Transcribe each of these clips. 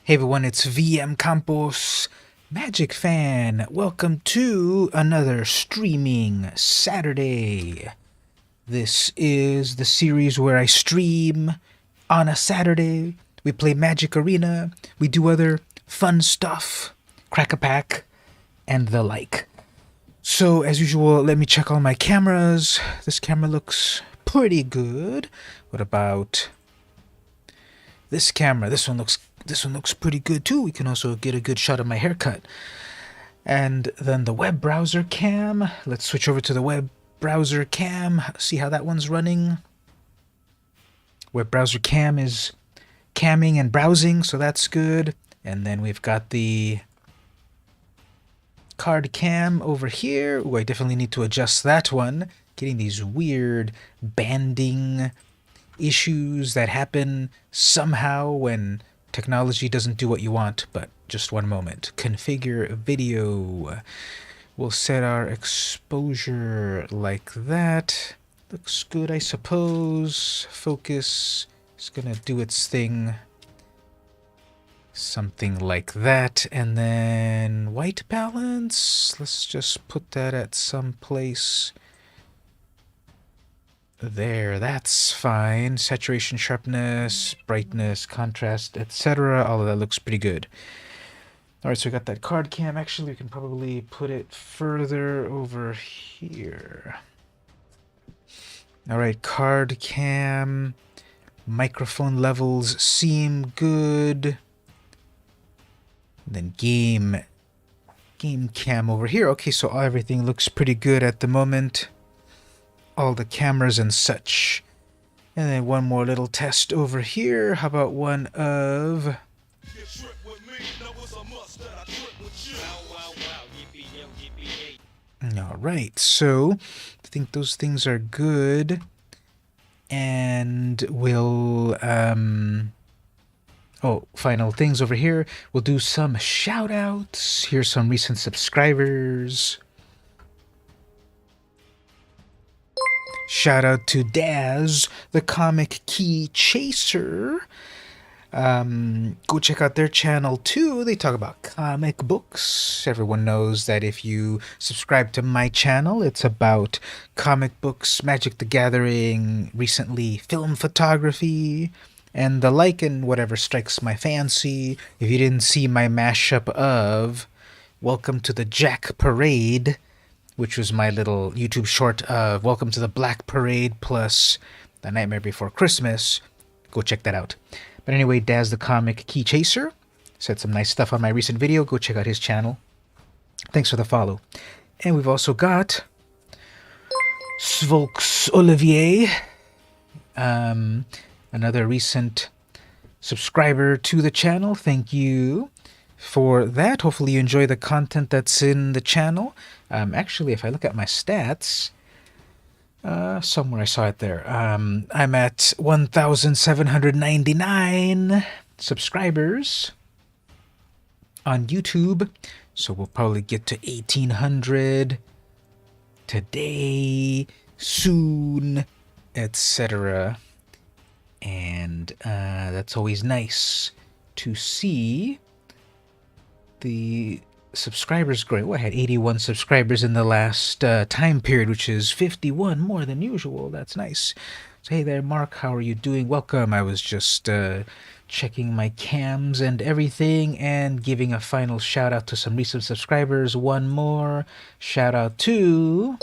Hey everyone, it's VM Campos, Magic Fan. Welcome to another streaming Saturday. This is the series where I stream on a Saturday. We play Magic Arena, we do other fun stuff, crack a pack, and the like. So, as usual, let me check all my cameras. This camera looks pretty good. What about this camera? This one looks pretty good too. We can also get a good shot of my haircut. And then the web browser cam. Let's switch over to the web browser cam. See how that one's running. Web browser cam is camming and browsing, so that's good. And then we've got the card cam over here. Ooh, I definitely need to adjust that one. Getting these weird banding issues that happen somehow when technology doesn't do what you want. But just one moment. Configure video. We'll set our exposure like that. Looks good, I suppose. Focus is gonna do its thing. Something like that. And then white balance. Let's just put that at some place. There, that's fine. Saturation, sharpness, brightness, contrast, etc. All of that looks pretty good. Alright, so we got that card cam. Actually, we can probably put it further over here. Alright, card cam. Microphone levels seem good. Then game cam over here. Okay, so everything looks pretty good at the moment. All the cameras and such. And then one more little test over here. How about one of... Alright, so I think those things are good. And we'll... final things over here. We'll do some shout-outs. Here's some recent subscribers. Shout out to Daz, the Comic Key Chaser. Go check out their channel too. They talk about comic books. Everyone knows that if you subscribe to my channel, it's about comic books, Magic the Gathering, recently film photography, and the like, and whatever strikes my fancy. If you didn't see my mashup of Welcome to the Jack Parade, which was my little YouTube short of Welcome to the Black Parade plus The Nightmare Before Christmas, go check that out. But anyway, Daz the Comic Key Chaser said some nice stuff on my recent video. Go check out his channel. Thanks for the follow. And we've also got Svolks Olivier, another recent subscriber to the channel. Thank you for that. Hopefully you enjoy the content that's in the channel. Actually, if I look at my stats, somewhere I saw it there. I'm at 1,799 subscribers on YouTube. So we'll probably get to 1,800 today, soon, etc. And that's always nice to see the subscribers growing. I had 81 subscribers in the last time period, which is 51 more than usual. That's nice. So hey there, Mark, how are you doing? Welcome. I was just checking my cams and everything and giving a final shout out to some recent subscribers. One more shout out to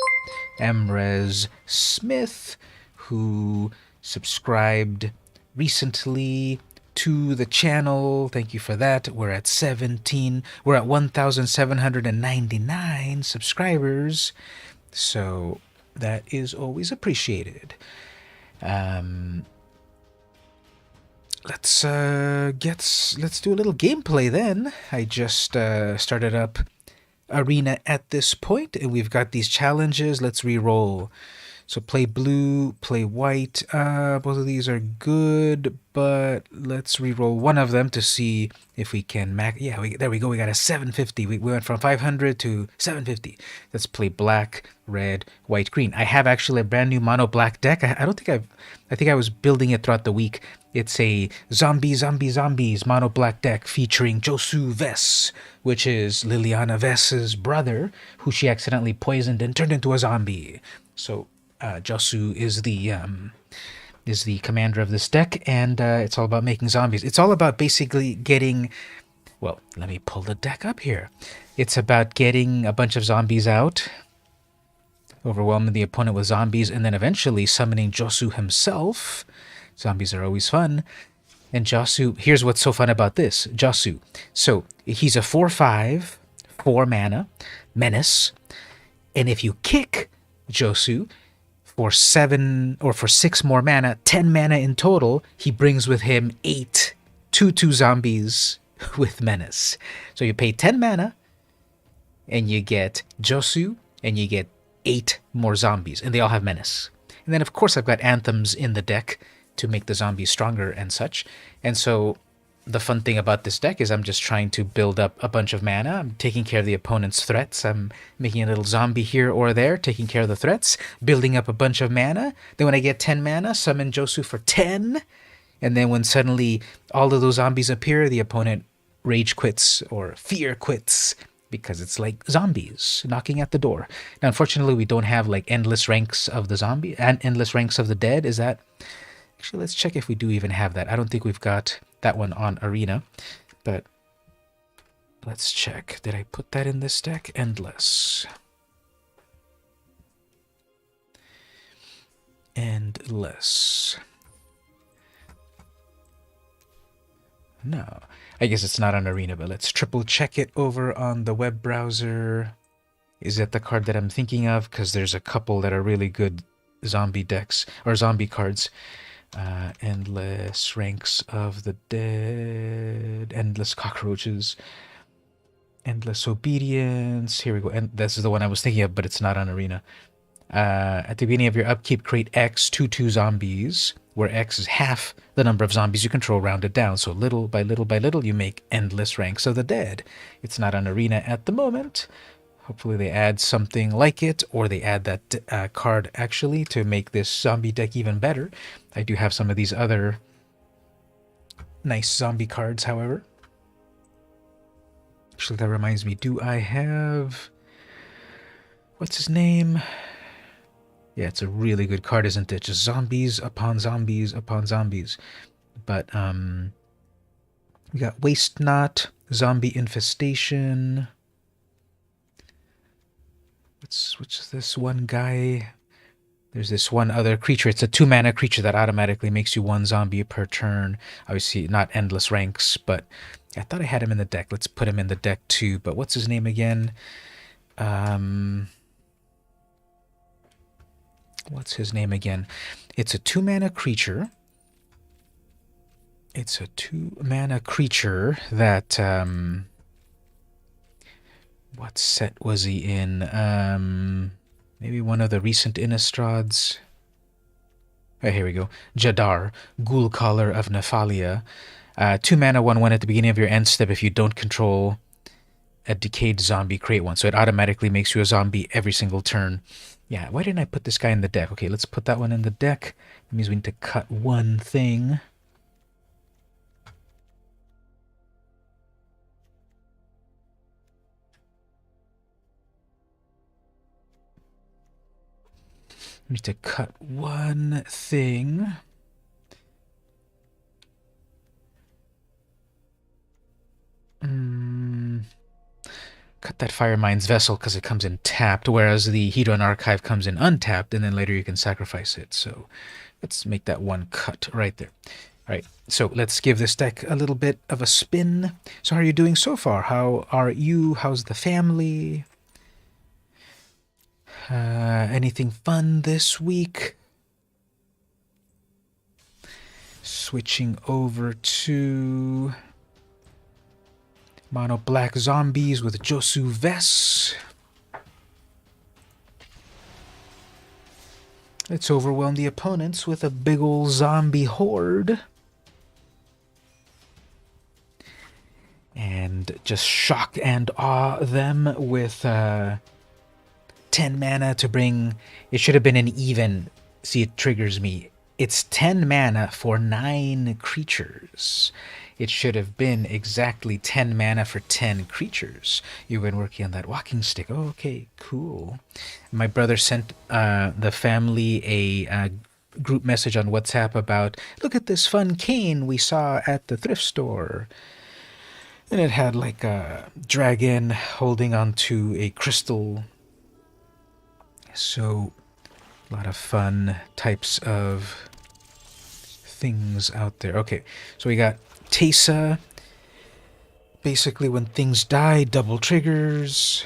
Emrez Smith, who subscribed recently to the channel. Thank you for that. We're at 1,799 subscribers, so that is always appreciated. Let's do a little gameplay then. I just started up Arena at this point, and we've got these challenges. Let's re-roll. So play blue, play white. Both of these are good, but let's re-roll one of them to see if we can max. Yeah, there we go. We got a 750. We went from 500 to 750. Let's play black, red, white, green. I have actually a brand new mono black deck. I don't think I think I was building it throughout the week. It's a zombies mono black deck featuring Josu Vess, which is Liliana Vess's brother, who she accidentally poisoned and turned into a zombie. So Josu is the commander of this deck, and it's all about making zombies. It's all about basically getting. Well, let me pull the deck up here. It's about getting a bunch of zombies out, overwhelming the opponent with zombies, and then eventually summoning Josu himself. Zombies are always fun. And Josu, here's what's so fun about this. Josu. So he's a 4/5, 4 mana, menace. And if you kick Josu for 7 or for 6 more mana, 10 mana in total, he brings with him 8 2/2 zombies with menace. So you pay 10 mana, and you get Josu, and you get 8 more zombies, and they all have menace. And then, of course, I've got anthems in the deck to make the zombies stronger and such. And so the fun thing about this deck is I'm just trying to build up a bunch of mana. I'm taking care of the opponent's threats. I'm making a little zombie here or there, taking care of the threats, building up a bunch of mana. Then when I get 10 mana, summon Josu for 10. And then when suddenly all of those zombies appear, the opponent rage quits or fear quits, because it's like zombies knocking at the door. Now, unfortunately, we don't have like endless ranks of the zombie and endless ranks of the dead. Is that... Actually, let's check if we do even have that. I don't think we've got that one on Arena, but let's check. Did I put that in this deck? Endless. Endless. No. I guess it's not on Arena, but let's triple check it over on the web browser. Is that the card that I'm thinking of? Because there's a couple that are really good zombie decks, or zombie cards. Endless ranks of the dead, endless cockroaches, endless obedience. Here we go. And this is the one I was thinking of, but it's not on Arena. At the beginning of your upkeep, create X 2/2 zombies, where X is half the number of zombies you control rounded down. So little by little by little, you make endless ranks of the dead. It's not on Arena at the moment. Hopefully they add something like it, or they add that card actually to make this zombie deck even better. I do have some of these other nice zombie cards, however. Actually, that reminds me, do I have... What's his name? Yeah, it's a really good card, isn't it? Just zombies upon zombies upon zombies. But, we got Waste Not, Zombie Infestation... Which is this one guy? There's this one other creature. It's a 2-mana creature that automatically makes you 1 zombie per turn. Obviously, not endless ranks, but I thought I had him in the deck. Let's put him in the deck too. But what's his name again? What's his name again? It's a 2-mana creature. It's a 2-mana creature that... What set was he in? Maybe one of the recent Innistrads. Oh, here we go. Jadar, Ghoul Caller of Nephalia. 2 mana, 1/1 at the beginning of your end step. If you don't control a decayed zombie, create one. So it automatically makes you a zombie every single turn. Yeah, why didn't I put this guy in the deck? Okay, let's put that one in the deck. That means we need to cut one thing. We need to cut one thing. Cut that Firemind's Vessel because it comes in tapped, whereas the Hedron Archive comes in untapped, and then later you can sacrifice it. So let's make that one cut right there. All right, so let's give this deck a little bit of a spin. So how are you doing so far? How are you? How's the family? Anything fun this week? Switching over to Mono Black Zombies with Josu Vess. Let's overwhelm the opponents with a big ol' zombie horde. And just shock and awe them with 10 mana to bring... It should have been an even... See, it triggers me. It's 10 mana for 9 creatures. It should have been exactly 10 mana for 10 creatures. You've been working on that walking stick. Oh, okay, cool. My brother sent the family a group message on WhatsApp about, look at this fun cane we saw at the thrift store. And it had like a dragon holding onto a crystal. So, a lot of fun types of things out there. Okay, so we got Tesa. Basically, when things die, double triggers.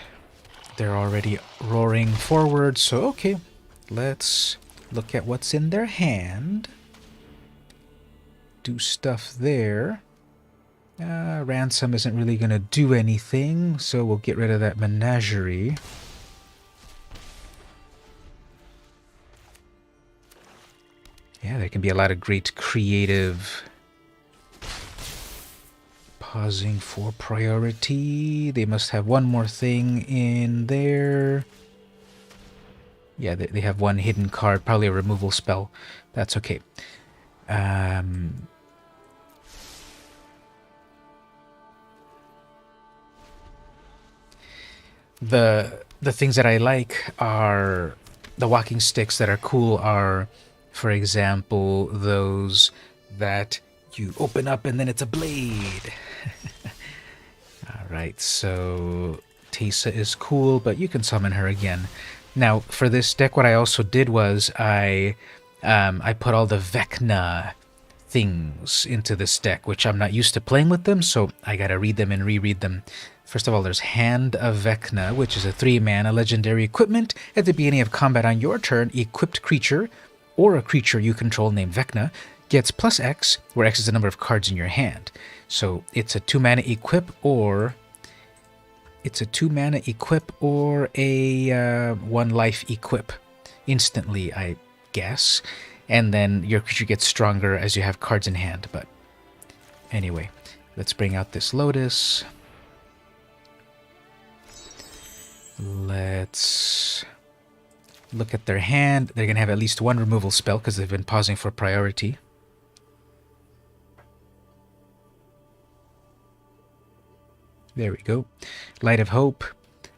They're already roaring forward, so okay. Let's look at what's in their hand. Do stuff there. Ransom isn't really going to do anything, so we'll get rid of that menagerie. Yeah, there can be a lot of great creative... Pausing for priority. They must have one more thing in there. Yeah, they have one hidden card, probably a removal spell. That's okay. The things that I like are... The walking sticks that are cool are, for example, those that you open up and then it's a blade. Alright, so Tesa is cool, but you can summon her again. Now, for this deck, what I also did was I put all the Vecna things into this deck, which I'm not used to playing with them, so I gotta read them and reread them. First of all, there's Hand of Vecna, which is a 3-mana legendary equipment. At the beginning of combat on your turn, equipped creature, or a creature you control named Vecna, gets plus X, where X is the number of cards in your hand. So it's a 2-mana equip, or... It's a 2-mana equip, or a 1-life equip. Instantly, I guess. And then your creature gets stronger as you have cards in hand. But anyway, let's bring out this Lotus. Let's look at their hand. They're going to have at least one removal spell because they've been pausing for priority. There we go. Light of Hope.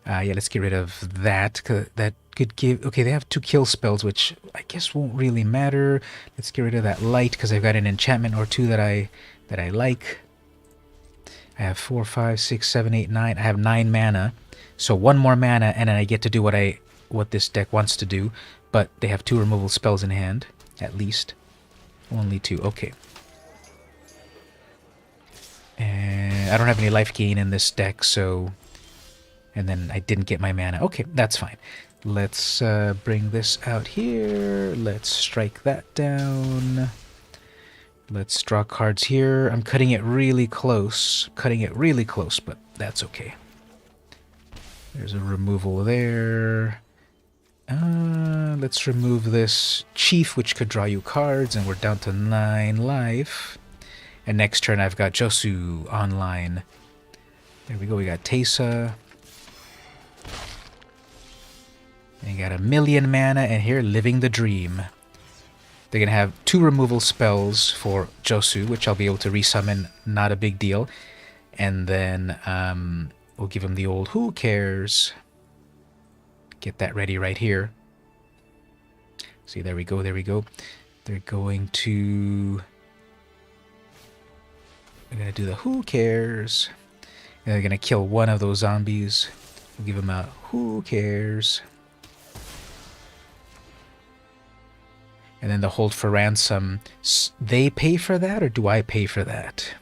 Yeah, let's get rid of that. That could give... Okay, they have 2 kill spells, which I guess won't really matter. Let's get rid of that Light because I've got an enchantment or 2 that I like. I have 4, 5, 6, 7, 8, 9. I have 9 mana. So 1 more mana, and then I get to do what this deck wants to do. But they have 2 removal spells in hand, at least. Only 2. Okay. And I don't have any life gain in this deck, so... And then I didn't get my mana. Okay, that's fine. Let's bring this out here. Let's strike that down. Let's draw cards here. I'm cutting it really close. But that's okay. There's a removal there. Let's remove this Chief, which could draw you cards, and we're down to 9 life. And next turn I've got Josu online. There we go, we got Tesa. And you got 1,000,000 mana, and here, Living the Dream. They're going to have 2 removal spells for Josu, which I'll be able to resummon, not a big deal. And then we'll give him the old Who Cares. Get that ready right here. See, there we go, there we go. They're going to do the Who Cares. And they're going to kill one of those zombies. We'll give him a Who Cares. And then the Hold for Ransom. They pay for that, or do I pay for that?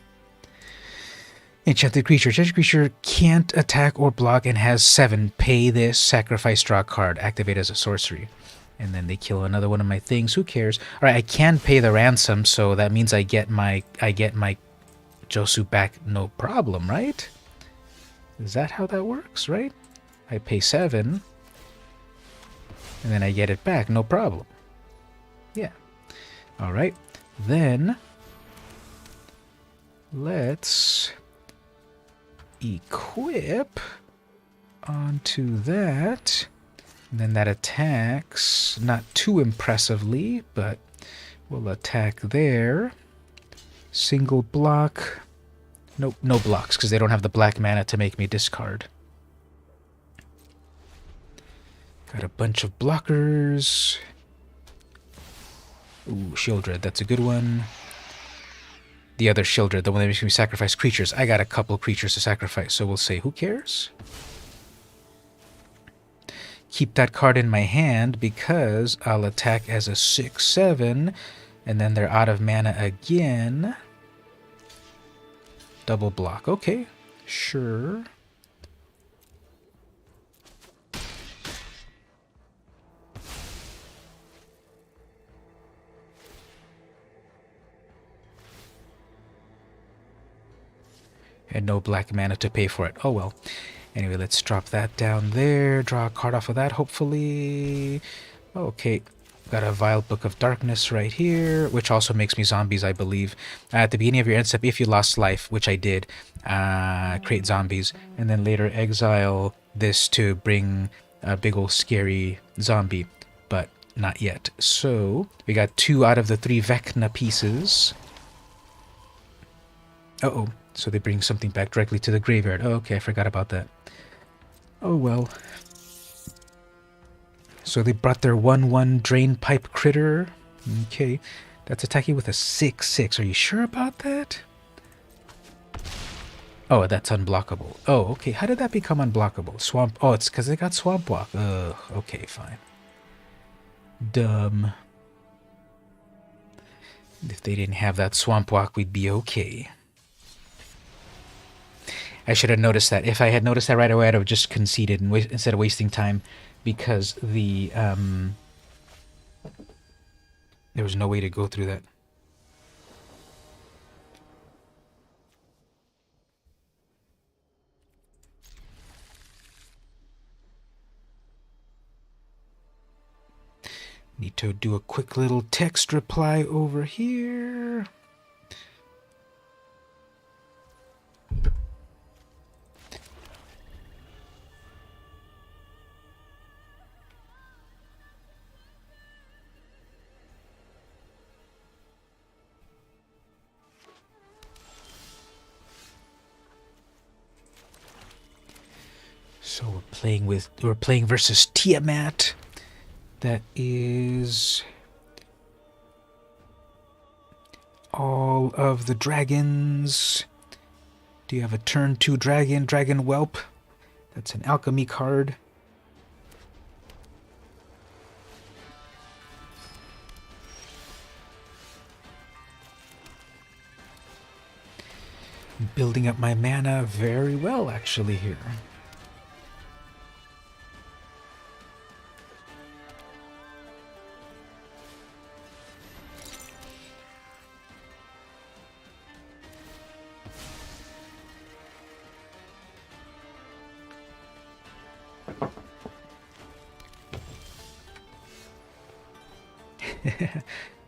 Enchanted creature. Enchanted creature can't attack or block and has 7. Pay this, sacrifice, draw a card, activate as a sorcery. And then they kill another one of my things. Who cares? All right, I can pay the ransom, so that means I get my Josu back, no problem, right? Is that how that works, right? I pay 7, and then I get it back, no problem. Yeah. All right. Then let's equip onto that. And then that attacks, not too impressively, but we'll attack there. Single block. Nope, no blocks, because they don't have the black mana to make me discard. Got a bunch of blockers. Ooh, Shieldred, that's a good one. The other Shieldred, the one that makes me sacrifice creatures. I got a couple creatures to sacrifice, so we'll say, who cares? Keep that card in my hand because I'll attack as a 6/7, and then they're out of mana again. Double block. Okay, sure. And no black mana to pay for it. Oh well. Anyway, let's drop that down there. Draw a card off of that, hopefully. Okay. Got a Vile Book of Darkness right here, which also makes me zombies, I believe. At the beginning of your end step, if you lost life, which I did, create zombies. And then later exile this to bring a big old scary zombie. But not yet. So, we got 2 out of the 3 Vecna pieces. Uh-oh. So they bring something back directly to the graveyard. Oh, okay, I forgot about that. Oh, well. So they brought their 1/1 Drain Pipe Critter. Okay. That's attacking with a 6/6. Are you sure about that? Oh, that's unblockable. Oh, okay. How did that become unblockable? Swamp. Oh, it's because they got Swamp Walk. Ugh. Okay, fine. Dumb. If they didn't have that Swamp Walk, we'd be okay. I should have noticed that. If I had noticed that right away, I'd have just conceded and instead of wasting time, because the there was no way to go through that. Need to do a quick little text reply over here. So we're playing versus Tiamat. That is all of the dragons. Do you have a turn 2 dragon, Dragon Whelp? That's an alchemy card. Building up my mana very well, actually, here.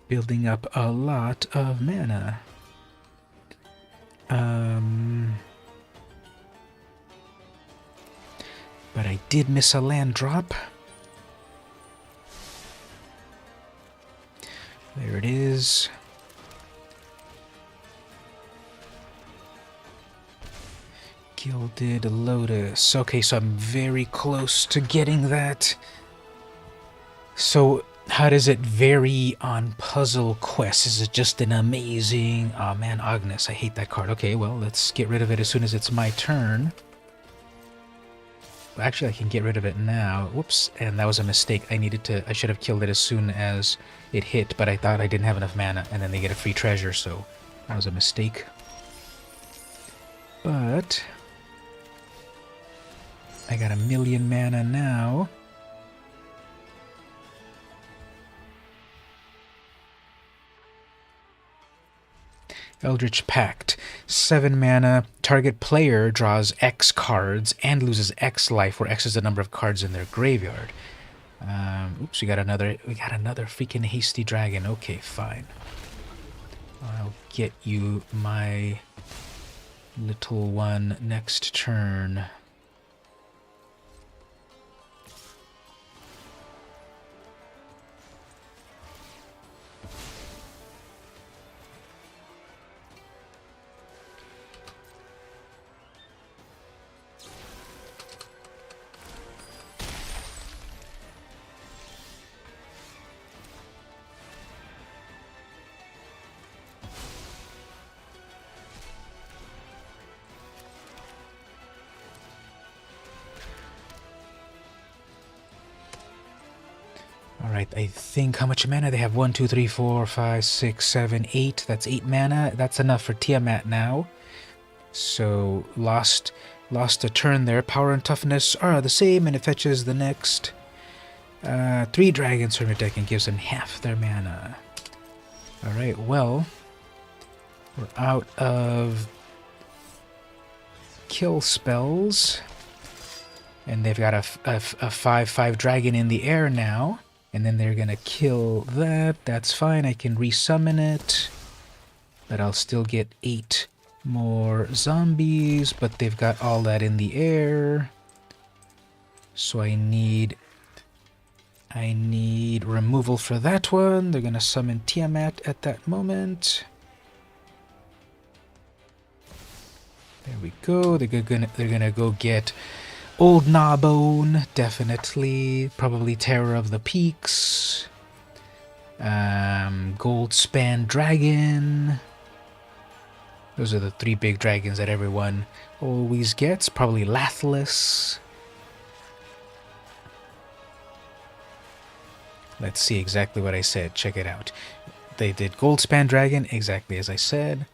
Building up a lot of mana. But I did miss a land drop. There it is. Gilded Lotus. Okay, so I'm very close to getting that. So how does it vary on Puzzle Quest? Is it just an amazing... Oh man, Agnes, I hate that card. Okay, well, let's get rid of it as soon as it's my turn. Well, actually, I can get rid of it now. Whoops, and that was a mistake. I should have killed it as soon as it hit, but I thought I didn't have enough mana, and then they get a free treasure, so that was a mistake. But I got 1,000,000 mana now. Eldritch Pact. 7 mana. Target player draws X cards and loses X life, where X is the number of cards in their graveyard. Oops, we got another freaking hasty dragon. Okay, fine. I'll get you, my little one, next turn. Alright, I think how much mana they have? 1, 2, 3, 4, 5, 6, 7, 8. That's 8 mana. That's enough for Tiamat now. So lost a turn there. Power and toughness are the same, and it fetches the next 3 dragons from your deck and gives them half their mana. Alright, well, we're out of kill spells. And they've got a 5/5 dragon in the air now. And then they're gonna kill that. That's fine, I can resummon it. But I'll still get 8 more zombies. But they've got all that in the air. So I need removal for that one. They're gonna summon Tiamat at that moment. There we go. They're gonna go get Old Gnawbone, definitely. Probably Terror of the Peaks. Goldspan Dragon. Those are the 3 big dragons that everyone always gets. Probably Lathless. Let's see exactly what I said. Check it out. They did Goldspan Dragon, exactly as I said.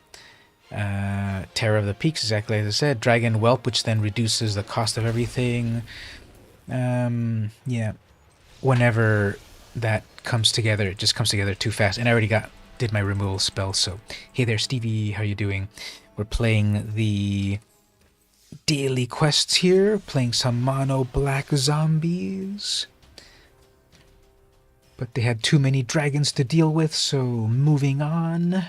Terror of the Peaks, exactly as I said. Dragon Whelp, which then reduces the cost of everything. Yeah. Whenever that comes together, it just comes together too fast. And I already did my removal spell, so... Hey there, Stevie, how you doing? We're playing the daily quests here. Playing some mono black zombies. But they had too many dragons to deal with, so moving on.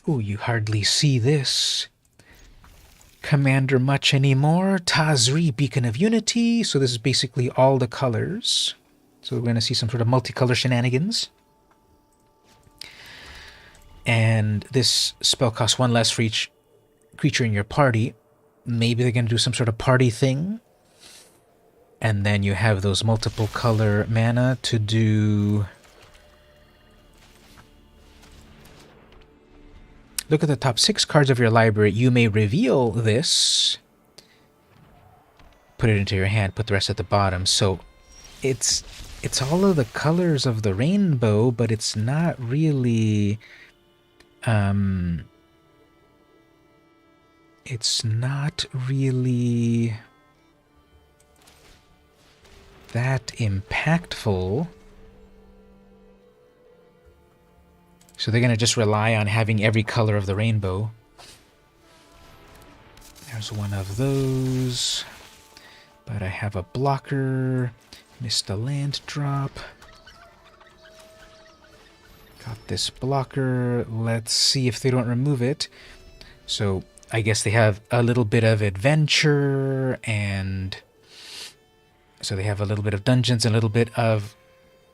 Ooh, you hardly see this commander much anymore. Tazri, Beacon of Unity. So this is basically all the colors. So we're going to see some sort of multicolor shenanigans. And this spell costs 1 less for each creature in your party. Maybe they're going to do some sort of party thing. And then you have those multiple color mana to do... Look at the top 6 cards of your library. You may reveal this. Put it into your hand. Put the rest at the bottom. So it's all of the colors of the rainbow, but it's not really... it's not really that impactful. So they're going to just rely on having every color of the rainbow. There's one of those. But I have a blocker. Missed a land drop. Got this blocker. Let's see if they don't remove it. So I guess they have a little bit of adventure, and so they have a little bit of dungeons and a little bit of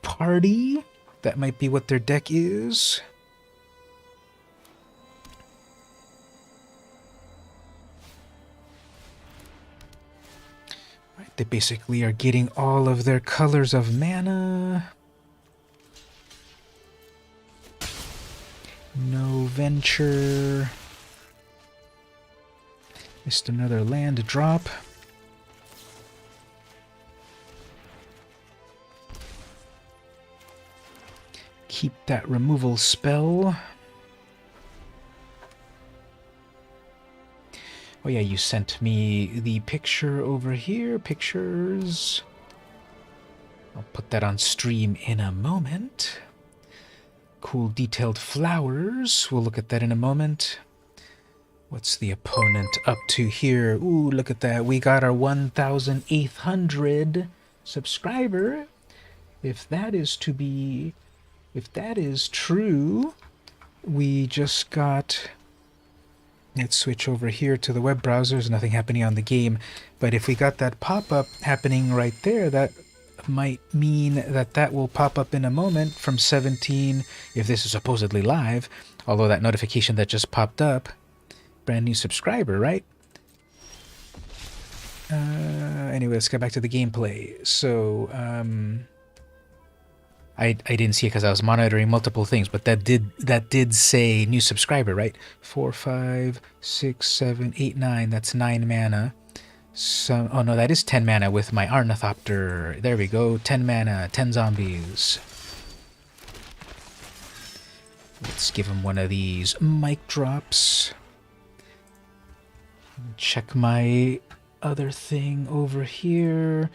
party. That might be what their deck is. Right, they basically are getting all of their colors of mana. No venture. Missed another land drop. Keep that removal spell. Oh yeah, you sent me the picture over here. Pictures. I'll put that on stream in a moment. Cool detailed flowers. We'll look at that in a moment. What's the opponent up to here? Ooh, look at that. We got our 1,800 subscriber. If that is true, we just got... Let's switch over here to the web browser. There's nothing happening on the game. But if we got that pop-up happening right there, that might mean that that will pop up in a moment from 17, if this is supposedly live. Although that notification that just popped up, brand new subscriber, right? Anyway, let's get back to the gameplay. So, I didn't see it because I was monitoring multiple things, but that did say new subscriber, right? 4, 5, 6, 7, 8, 9. That's 9 mana. So, oh no, that is 10 mana with my Ornithopter. There we go. 10 mana, 10 zombies. Let's give him one of these mic drops. Check my other thing over here.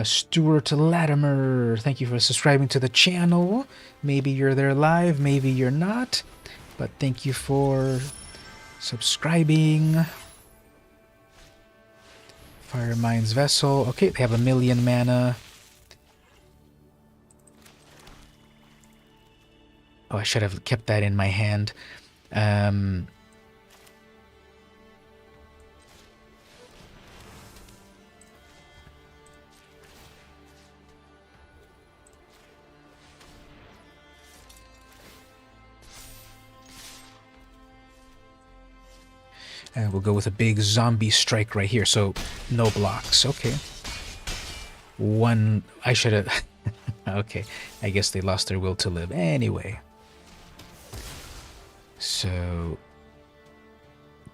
Stuart Latimer, thank you for subscribing to the channel. Maybe you're there live, maybe you're not, but thank you for subscribing. Fire Mines Vessel. Okay, they have 1,000,000 mana. Oh, I should have kept that in my hand. And we'll go with a big zombie strike right here. So, no blocks. Okay. One... I should have... okay. I guess they lost their will to live. Anyway. So...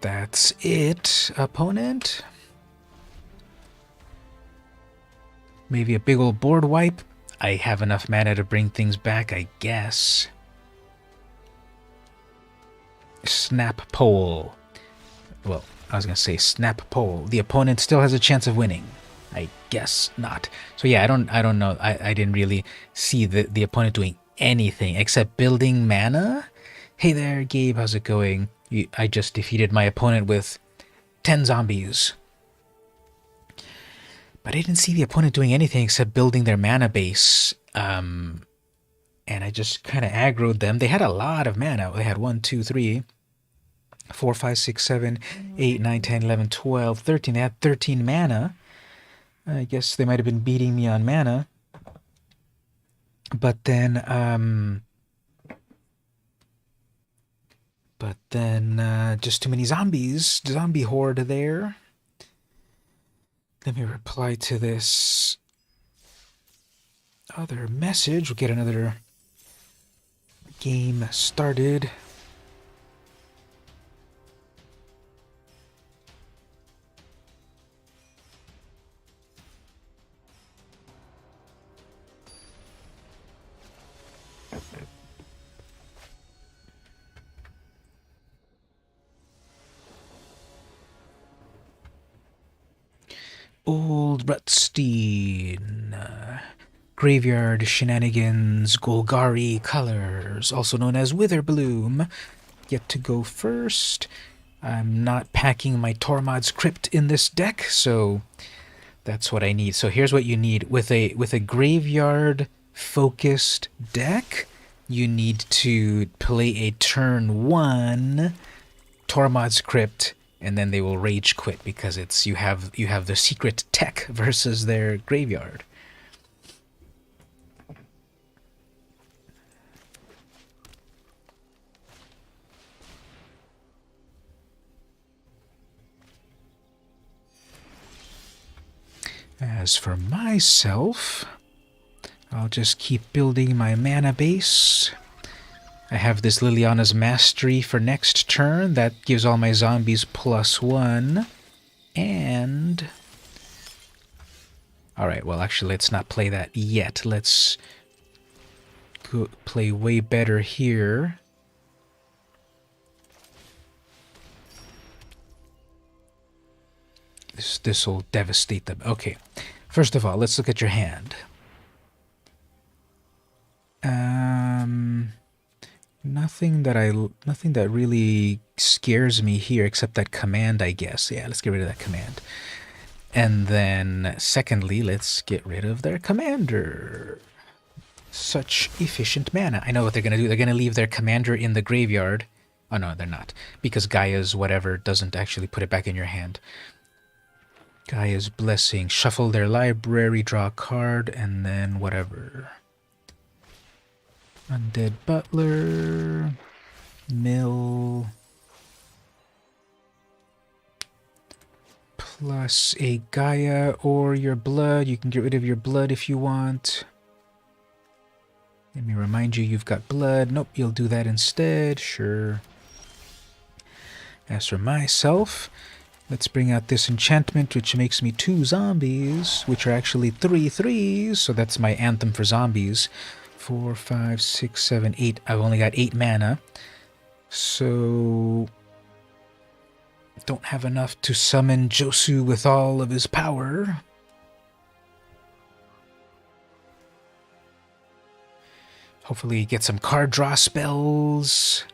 that's it, opponent. Maybe a big old board wipe. I have enough mana to bring things back, I guess. Snap pole. Well, I was going to say snap pole. The opponent still has a chance of winning. I guess not. So yeah, I don't know. I didn't really see the opponent doing anything except building mana. Hey there, Gabe. How's it going? I just defeated my opponent with 10 zombies. But I didn't see the opponent doing anything except building their mana base. And I just kind of aggroed them. They had a lot of mana. They had 1, 2, 3... 4, 5, 6, 7, 8, 9, 10, 11, 12, 13. They had 13 mana. I guess they might have been beating me on mana. But then, just too many zombies. Zombie horde there. Let me reply to this other message. We'll get another game started. Old Rutstein, Graveyard Shenanigans, Golgari Colors, also known as Witherbloom, get to go first. I'm not packing my Tormod's Crypt in this deck, so that's what I need. So here's what you need. With a graveyard-focused deck, you need to play a turn 1 Tormod's Crypt, and then they will rage quit because it's you have the secret tech versus their graveyard. As for myself, I'll just keep building my mana base. I have this Liliana's Mastery for next turn. That gives all my zombies +1. And... alright, well actually let's not play that yet. Let's go play way better here. This'll devastate them. Okay. First of all, let's look at your hand. Nothing that really scares me here except that command, I guess. Yeah, let's get rid of that command. And then, secondly, let's get rid of their commander. Such efficient mana. I know what they're going to do. They're going to leave their commander in the graveyard. Oh, no, they're not. Because Gaia's whatever doesn't actually put it back in your hand. Gaia's Blessing. Shuffle their library, draw a card, and then whatever. Undead Butler. Mill. Plus a Gaia or your blood. You can get rid of your blood if you want. Let me remind you, you've got blood. Nope, you'll do that instead. Sure. As for myself, let's bring out this enchantment, which makes me 2 zombies, which are actually 3 threes. So that's my anthem for zombies. 4, 5, 6, 7, 8. I've only got 8 mana. So don't have enough to summon Josu with all of his power. Hopefully get some card draw spells.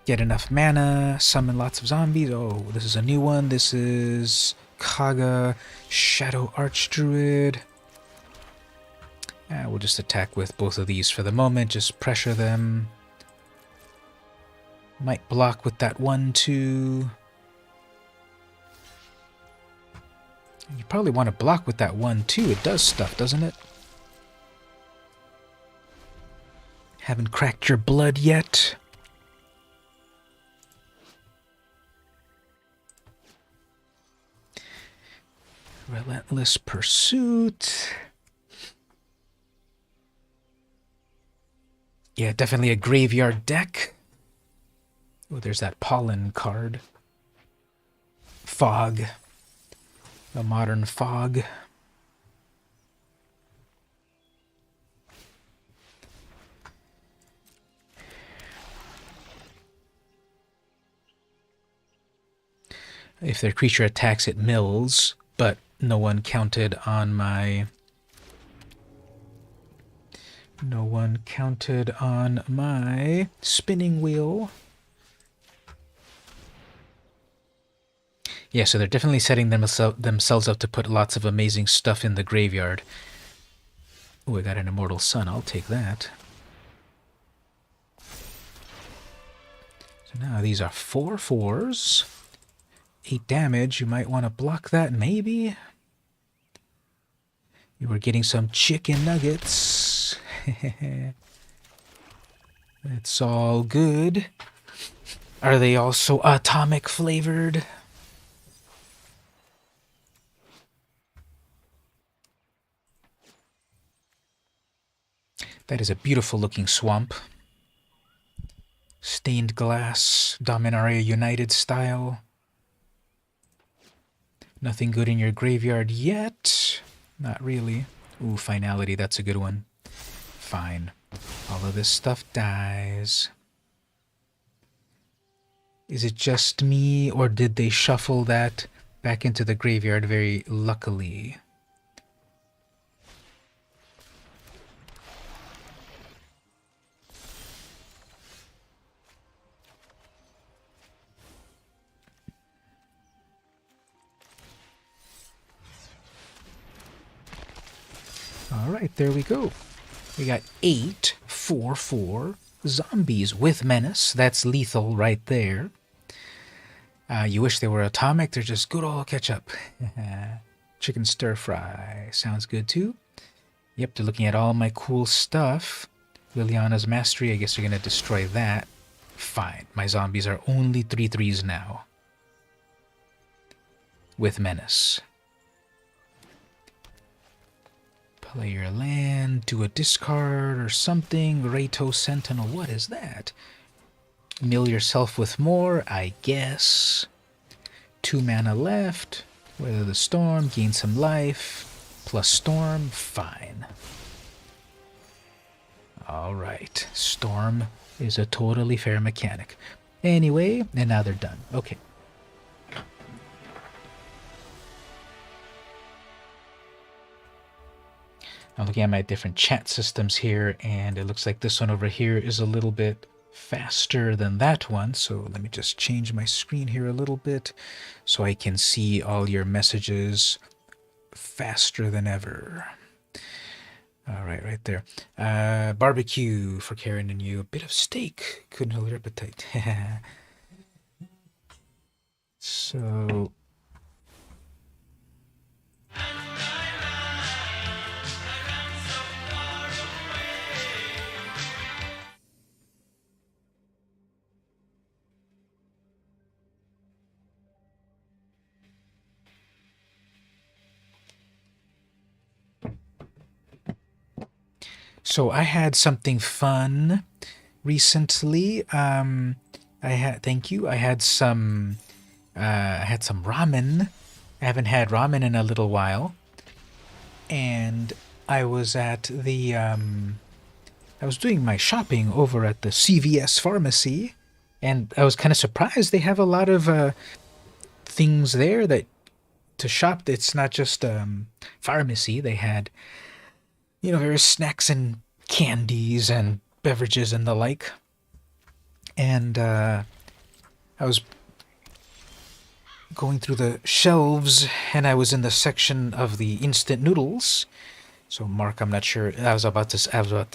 Get enough mana. Summon lots of zombies. Oh, this is a new one. This is Kaga Shadow Archdruid. We'll just attack with both of these for the moment. Just pressure them. Might block with that 1-2. You probably want to block with that 1-2. It does stuff, doesn't it? Haven't cracked your blood yet. Relentless Pursuit. Yeah, definitely a graveyard deck. Oh, there's that Pollen card. Fog. A modern fog. If their creature attacks, it mills, but no one counted on my... No one counted on my spinning wheel. Yeah, so they're definitely setting themselves up to put lots of amazing stuff in the graveyard. Oh, I got an Immortal Sun. I'll take that. So now these are 4 4s. 8 damage. You might want to block that, maybe? You were getting some chicken nuggets. It's all good. Are they also atomic flavored? That is a beautiful looking swamp. Stained glass, Dominaria United style. Nothing good in your graveyard yet. Not really. Ooh, Finality, that's a good one. Fine. All of this stuff dies. Is it just me, or did they shuffle that back into the graveyard very luckily? Alright, there we go. We got 8 4/4 zombies with menace. That's lethal right there. You wish they were atomic. They're just good old ketchup. Chicken stir fry. Sounds good too. Yep, they're looking at all my cool stuff. Liliana's Mastery. I guess you're going to destroy that. Fine. My zombies are only 3 3s now. With menace. Play your land, do a discard or something. Rato Sentinel, what is that? Mill yourself with more, I guess. 2 mana left. Weather the Storm, gain some life. Plus Storm, fine. Alright, Storm is a totally fair mechanic. Anyway, and now they're done. Okay. I'm looking at my different chat systems here, and it looks like this one over here is a little bit faster than that one. So let me just change my screen here a little bit so I can see all your messages faster than ever. All right, right there. Barbecue for Karen and you. A bit of steak. Couldn't hold your appetite. So... So I had something fun recently. Thank you. I had some ramen. I haven't had ramen in a little while. And I was at the I was doing my shopping over at the CVS pharmacy, and I was kind of surprised they have a lot of things there that to shop. It's not just pharmacy. They had, various snacks and candies and beverages and the like. And I was going through the shelves, and I was in the section of the instant noodles. So, Mark, I'm not sure. I was about to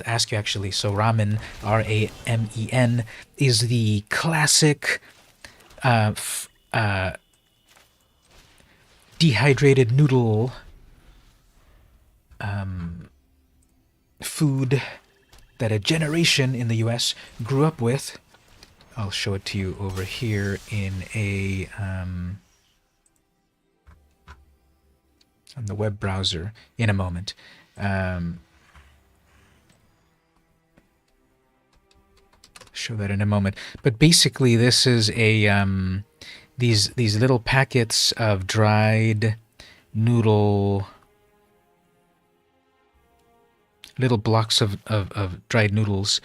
ask you actually. So, ramen, R-A-M-E-N, is the classic dehydrated noodle food that a generation in the U.S. grew up with. I'll show it to you over here in a on the web browser in a moment. Show that in a moment. But basically, this is a these little packets of dried noodle, little blocks of dried noodles,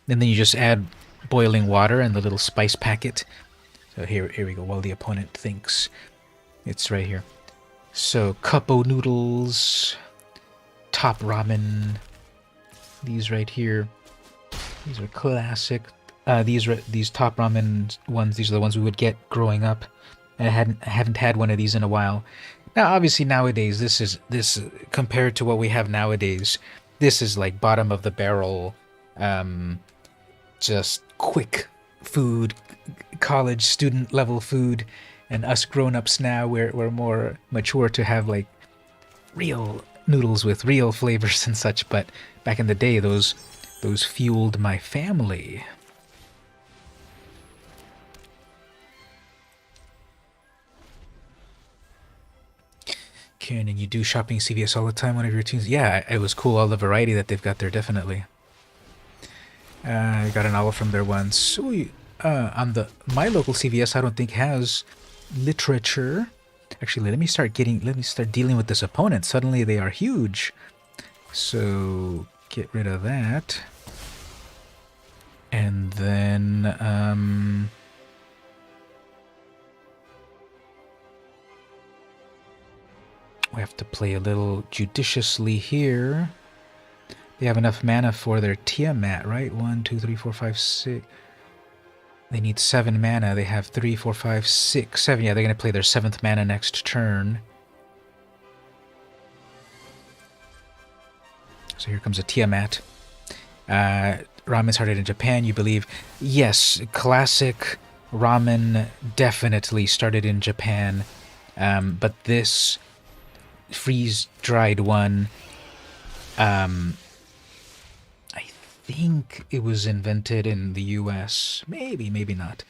and then you just add boiling water and the little spice packet. So here we go. While the opponent thinks, it's right here. So Cuppo noodles, top ramen. These right here. These are classic. These top ramen ones. These are the ones we would get growing up. And I haven't had one of these in a while. Now, obviously, nowadays this compared to what we have nowadays, this is like bottom of the barrel, just quick food, college student level food. And us grown-ups now, we're more mature to have like real noodles with real flavors and such. But back in the day, those fueled my family. Karen, and you do shopping CVS all the time, one of your routines? Yeah, it was cool, all the variety that they've got there, definitely. I got a novel from there once. Ooh, on my local CVS, I don't think has literature. Actually, let me start dealing with this opponent. Suddenly they are huge. So get rid of that. And then we have to play a little judiciously here. They have enough mana for their Tiamat, right? 1, 2, 3, 4, 5, 6. They need 7 mana. They have 3, 4, 5, 6, 7. Yeah, they're going to play their 7th mana next turn. So here comes a Tiamat. Ramen started in Japan, you believe? Yes, classic ramen definitely started in Japan. But this freeze-dried one, I think it was invented in the US. Maybe, maybe not.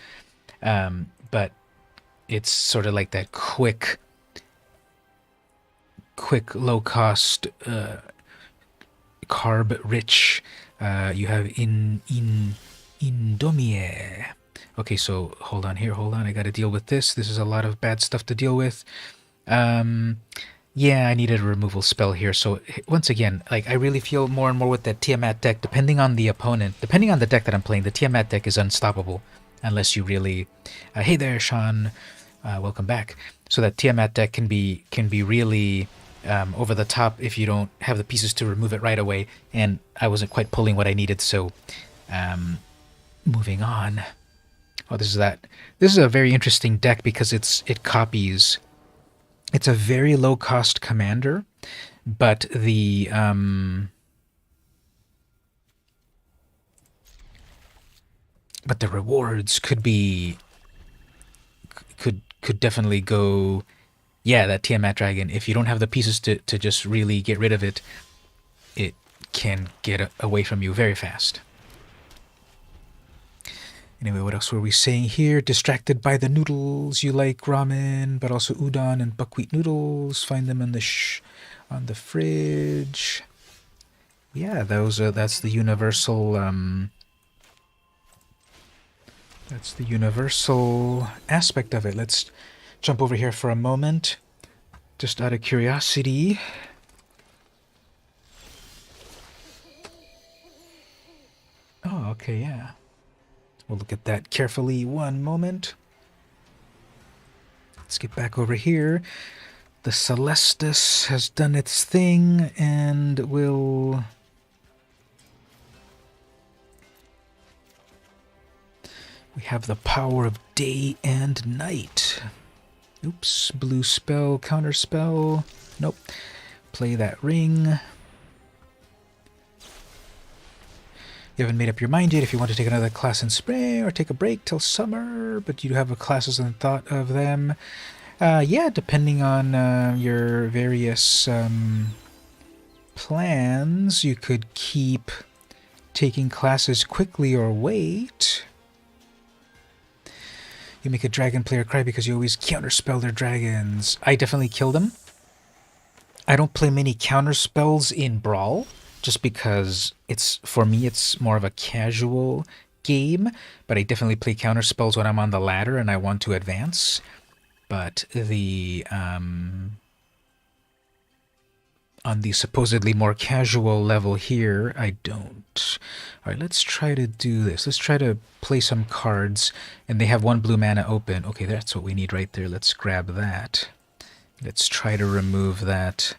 But it's sort of like that quick, low-cost, carb-rich. You have Indomie. Okay, so hold on here. Hold on. I got to deal with this. This is a lot of bad stuff to deal with. Yeah, I needed a removal spell here. So once again, like I really feel more and more with that Tiamat deck, depending on the opponent, depending on the deck that I'm playing, the Tiamat deck is unstoppable unless you really... hey there, Sean. Welcome back. So that Tiamat deck can be really over the top if you don't have the pieces to remove it right away. And I wasn't quite pulling what I needed, so moving on. Oh, this is that. This is a very interesting deck because it copies. It's a very low cost commander, but the rewards could definitely go. Yeah, that Tiamat dragon. If you don't have the pieces to just really get rid of it, it can get away from you very fast. Anyway, what else were we saying here? Distracted by the noodles. You like ramen, but also udon and buckwheat noodles. Find them in the on the fridge. Yeah, that's the universal. That's the universal aspect of it. Let's jump over here for a moment, just out of curiosity. Oh, okay, yeah. We'll look at that carefully. One moment. Let's get back over here. The Celestus has done its thing, and will... We have the power of day and night. Oops, blue spell, counter spell. Nope. Play that ring. You haven't made up your mind yet if you want to take another class in spring or take a break till summer, but you have classes and thought of them. Yeah, depending on your various plans, you could keep taking classes quickly or wait. You make a dragon player cry because you always counterspell their dragons. I definitely kill them. I don't play many counterspells in Brawl, just because for me it's more of a casual game, but I definitely play counterspells when I'm on the ladder and I want to advance. But on the supposedly more casual level here, I don't. Alright, let's try to do this. Let's try to play some cards, and they have one blue mana open. Okay, that's what we need right there. Let's grab that. Let's try to remove that.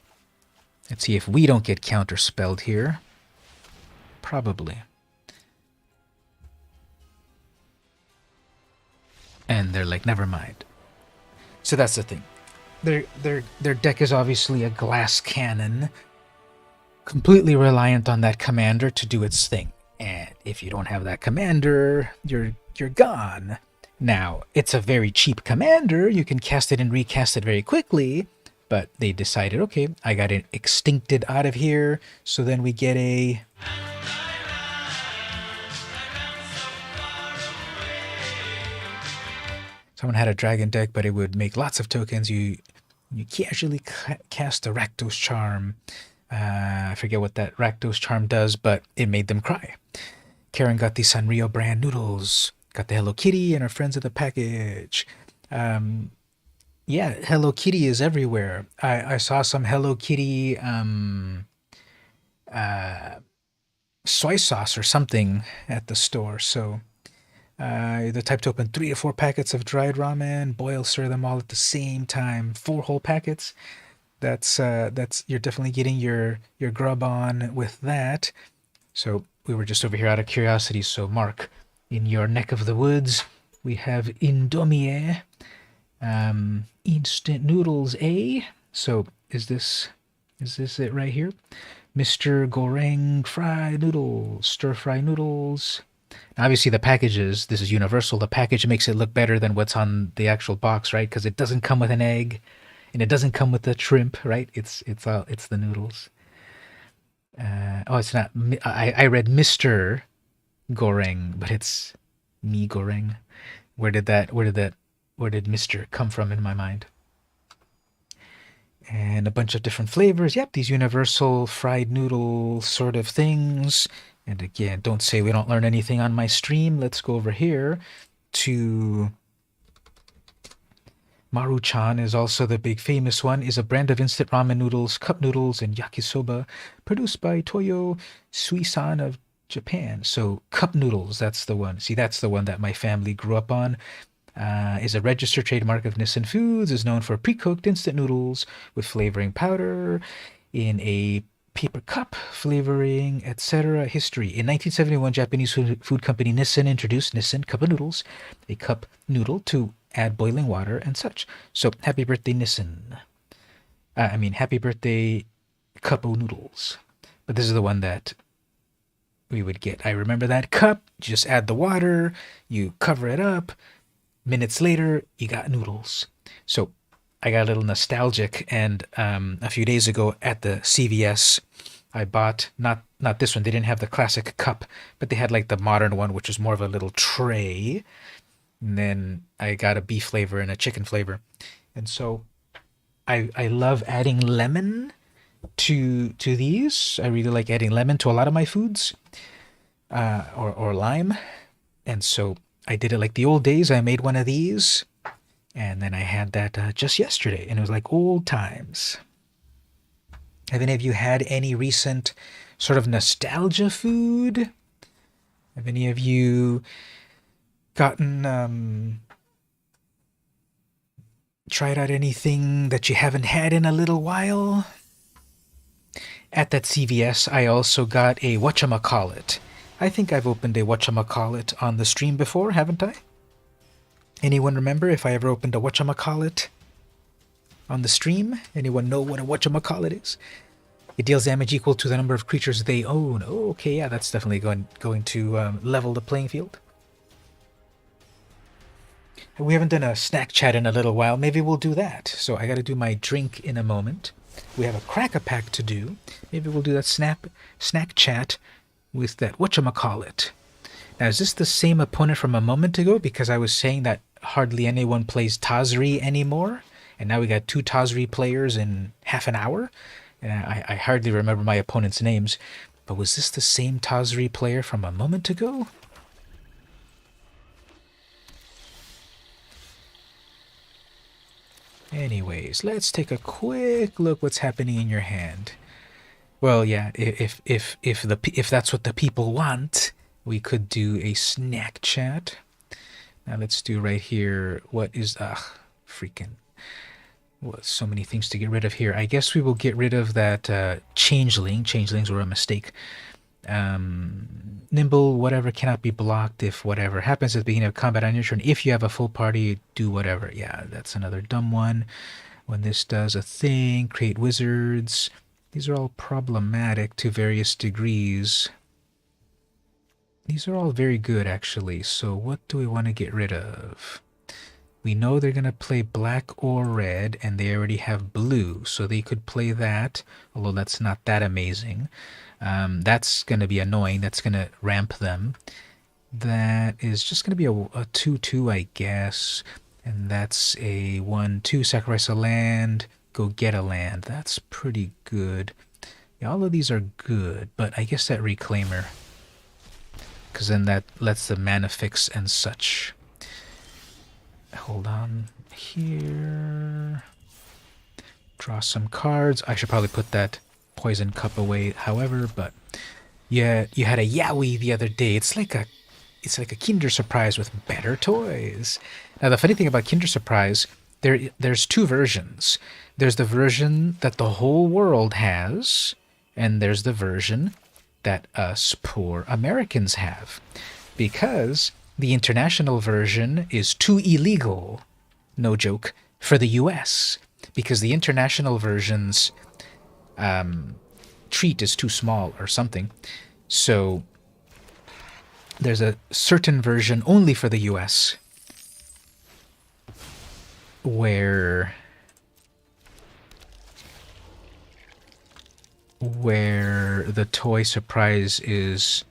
Let's see if we don't get counterspelled here. Probably. And they're like, never mind. So that's the thing. Their deck is obviously a glass cannon, completely reliant on that commander to do its thing. And if you don't have that commander, you're gone. Now, it's a very cheap commander. You can cast it and recast it very quickly. But they decided, okay, I got it extincted out of here. So then we get a... Someone had a dragon deck, but it would make lots of tokens. You casually cast a Rakdos Charm. I forget what that Rakdos Charm does, but it made them cry. Karen got the Sanrio brand noodles. Got the Hello Kitty and her friends in the package. Yeah, Hello Kitty is everywhere. I saw some Hello Kitty soy sauce or something at the store. So the type to open 3 to 4 packets of dried ramen, boil, stir them all at the same time. 4 whole packets. That's you're definitely getting your grub on with that. So we were just over here out of curiosity. So Mark, in your neck of the woods, we have Indomie. Instant noodles, eh? So is this it right here? Mr. Goreng fried noodles, stir fry noodles. Now, obviously the packages, this is universal. The package makes it look better than what's on the actual box, right? Because it doesn't come with an egg, and it doesn't come with the shrimp, right? It's the noodles. Oh, it's not. I read Mr. Goreng, but it's me Goreng. Where did Mr. come from in my mind? And a bunch of different flavors. Yep, these universal fried noodle sort of things. And again, don't say we don't learn anything on my stream. Let's go over here to Maruchan is also the big famous one, is a brand of instant ramen noodles, cup noodles, and yakisoba produced by Toyo Suisan of Japan. So cup noodles, that's the one. See, that's the one that my family grew up on. is a registered trademark of Nissin Foods, is known for pre-cooked instant noodles with flavoring powder in a paper cup, flavoring, etc. History. In 1971, Japanese food company Nissin introduced Nissin Cup of Noodles, a cup noodle to add boiling water and such. So, happy birthday, Nissin. Happy birthday, Cup of Noodles. But this is the one that we would get. I remember that cup, just add the water, you cover it up, minutes later, you got noodles. So I got a little nostalgic, and a few days ago at the CVS, I bought, not this one, they didn't have the classic cup, but they had like the modern one, which was more of a little tray. And then I got a beef flavor and a chicken flavor. And so I love adding lemon to these. I really like adding lemon to a lot of my foods, or lime. And so I did it like the old days. I made one of these, and then I had that just yesterday, and it was like old times. Have any of you had any recent sort of nostalgia food? Have any of you gotten tried out anything that you haven't had in a little while? At that CVS, I also got a whatchamacallit. I think I've opened a whatchamacallit on the stream before, haven't I? Anyone remember if I ever opened a whatchamacallit on the stream? Anyone know what a whatchamacallit is? It deals damage equal to the number of creatures they own. Oh, okay, yeah, that's definitely going to level the playing field. We haven't done a snack chat in a little while. Maybe we'll do that. So I got to do my drink in a moment. We have a crack-a-pack to do. Maybe we'll do that snack chat with that whatchamacallit. Now, is this the same opponent from a moment ago? Because I was saying that hardly anyone plays Tazri anymore, and now we got 2 Tazri players in half an hour. And I hardly remember my opponent's names. But was this the same Tazri player from a moment ago? Anyways, let's take a quick look what's happening in your hand. Well, yeah, if that's what the people want, we could do a snack chat. Now let's do right here. What is freaking? Well, so many things to get rid of here. I guess we will get rid of that changeling. Changelings were a mistake. Nimble, whatever, cannot be blocked if whatever happens at the beginning of combat on your turn. If you have a full party, do whatever. Yeah, that's another dumb one. When this does a thing, create wizards. These are all problematic to various degrees. These are all very good, actually. So what do we want to get rid of? We know they're going to play black or red, and they already have blue, so they could play that, although that's not that amazing. That's going to be annoying. That's going to ramp them. That is just going to be a 2-2, I guess. And that's a 1-2, sacrifice a land, go get a land. That's pretty good. Yeah, all of these are good, but I guess that reclaimer, because then that lets the mana fix and such. Hold on here. Draw some cards. I should probably put that poison cup away, however, but yeah, you had a Yowie the other day. It's like a Kinder Surprise with better toys. Now the funny thing about Kinder Surprise, there's 2 versions. There's the version that the whole world has, and there's the version that us poor Americans have. Because the international version is too illegal, no joke, for the US. Because the international version's treat is too small or something. So there's a certain version only for the US where the toy surprise is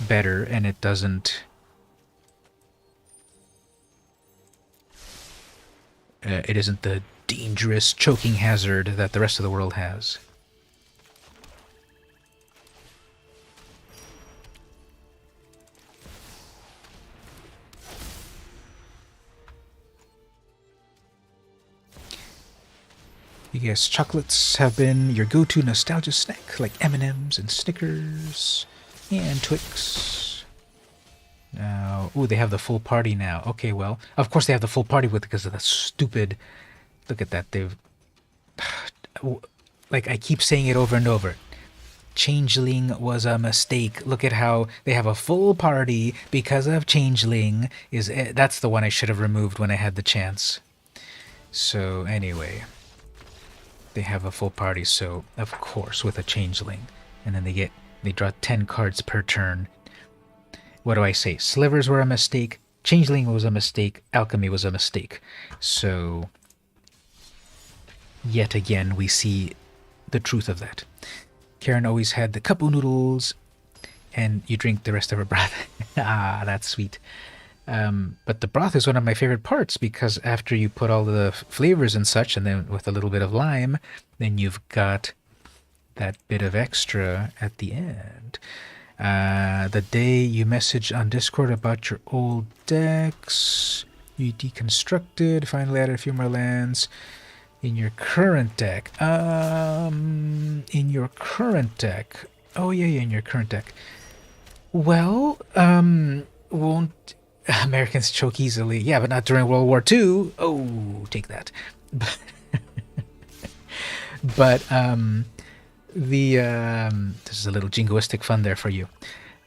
better and it doesn't it isn't the dangerous choking hazard that the rest of the world has. You guess chocolates have been your go-to nostalgia snack, like M&M's and Snickers and Twix. Ooh, they have the full party now. Okay, well, of course they have the full party with because of that stupid. Look at that. They've like I keep saying it over and over. Changeling was a mistake. Look at how they have a full party because of Changeling. That's the one I should have removed when I had the chance. So anyway, they have a full party. So of course with a Changeling, and then they draw 10 cards per turn. What do I say? Slivers were a mistake. Changeling was a mistake. Alchemy was a mistake. So yet again we see the truth of that. Karen always had the cup of noodles, and you drink the rest of her broth. Ah, that's sweet. But the broth is one of my favorite parts because after you put all the flavors and such, and then with a little bit of lime, then you've got that bit of extra at the end. The day you messaged on Discord about your old decks, you deconstructed, finally added a few more lands. In your current deck. In your current deck. Oh, yeah, in your current deck. Well, won't Americans choke easily? Yeah, but not during World War II. Oh, take that. But, this is a little jingoistic fun there for you.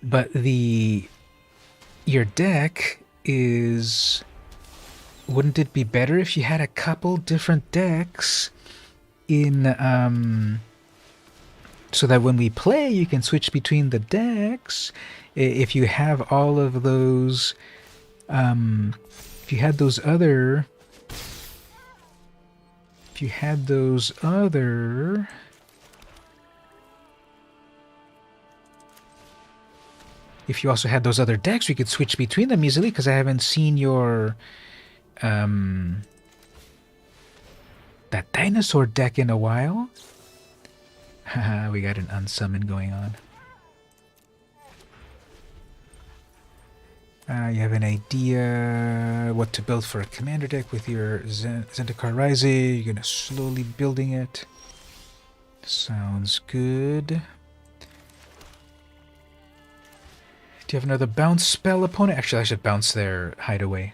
But your deck is... Wouldn't it be better if you had a couple different decks in, so that when we play, you can switch between the decks? If you have all of those, if you had those other, if you also had those other decks, we could switch between them easily, because I haven't seen your... that dinosaur deck in a while. Haha, we got an unsummon going on. You have an idea what to build for a commander deck with your Zendikar Rise. You're gonna slowly building it. Sounds good. Do you have another bounce spell opponent? Actually, I should bounce their hideaway.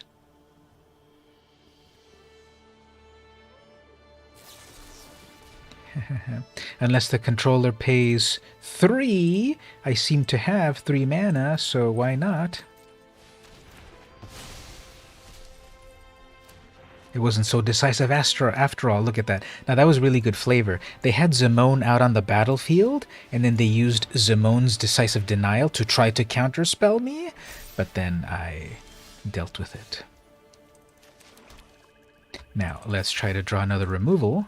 Unless the controller pays 3, I seem to have 3 mana, so why not? It wasn't so decisive after all. Look at that. Now that was really good flavor. They had Zimone out on the battlefield, and then they used Zimone's Decisive Denial to try to counterspell me, but then I dealt with it. Now, let's try to draw another removal.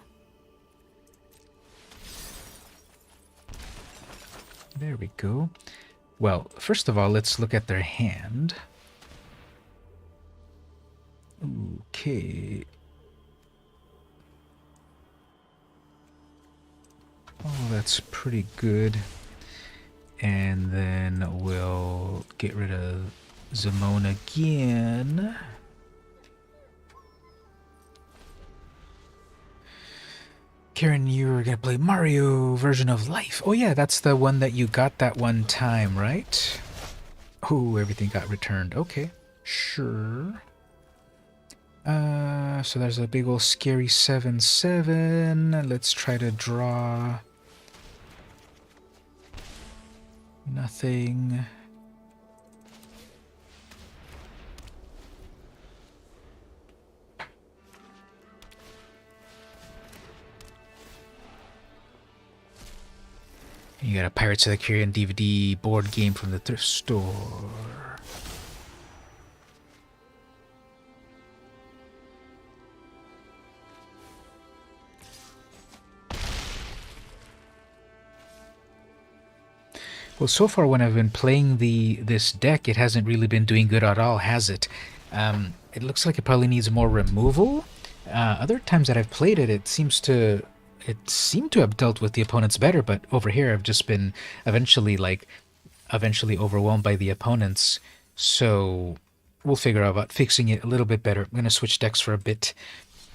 There we go. Well, first of all, let's look at their hand. Okay. Oh, that's pretty good. And then we'll get rid of Zimone again. Karen, you were going to play Mario version of Life. Oh yeah, that's the one that you got that one time, right? Oh, everything got returned. Okay, sure. So there's a big old scary 7/7. Let's try to draw... Nothing. You got a Pirates of the Caribbean DVD board game from the thrift store. Well, so far when I've been playing this deck, it hasn't really been doing good at all, has it? It looks like it probably needs more removal. Other times that I've played it, it seemed to have dealt with the opponents better, but over here I've just been eventually overwhelmed by the opponents. So we'll figure out about fixing it a little bit better. I'm gonna switch decks for a bit.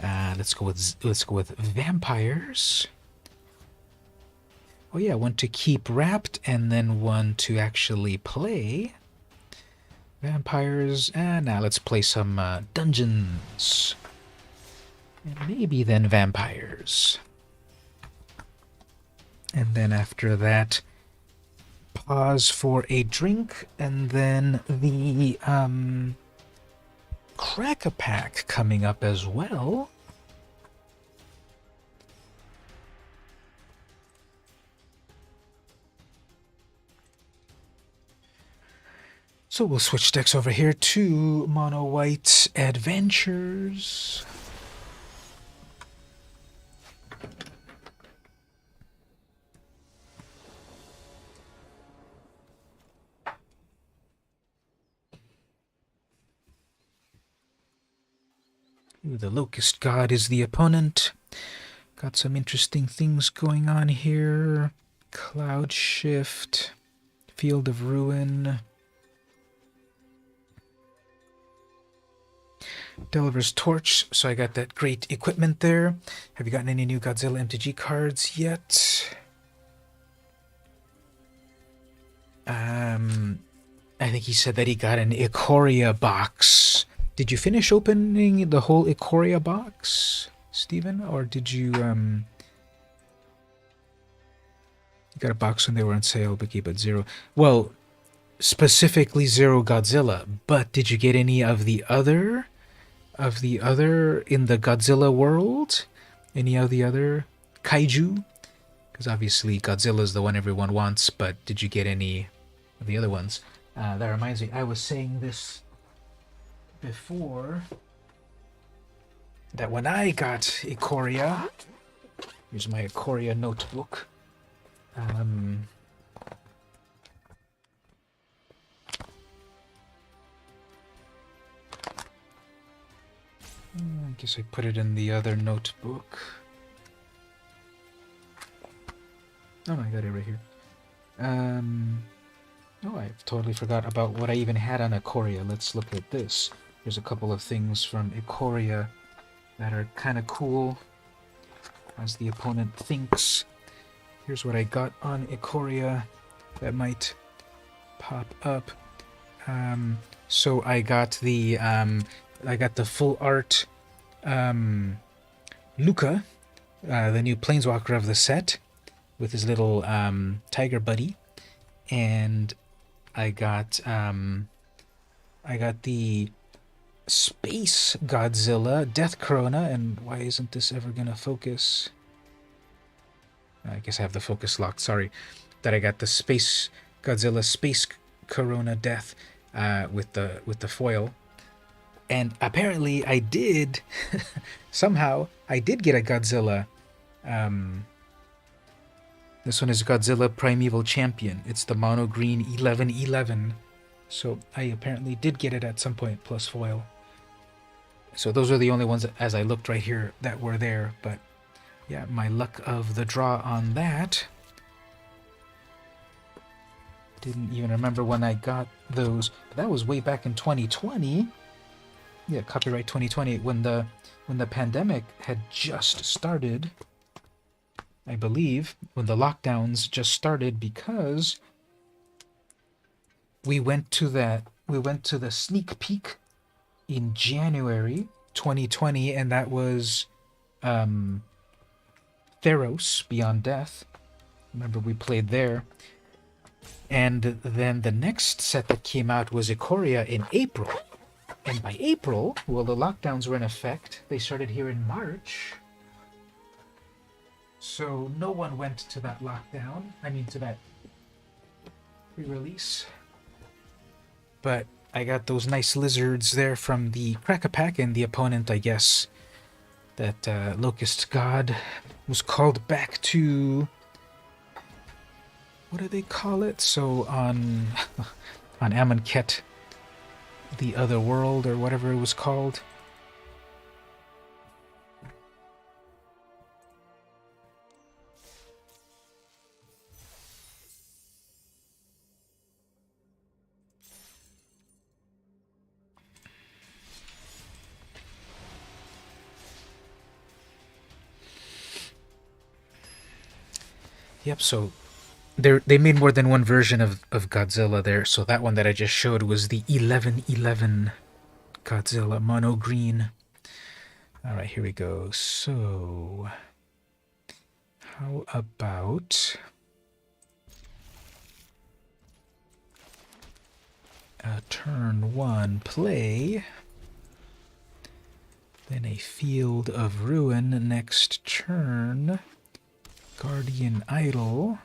Let's go with vampires. Oh yeah, one to keep wrapped and then one to actually play. Vampires, and now let's play some dungeons. And maybe then vampires. And then after that, pause for a drink, and then the Crack-a-Pack coming up as well. So we'll switch decks over here to Mono White Adventures. Ooh, the Locust God is the opponent. Got some interesting things going on here. Cloud Shift, Field of Ruin, Delver's Torch, so I got that great equipment there. Have you gotten any new Godzilla MTG cards yet? I think he said that he got an Ikoria box. Did you finish opening the whole Ikoria box, Steven? Or did you, you got a box when they were on sale, but keep it 0. Well, specifically 0 Godzilla, but did you get any of the other in the Godzilla world? Any of the other kaiju? Because obviously Godzilla is the one everyone wants, but did you get any of the other ones? That reminds me, I was saying this before, that when I got Ikoria, here's my Ikoria notebook, I guess I put it in the other notebook. Oh no, I got it right here. Oh, I totally forgot about what I even had on Ikoria. Let's look at this. There's a couple of things from Ikoria that are kind of cool, as the opponent thinks. Here's what I got on Ikoria that might pop up. So I got the full art Luca, the new Planeswalker of the set, with his little tiger buddy, and I got the Space Godzilla Death Corona, and why isn't this ever gonna focus? I guess I have the focus locked, sorry. That I got the Space Godzilla Space Corona Death with the foil. And apparently I did, somehow, I did get a Godzilla. This one is Godzilla Primeval Champion. It's the mono green 11/11. So I apparently did get it at some point, plus foil. So those are the only ones, as I looked right here, that were there. But yeah, my luck of the draw on that. Didn't even remember when I got those. But that was way back in 2020. Yeah, copyright 2020, when the pandemic had just started. I believe when the lockdowns just started, because we went to the sneak peek in January 2020, and that was Theros Beyond Death. Remember, we played there. And then the next set that came out was Ikoria in April. And by April, well, the lockdowns were in effect. They started here in March. So no one went to that lockdown. I mean, to that pre-release. But I got those nice lizards there from the Crack-a-Pack, and the opponent, I guess, that Locust God was called back to... What do they call it? So on Amonkhet, the other world, or whatever it was called. Yep, so They made more than one version of Godzilla there. So that one that I just showed was the 1111 Godzilla mono green. All right, here we go. So how about turn 1 play, then a Field of Ruin next turn, Guardian Idol.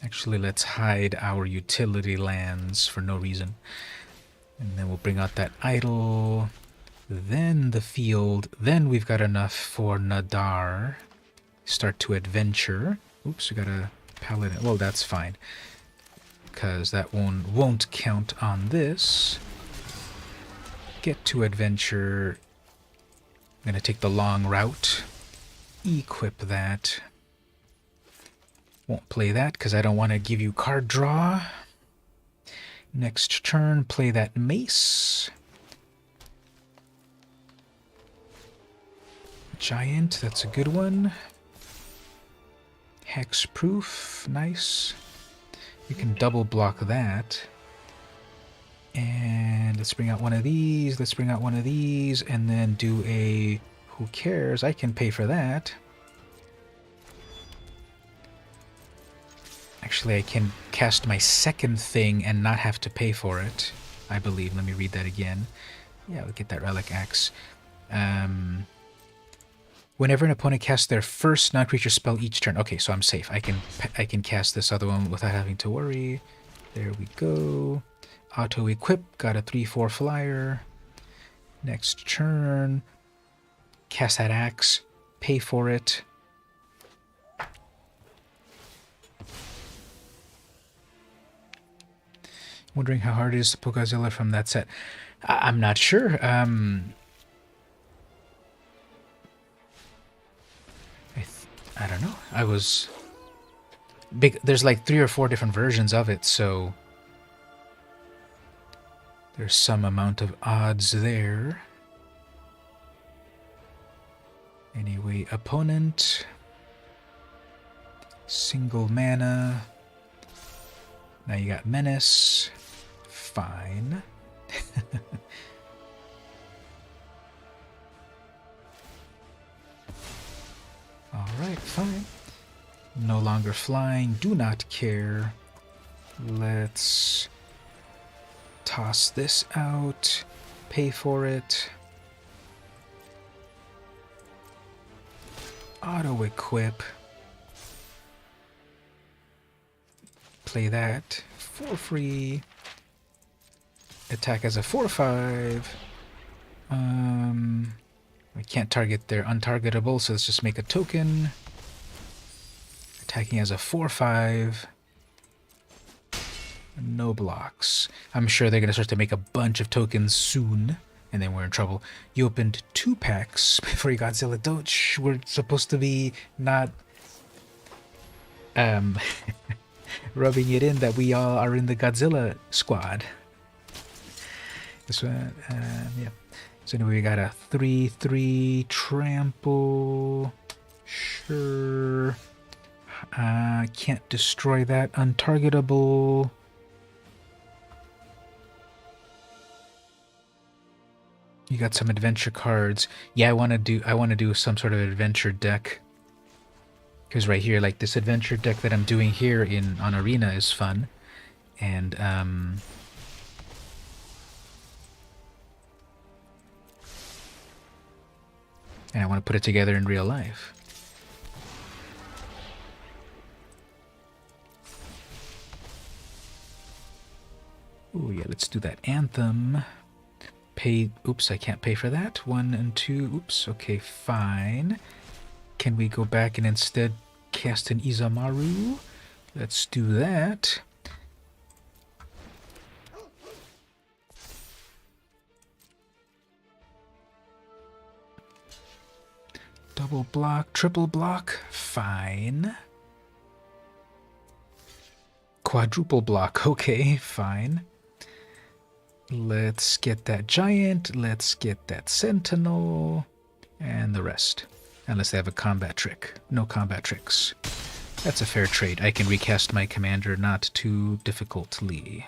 Actually, let's hide our utility lands for no reason. And then we'll bring out that Idol, then the Field, then we've got enough for Nadar. Start to adventure. Oops, we got a Paladin. Well, that's fine, because that one won't count on this. Get to adventure. I'm going to take the long route. Equip that. Won't play that because I don't want to give you card draw. Next turn, play that mace. Giant, that's a good one. Hexproof, nice. We can double block that. And let's bring out one of these, let's bring out one of these, and then do a... who cares? I can pay for that. Actually, I can cast my second thing and not have to pay for it, I believe. Let me read that again. Yeah, we'll get that Relic Axe. Whenever an opponent casts their first non-creature spell each turn. Okay, so I'm safe. I can cast this other one without having to worry. There we go. Auto-equip, got a 3/4 flyer. Next turn, cast that axe, pay for it. Wondering how hard it is to pull Godzilla from that set. I'm not sure. I don't know. I was big. There's like 3 or 4 different versions of it, so there's some amount of odds there. Anyway, opponent, single mana. Now you got menace. Fine. Alright, fine. No longer flying. Do not care. Let's toss this out. Pay for it. Auto-equip. Play that for free. Attack as a 4/5. We can't target, they're untargetable, so let's just make a token. Attacking as a 4/5. No blocks. I'm sure they're going to start to make a bunch of tokens soon, and then we're in trouble. You opened 2 packs before you Godzilla. Don't we're supposed to be not rubbing it in that we all are in the Godzilla squad. This one, yeah. So anyway, we got a 3/3 trample. Sure. Can't destroy that. Untargetable. You got some adventure cards. Yeah, I want to do some sort of adventure deck. Because right here, like this adventure deck that I'm doing here on Arena is fun. And I want to put it together in real life. Ooh, yeah, let's do that Anthem. Pay, oops, I can't pay for that. 1 and 2, oops, okay, fine. Can we go back and instead cast an Izamaru? Let's do that. Double block, triple block, fine. Quadruple block, okay, fine. Let's get that giant, let's get that sentinel, and the rest. Unless they have a combat trick. No combat tricks. That's a fair trade. I can recast my commander not too difficultly.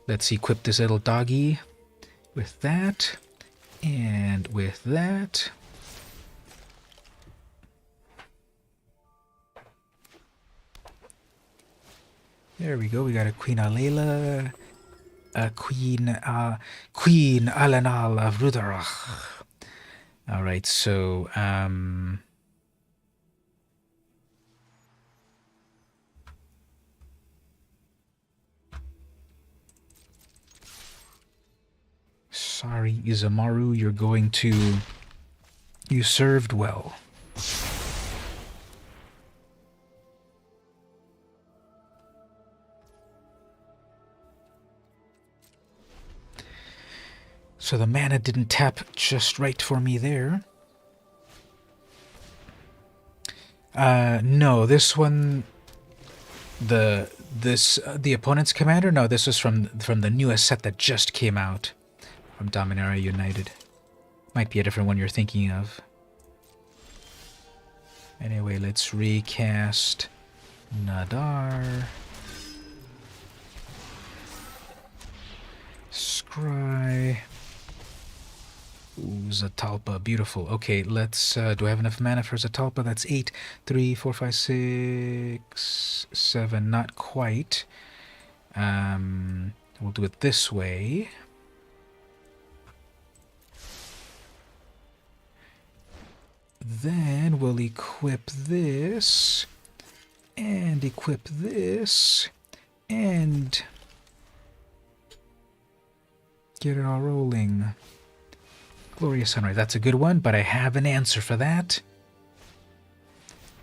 Let's equip this little doggy with that, and with that. There we go. We got a Queen Alayla, a Queen Alanal of Rudarach. All right, so sorry, Izamaru, you're going to... You served well. So the mana didn't tap just right for me there. No, this one... The opponent's commander? No, this was from the newest set that just came out. From Dominaria United. Might be a different one you're thinking of. Anyway, let's recast Nadar. Scry. Ooh, Zatalpa, beautiful. Okay, let's... do I have enough mana for Zatalpa? That's 8, 3, 4, 5, 6, 7. Not quite. We'll do it this way. Then we'll equip this, and equip this, and get it all rolling. Glorious Sunrise, that's a good one, but I have an answer for that.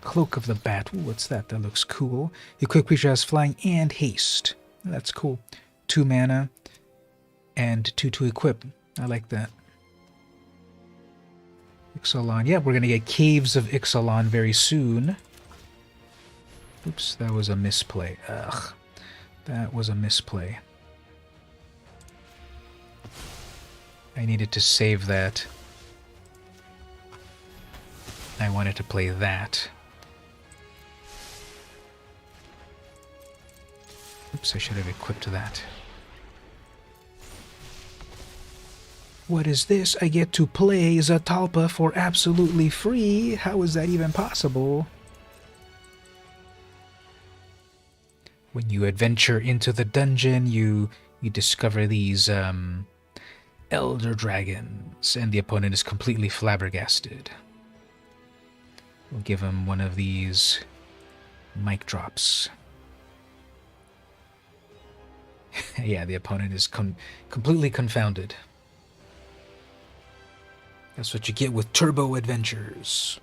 Cloak of the Bat, ooh, what's that? That looks cool. Equip creature has flying and haste. That's cool. 2 mana, and 2 to equip. I like that. Ixalan. Yeah, we're going to get Caves of Ixalan very soon. Oops, that was a misplay. Ugh. That was a misplay. I needed to save that. I wanted to play that. Oops, I should have equipped that. What is this? I get to play Zatalpa for absolutely free? How is that even possible? When you adventure into the dungeon, you discover these elder dragons, and the opponent is completely flabbergasted. We'll give him one of these mic drops. Yeah, the opponent is completely confounded. That's what you get with Turbo Adventures.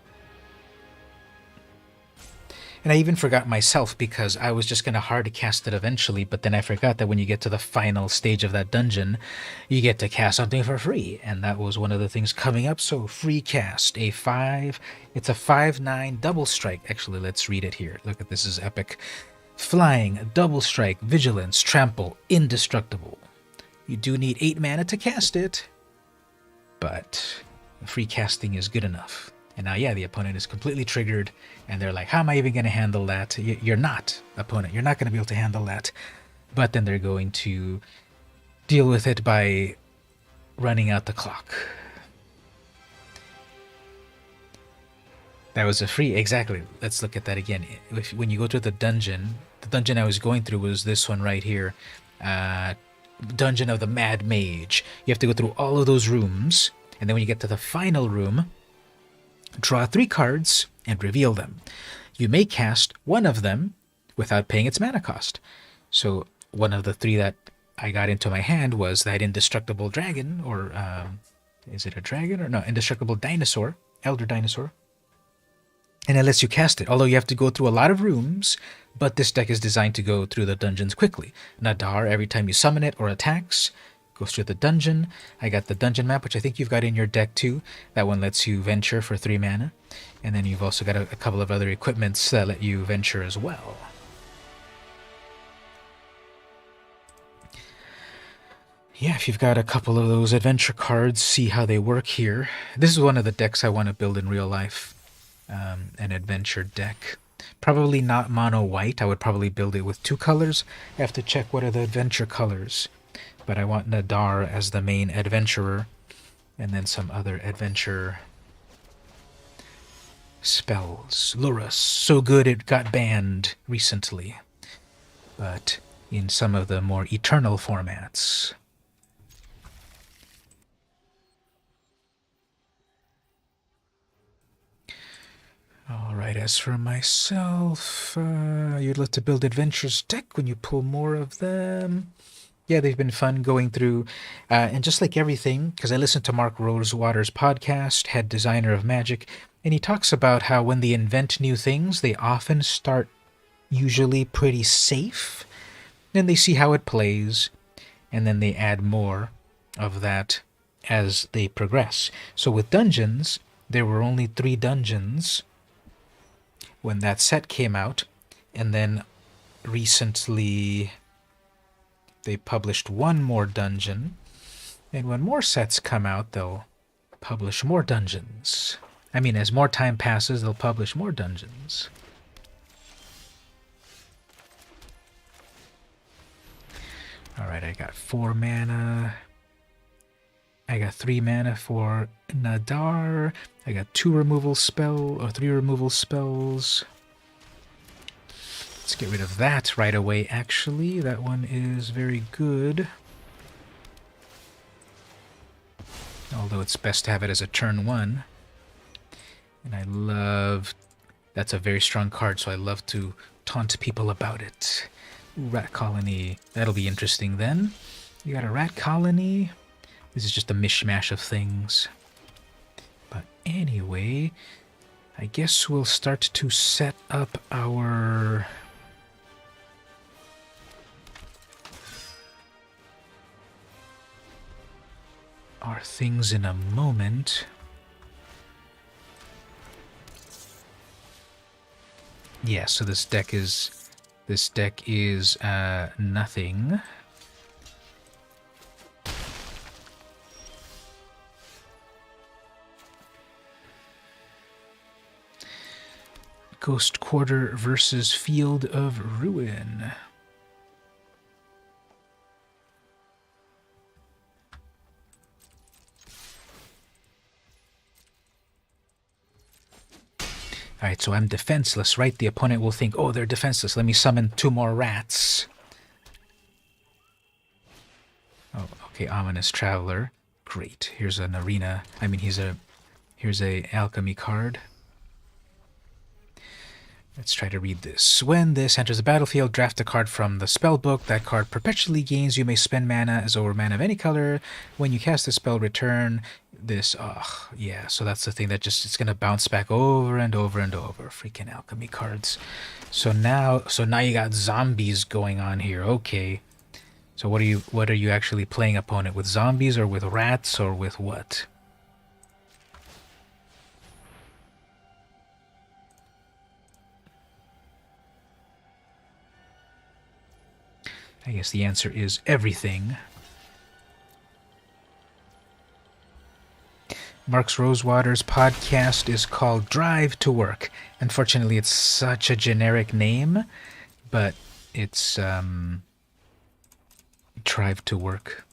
And I even forgot myself because I was just going to hard cast it eventually, but then I forgot that when you get to the final stage of that dungeon, you get to cast something for free. And that was one of the things coming up, so free cast. It's a 5/9 double strike. Actually, let's read it here. Look at this, is epic. Flying, double strike, vigilance, trample, indestructible. You do need 8 mana to cast it, but free casting is good enough. And now, yeah, the opponent is completely triggered, and they're like, how am I even going to handle that? You're not, opponent. You're not going to be able to handle that. But then they're going to deal with it by running out the clock. That was a free... Exactly. Let's look at that again. When you go to the dungeon I was going through was this one right here. Dungeon of the Mad Mage. You have to go through all of those rooms, and then when you get to the final room, draw 3 cards and reveal them. You may cast one of them without paying its mana cost. So one of the 3 that I got into my hand was that indestructible dragon, or is it a dragon? Or no, indestructible dinosaur, elder dinosaur. And it lets you cast it, although you have to go through a lot of rooms, but this deck is designed to go through the dungeons quickly. Nadar, every time you summon it or attacks, goes through the dungeon. I got the dungeon map, which I think you've got in your deck too. That one lets you venture for 3 mana. And then you've also got a couple of other equipments that let you venture as well. Yeah, if you've got a couple of those adventure cards, see how they work here. This is one of the decks I want to build in real life. An adventure deck. Probably not mono white. I would probably build it with 2 colors. I have to check what are the adventure colors. But I want Nadar as the main adventurer, and then some other adventure spells. Lurus, so good it got banned recently, but in some of the more eternal formats. Alright, as for myself, you'd love to build adventures deck when you pull more of them. Yeah, they've been fun going through, and just like everything, because I listened to Mark Rosewater's podcast, Head Designer of Magic, and he talks about how when they invent new things, they often start usually pretty safe, then they see how it plays, and then they add more of that as they progress. So with dungeons, there were only 3 dungeons when that set came out, and then recently they published 1 more dungeon, and when more sets come out, they'll publish more dungeons. I mean, as more time passes, they'll publish more dungeons. Alright, I got 4 mana. I got 3 mana for Nadar. I got 2 removal spell, or 3 removal spells. Let's get rid of that right away, actually. That one is very good. Although it's best to have it as a turn 1. And I love... That's a very strong card, so I love to taunt people about it. Rat Colony. That'll be interesting then. You got a Rat Colony. This is just a mishmash of things. But anyway, I guess we'll start to set up our... things in a moment. Yeah, so this deck is nothing. Ghost Quarter versus Field of Ruin. Alright, so I'm defenseless, right? The opponent will think, oh, they're defenseless. Let me summon 2 more rats. Oh, okay, Ominous Traveler. Great. Here's an arena. I mean, here's a alchemy card. Let's try to read this. When this enters the battlefield, draft a card from the spell book. That card perpetually gains. You may spend mana as over mana of any color. When you cast the spell, return this. Oh, yeah. So that's the thing that just it's gonna bounce back over and over and over. Freaking alchemy cards. So now you got zombies going on here. Okay. So what are you actually playing, opponent? With zombies or with rats or with what? I guess the answer is everything. Mark Rosewater's podcast is called Drive to Work. Unfortunately, it's such a generic name, but it's Drive to Work.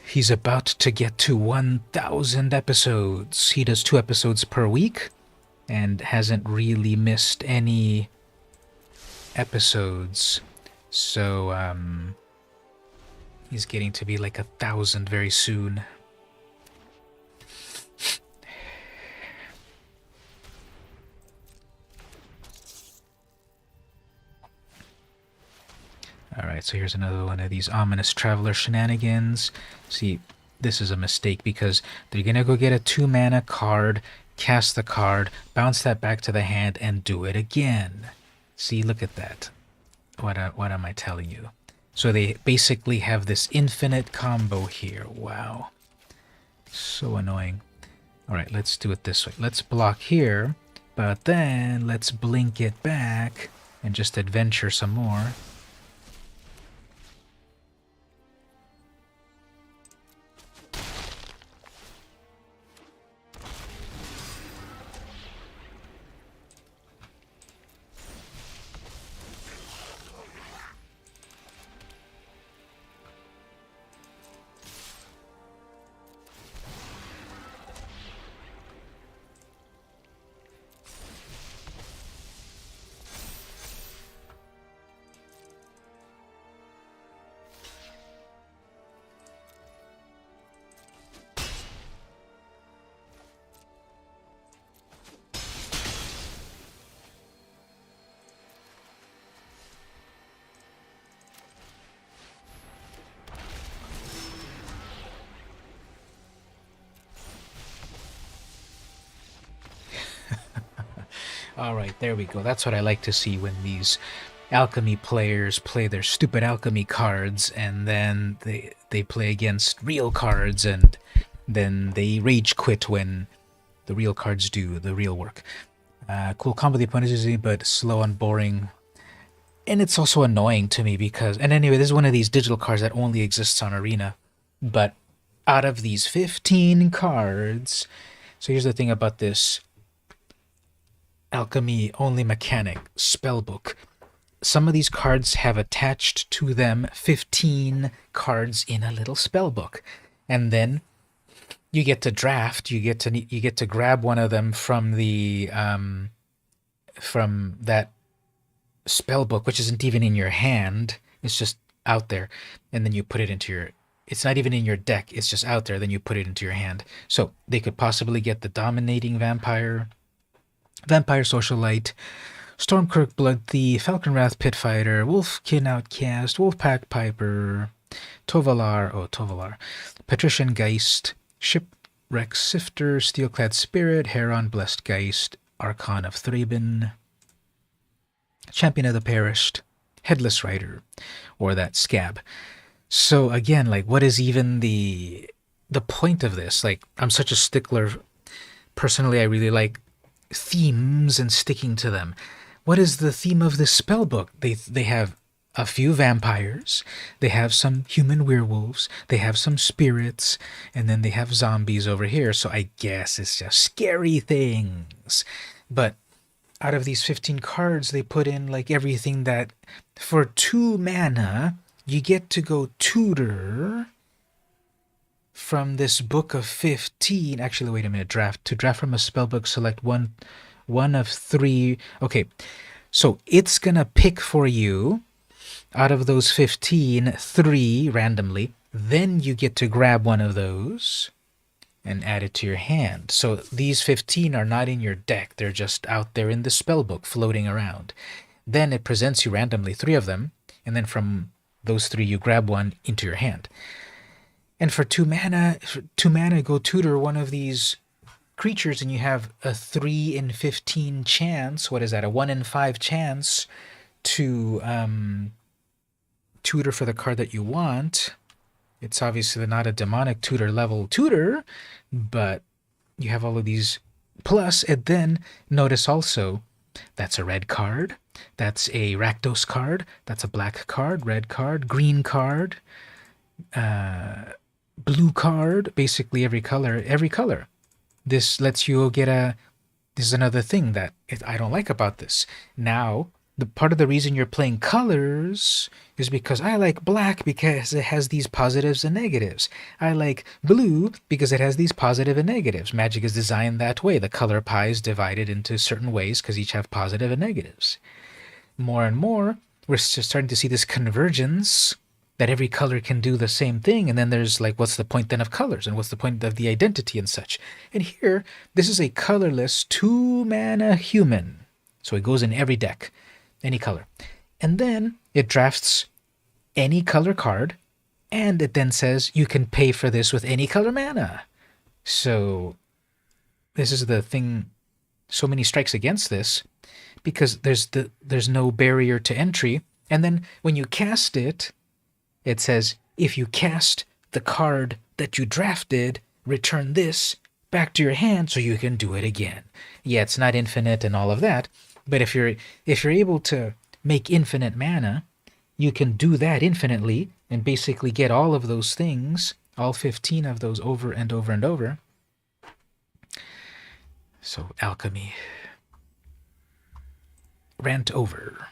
He's about to get to 1,000 episodes. He does 2 episodes per week and hasn't really missed any episodes. So, he's getting to be like 1,000 very soon. Alright, so here's another one of these Ominous Traveler shenanigans. See, this is a mistake because they're going to go get a 2-mana card, cast the card, bounce that back to the hand, and do it again. See, look at that. What am I telling you? So they basically have this infinite combo here. Wow. So annoying. Alright, let's do it this way. Let's block here, but then let's blink it back and just adventure some more. Alright, there we go. That's what I like to see when these alchemy players play their stupid alchemy cards and then they play against real cards and then they rage quit when the real cards do the real work. Cool combo the opponent is easy but slow and boring. And it's also annoying to me because... And anyway, this is one of these digital cards that only exists on Arena. But out of these 15 cards... So here's the thing about this alchemy only mechanic spellbook. Some of these cards have attached to them 15 cards in a little spellbook. And then you get to draft, you get to grab one of them from the from that spellbook, which isn't even in your hand. It's just out there, and then you put it into your... It's not even in your deck. It's just out there. Then you put it into your hand. So they could possibly get the Dominating Vampire, Vampire Socialite, Stormkirk Blood Thief, Falconwrath Pitfighter, Wolfkin Outcast, Wolfpack Piper, Tovalar, Patrician Geist, Shipwreck Sifter, Steelclad Spirit, Heron Blessed Geist, Archon of Thraben, Champion of the Perished, Headless Rider, or that Scab. So again, like, what is even the point of this? Like, I'm such a stickler. Personally, I really like themes and sticking to them. What is the theme of this spellbook? They have a few vampires, they have some human werewolves, they have some spirits, and then they have zombies over here. So I guess it's just scary things. But out of these 15 cards, they put in like everything that for 2 mana, you get to go tutor from this book of 15. Actually, wait a minute. To draft from a spellbook, select one of 3. Okay, so it's going to pick for you out of those 15, 3 randomly. Then you get to grab one of those and add it to your hand. So these 15 are not in your deck. They're just out there in the spellbook floating around. Then it presents you randomly 3 of them, and then from those 3 you grab one into your hand. And for 2 mana, go tutor one of these creatures, and you have a 3 in 15 chance. What is that? A 1 in 5 chance to tutor for the card that you want. It's obviously not a demonic tutor level tutor, but you have all of these plus. And then notice also that's a red card, that's a Rakdos card, that's a black card, red card, green card, blue card, basically every color. This lets you get this is another thing that I don't like about this. Now, the part of the reason you're playing colors is because I like black because it has these positives and negatives. I like blue because it has these positive and negatives. Magic is designed that way. The color pie is divided into certain ways because each have positive and negatives. More and more, we're just starting to see this convergence that every color can do the same thing, and then there's like, what's the point then of colors, and what's the point of the identity and such? And here, this is a colorless 2 mana human. So it goes in every deck, any color. And then it drafts any color card, and it then says you can pay for this with any color mana. So this is the thing, so many strikes against this, because there's no barrier to entry. And then when you cast it, it says, if you cast the card that you drafted, return this back to your hand so you can do it again. Yeah, it's not infinite and all of that, but if you're able to make infinite mana, you can do that infinitely and basically get all of those things, all 15 of those over and over and over. So alchemy. Rant over.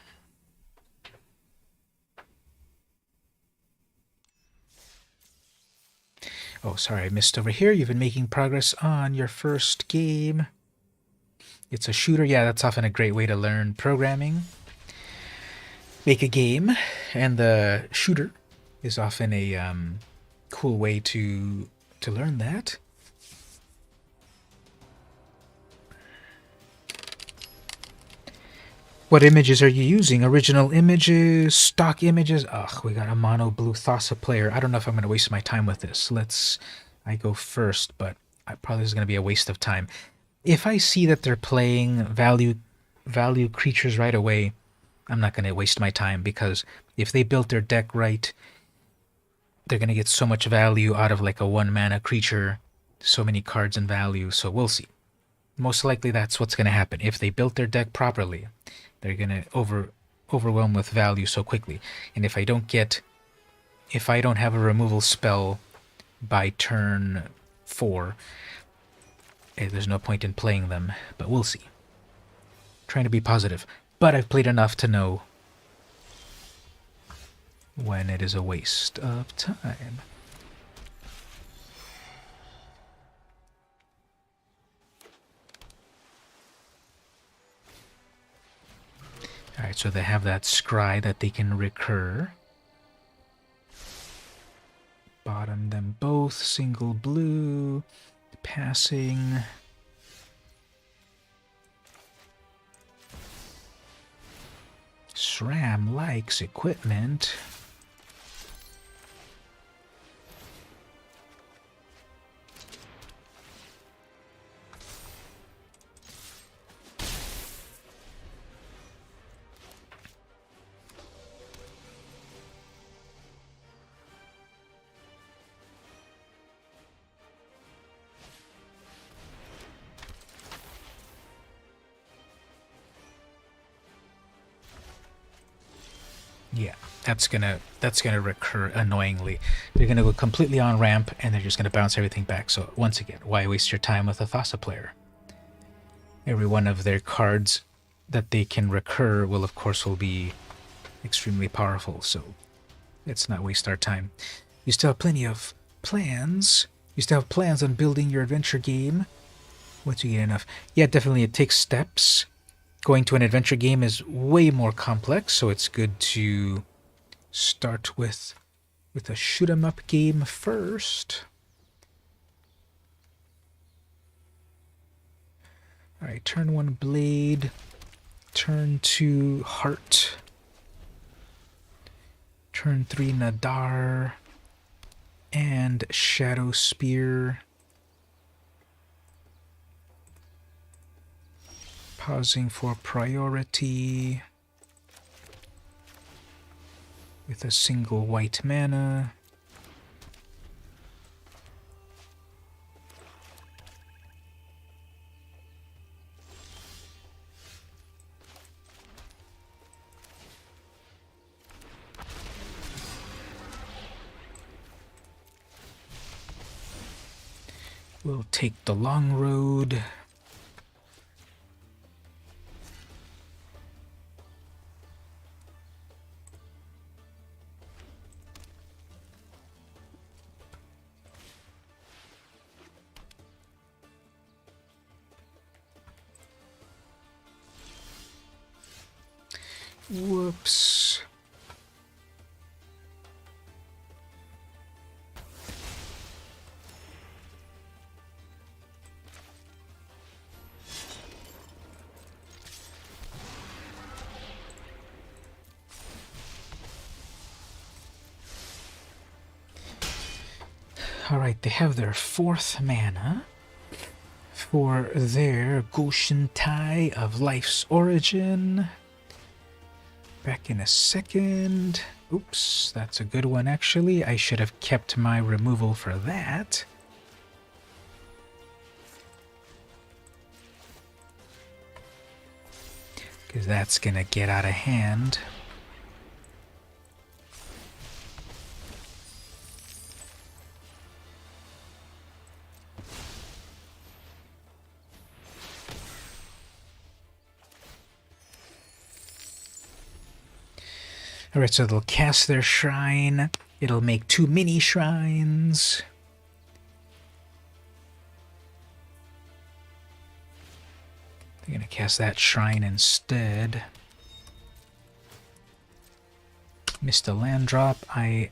Oh, sorry, I missed over here. You've been making progress on your first game. It's a shooter. Yeah, that's often a great way to learn programming. Make a game, and the shooter is often a cool way to learn that. What images are you using? Original images, stock images? Ugh, we got a mono blue Thassa player. I don't know if I'm going to waste my time with this. I go first, but probably is going to be a waste of time. If I see that they're playing value creatures right away, I'm not going to waste my time, because if they built their deck right, they're going to get so much value out of like a 1-mana creature, so many cards and value, so we'll see. Most likely that's what's going to happen. If they built their deck properly, they're going to overwhelm with value so quickly. And if I don't have a removal spell by turn 4, there's no point in playing them, but we'll see. Trying to be positive, but I've played enough to know when it is a waste of time. Alright, so they have that scry that they can recur. Bottom them both, single blue, passing. SRAM likes equipment. Yeah, that's gonna recur annoyingly. They're gonna go completely on ramp and they're just gonna bounce everything back. So once again, why waste your time with a Thassa player? Every one of their cards that they can recur will be extremely powerful, so let's not waste our time. You still have plenty of plans. You still have plans on building your adventure game once you get enough. Yeah, definitely it takes steps. Going to an adventure game is way more complex, so it's good to start with a shoot-'em-up game first. Alright, turn 1 Blade, turn 2 Heart, turn 3 Nadar, and Shadow Spear. Pausing for priority with a single white mana. We'll take the long road. Whoops. Alright, they have their 4th mana for their Goshen Tai of Life's Origin. Back in a second. Oops, that's a good one actually. I should have kept my removal for that. because that's going to get out of hand. Alright, so they'll cast their shrine. It'll make 2 mini shrines. They're going to cast that shrine instead. Missed a land drop. I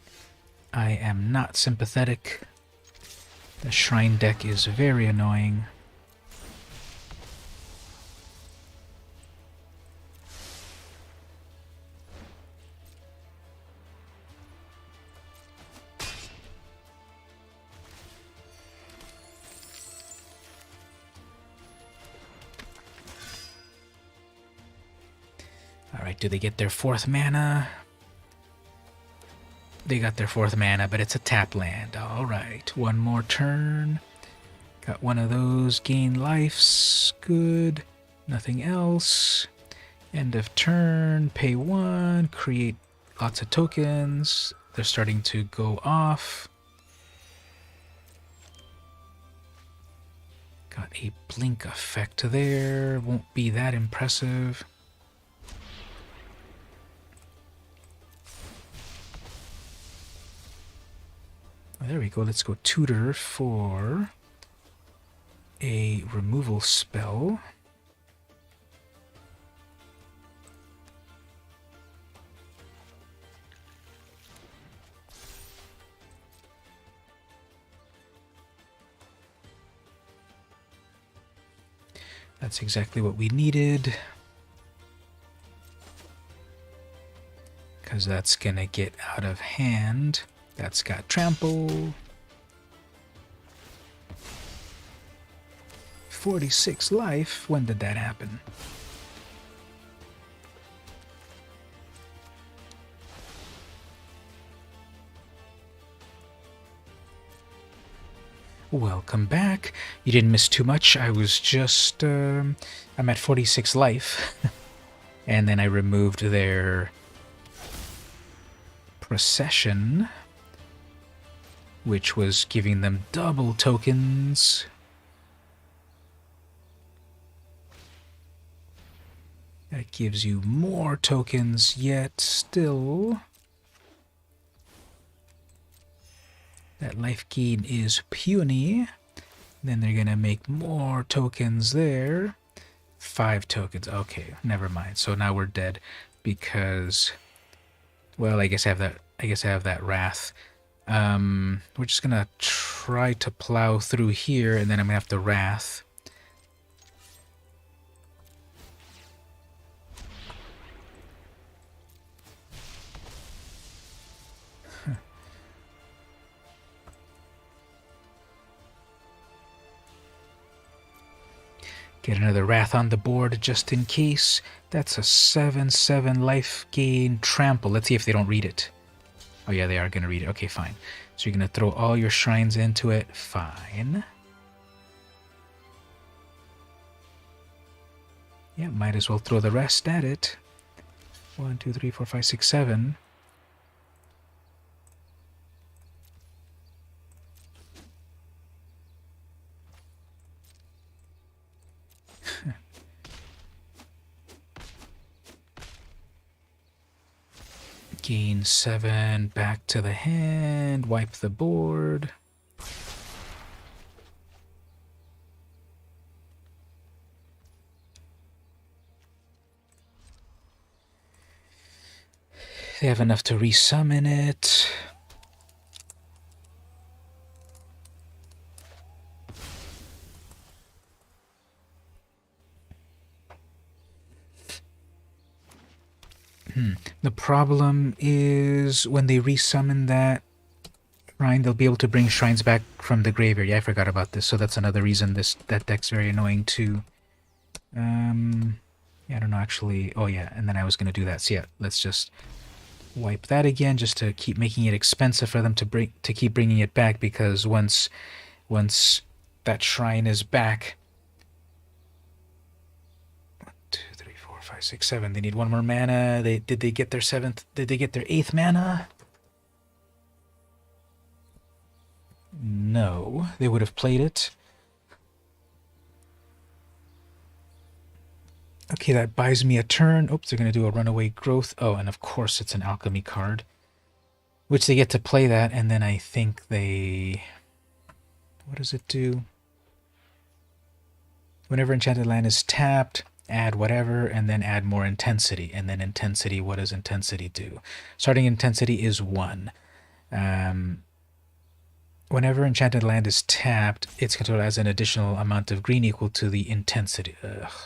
am not sympathetic. The shrine deck is very annoying. Alright, do they get their 4th mana? They got their 4th mana, but it's a tap land. Alright, one more turn. Got one of those, gain lives. Good. Nothing else. End of turn, pay 1, create lots of tokens. They're starting to go off. Got a blink effect there. Won't be that impressive. There we go. Let's go tutor for a removal spell. That's exactly what we needed. Because that's going to get out of hand. That's got trample. 46 life. When did that happen? Welcome back. You didn't miss too much. I was just... I'm at 46 life. And then I removed their procession, which was giving them double tokens. That gives you more tokens, yet still that life gain is puny. Then they're gonna make more tokens there. 5 tokens. Okay, never mind. So now we're dead because, well, I guess I have that wrath. We're just gonna try to plow through here, and then I'm gonna have the wrath. Get another wrath on the board just in case. That's a 7/7 life gain trample. Let's see if they don't read it. Oh yeah, they are going to read it. Okay, fine. So you're going to throw all your shrines into it. Fine. Yeah, might as well throw the rest at it. 1, 2, 3, 4, 5, 6, 7. Gain 7, back to the hand, wipe the board. They have enough to resummon it. The problem is when they resummon that shrine, they'll be able to bring shrines back from the graveyard. Yeah, I forgot about this, so that's another reason that deck's very annoying too. Yeah, I don't know actually. Oh yeah, and then I was gonna do that. So yeah, let's just wipe that again, just to keep making it expensive for them to keep bringing it back. Because once that shrine is back, 1, 2, 3, 4, 5, 6, 7. They need one more mana. Did they get their 7th? Did they get their 8th mana? No. They would have played it. Okay, that buys me a turn. Oops, they're going to do a runaway growth. Oh, and of course it's an alchemy card. Which they get to play that, and then I think they... What does it do? Whenever enchanted land is tapped, add whatever, and then add more intensity. And then intensity, what does intensity do? Starting intensity is 1. Whenever enchanted land is tapped, its controller has an additional amount of green equal to the intensity.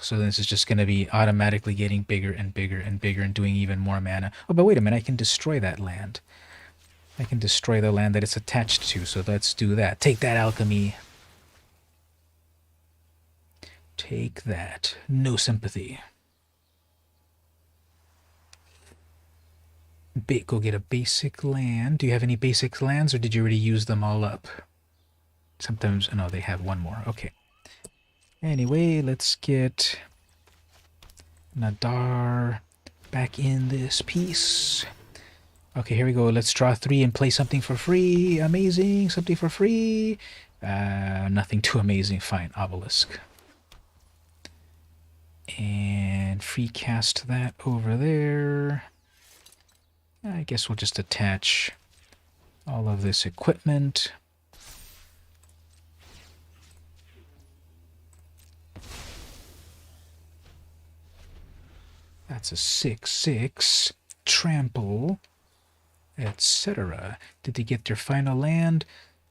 So this is just going to be automatically getting bigger and bigger and bigger and doing even more mana. Oh, but wait a minute, I can destroy that land. I can destroy the land that it's attached to, so let's do that. Take that, alchemy. Take that. No sympathy. Go get a basic land. Do you have any basic lands, or did you already use them all up? Sometimes, no, they have one more. Okay. Anyway, let's get Nadar back in this piece. Okay, here we go. Let's draw 3 and play something for free. Amazing. Something for free. Nothing too amazing. Fine. Obelisk. And free cast that over there. I guess we'll just attach all of this equipment. That's a 6/6. Trample, etc. Did they get their final land?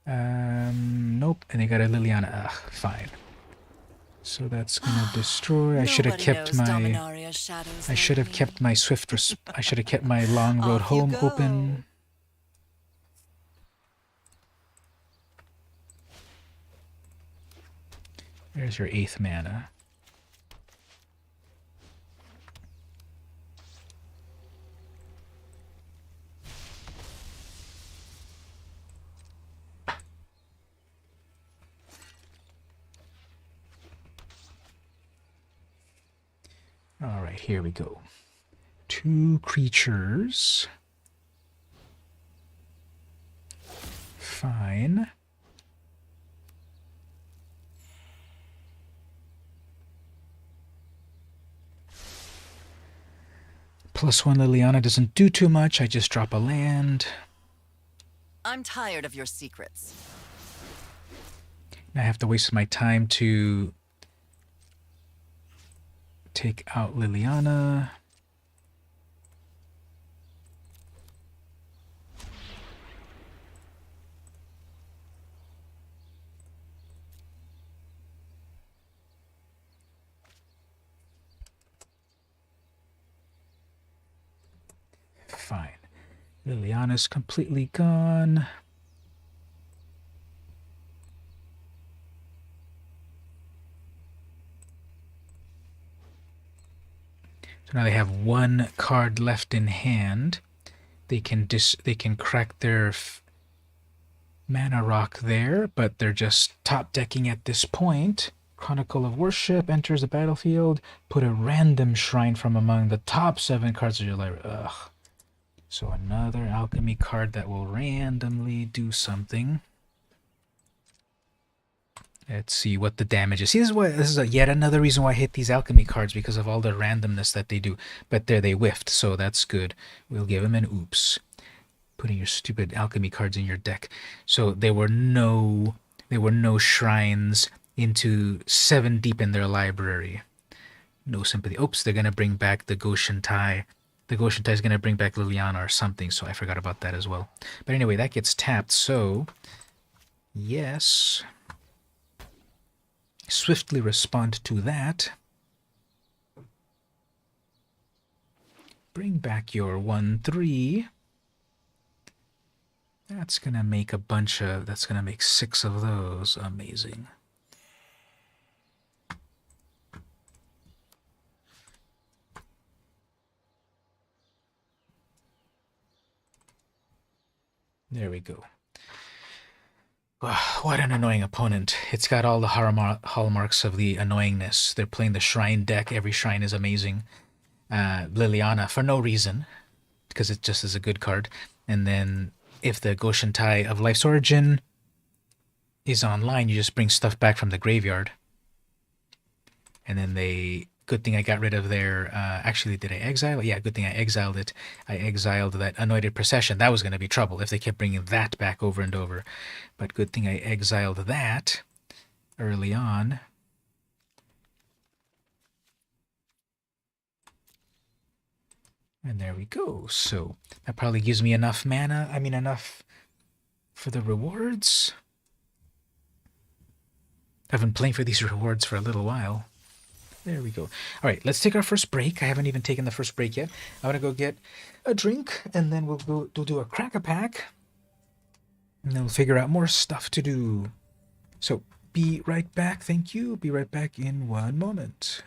Nope. And they got a Liliana. Ugh, fine. So that's gonna destroy. I should have kept my. I should have kept my I should have kept my long road home open. There's your 8th mana. All right, here we go. 2 creatures. Fine. +1 Liliana doesn't do too much. I just drop a land. I'm tired of your secrets. I have to waste my time to take out Liliana. Fine. Liliana's completely gone. So now they have 1 card left in hand. They can crack their mana rock there, but they're just top decking at this point. Chronicle of Worship enters the battlefield. Put a random shrine from among the top 7 cards of your library. Ugh. So another alchemy card that will randomly do something. Let's see what the damage is. See, this is yet another reason why I hate these alchemy cards, because of all the randomness that they do. But there, they whiffed, so that's good. We'll give them an oops. Putting your stupid alchemy cards in your deck. So there were no shrines into 7 deep in their library. No sympathy. Oops, they're gonna bring back the Goshen Tai. The Goshen Tai is gonna bring back Liliana or something, so I forgot about that as well. But anyway, that gets tapped, so yes. Swiftly respond to that. Bring back your 1/3. That's gonna make that's gonna make 6 of those. Amazing. There we go. What an annoying opponent. It's got all the hallmarks of the annoyingness. They're playing the shrine deck. Every shrine is amazing. Liliana for no reason, because it just is a good card. And then if the Goshentai of Life's Origin is online, you just bring stuff back from the graveyard. And then good thing I got rid of their, actually, did I exile it? Yeah, good thing I exiled it. I exiled that Anointed Procession. That was going to be trouble if they kept bringing that back over and over. But good thing I exiled that early on. And there we go. So that probably gives me enough mana. I mean, enough for the rewards. I've been playing for these rewards for a little while. There we go. All right, let's take our first break. I haven't even taken the first break yet. I'm going to go get a drink, and then we'll do a crack-a-pack. And then we'll figure out more stuff to do. So be right back. Thank you. Be right back in 1 moment.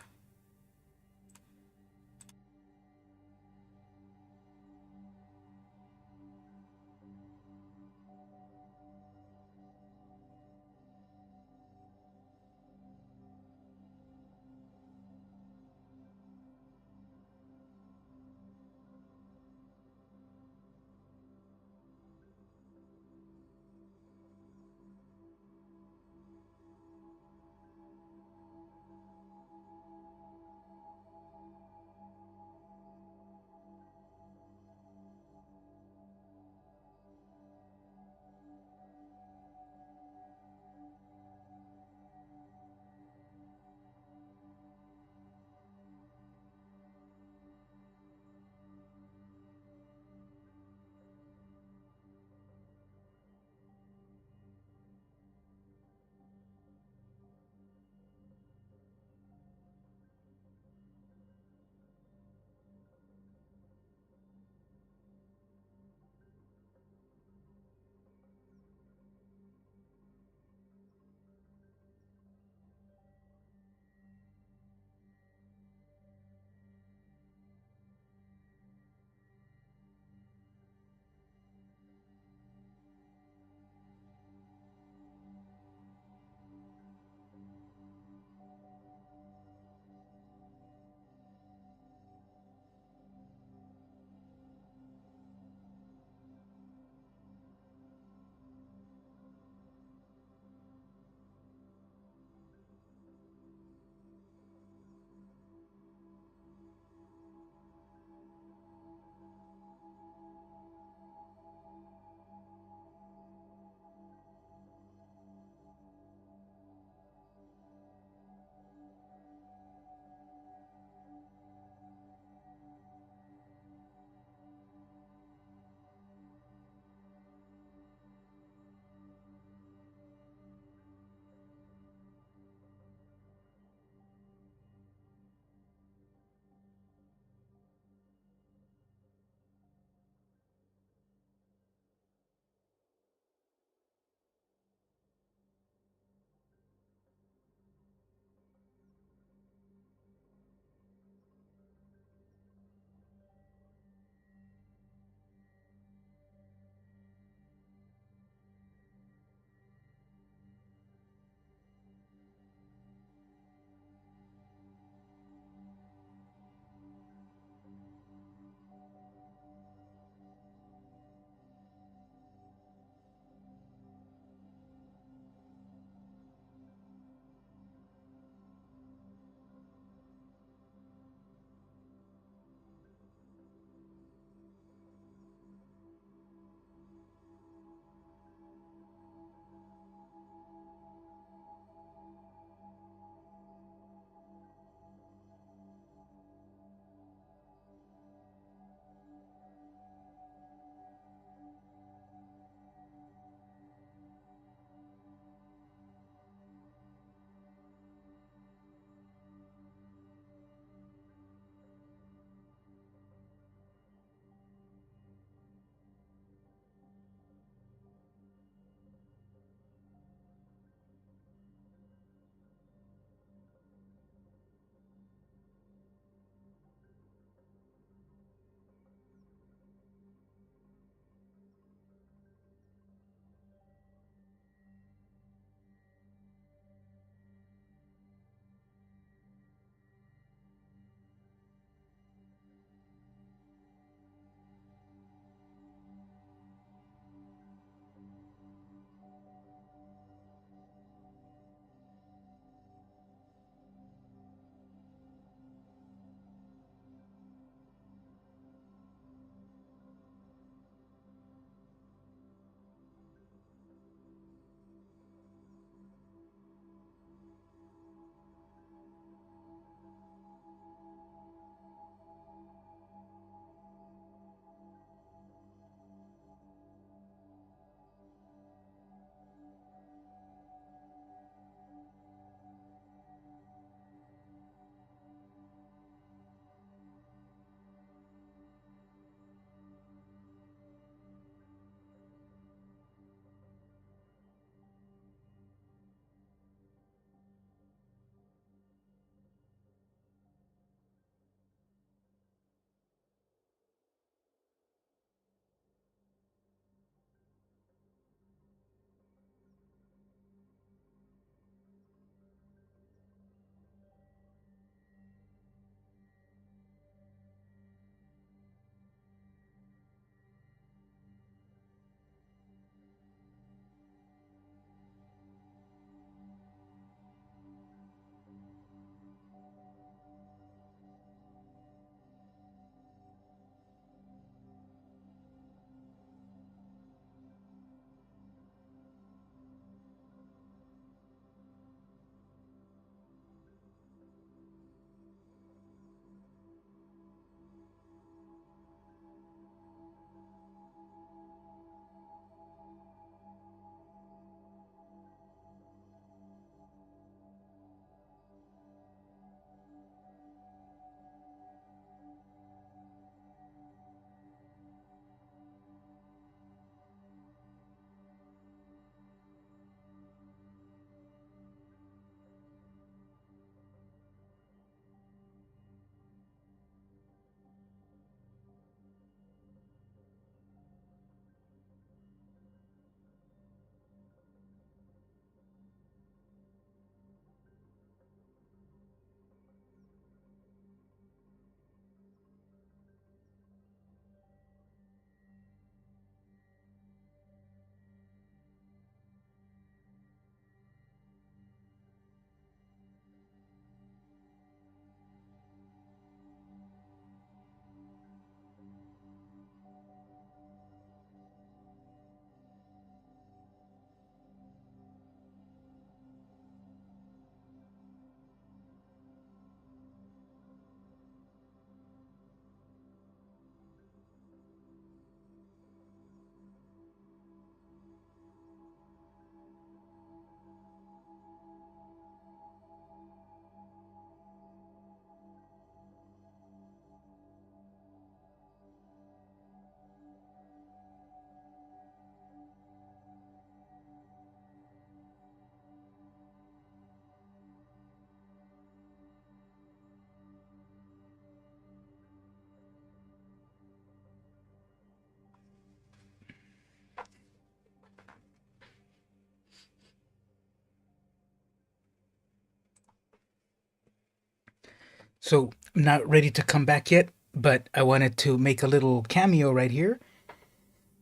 So I'm not ready to come back yet, but I wanted to make a little cameo right here.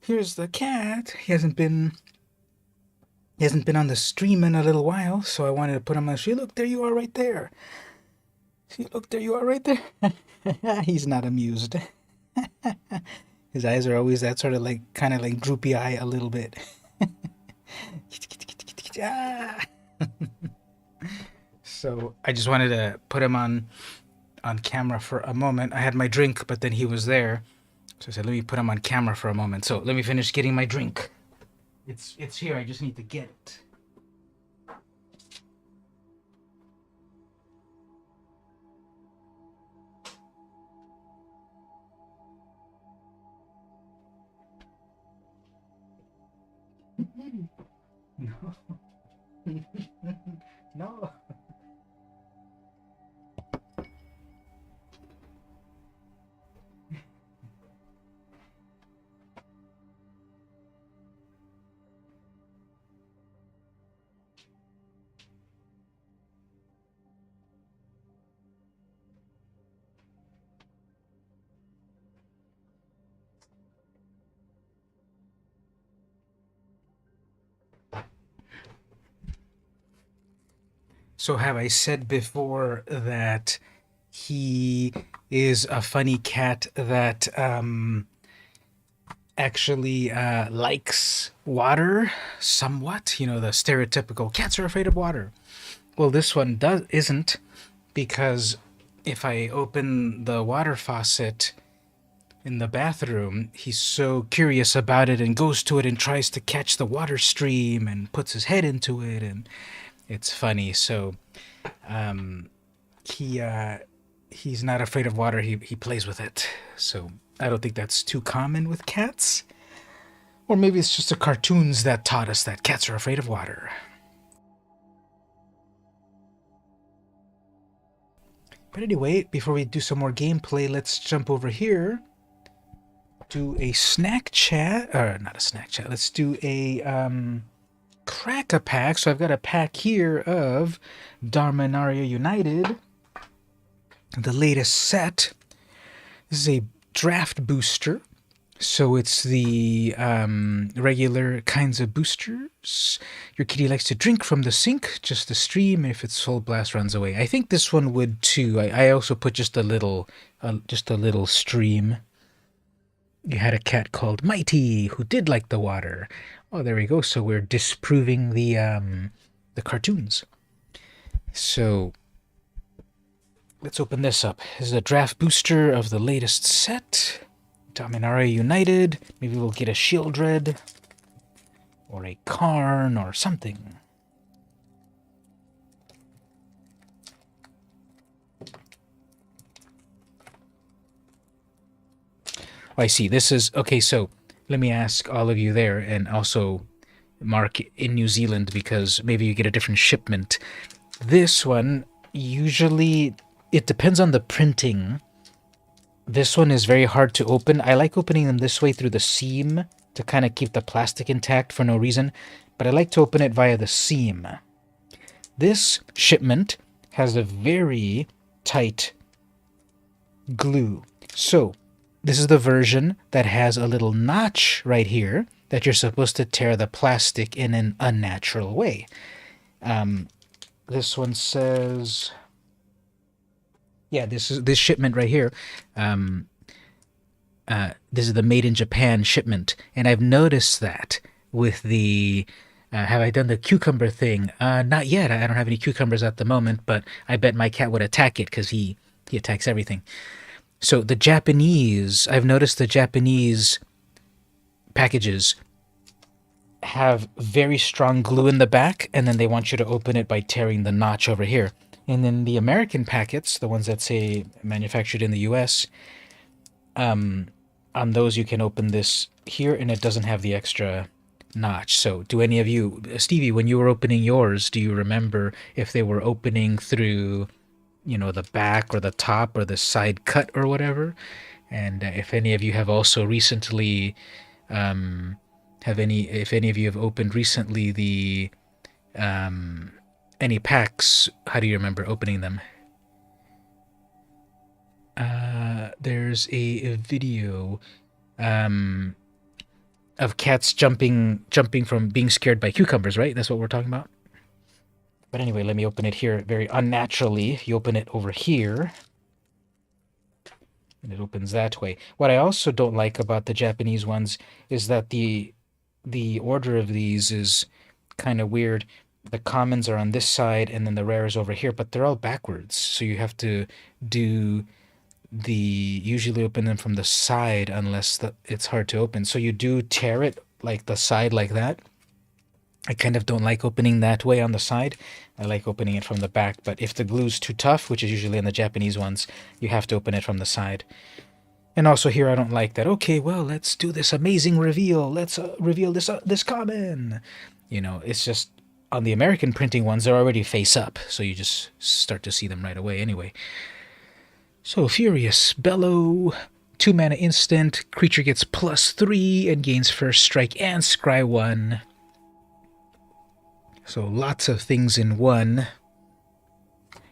Here's the cat. He hasn't been on the stream in a little while, so I wanted to put him on the stream. Look, there you are right there. See, look, there you are right there. He's not amused. His eyes are always that sort of like, kind of like droopy eye a little bit. Ah. So I just wanted to put him on camera for a moment. I had my drink, but then he was there. So I said, let me put him on camera for a moment. So let me finish getting my drink. It's here. I just need to get it. No. No. So have I said before that he is a funny cat that actually likes water somewhat? You know, the stereotypical cats are afraid of water. Well, this one isn't, because if I open the water faucet in the bathroom, he's so curious about it and goes to it and tries to catch the water stream and puts his head into it, and it's funny. So he's not afraid of water. He plays with it. So I don't think that's too common with cats. Or maybe it's just the cartoons that taught us that cats are afraid of water. But anyway, before we do some more gameplay, let's jump over here. Do a snack chat, or not a snack chat. Let's do a crack a pack. So I've got a pack here of Dominaria United, the latest set. This is a draft booster. So it's the regular kinds of boosters. Your kitty likes to drink from the sink, just the stream, and if it's full, blast runs away. I think this one would too. I also put just a little stream. You had a cat called Mighty who did like the water. Oh, there we go. So we're disproving the cartoons. So let's open this up. This is a draft booster of the latest set. Dominaria United. Maybe we'll get a Shieldred or a Karn or something. Oh, I see. This is okay. So let me ask all of you there, and also Mark in New Zealand, because maybe you get a different shipment. This one, usually it depends on the printing. This one is very hard to open. I like opening them this way through the seam to kind of keep the plastic intact for no reason, but I like to open it via the seam. This shipment has a very tight glue. So this is the version that has a little notch right here that you're supposed to tear the plastic in an unnatural way. This one says... Yeah, this shipment right here. This is the Made in Japan shipment, and I've noticed that with the. Have I done the cucumber thing? Not yet. I don't have any cucumbers at the moment, but I bet my cat would attack it because he attacks everything. So the Japanese, I've noticed the Japanese packages have very strong glue in the back, and then they want you to open it by tearing the notch over here. And then the American packets, the ones that say manufactured in the US, on those you can open this here and it doesn't have the extra notch. So do any of you, Stevie, when you were opening yours, do you remember if they were opening through, you know, the back or the top or the side cut or whatever? And if any of you have also recently, if any of you have opened recently the any packs, how do you remember opening them? there's a video of cats jumping from being scared by cucumbers, right? That's what we're talking about. But anyway, let me open it here very unnaturally. You open it over here, and it opens that way. What I also don't like about the Japanese ones is that the order of these is kind of weird. The commons are on this side, and then the rares over here, but they're all backwards. So you have to do usually open them from the side unless it's hard to open. So you do tear it like the side like that. I kind of don't like opening that way on the side. I like opening it from the back, but if the glue's too tough, which is usually in the Japanese ones, you have to open it from the side. And also here I don't like that, okay, well, let's do this amazing reveal. Let's reveal this common. You know, it's just, on the American printing ones, they're already face up, so you just start to see them right away anyway. So, Furious Bellow, 2 mana instant, creature gets +3 and gains first strike and scry 1. So lots of things in one.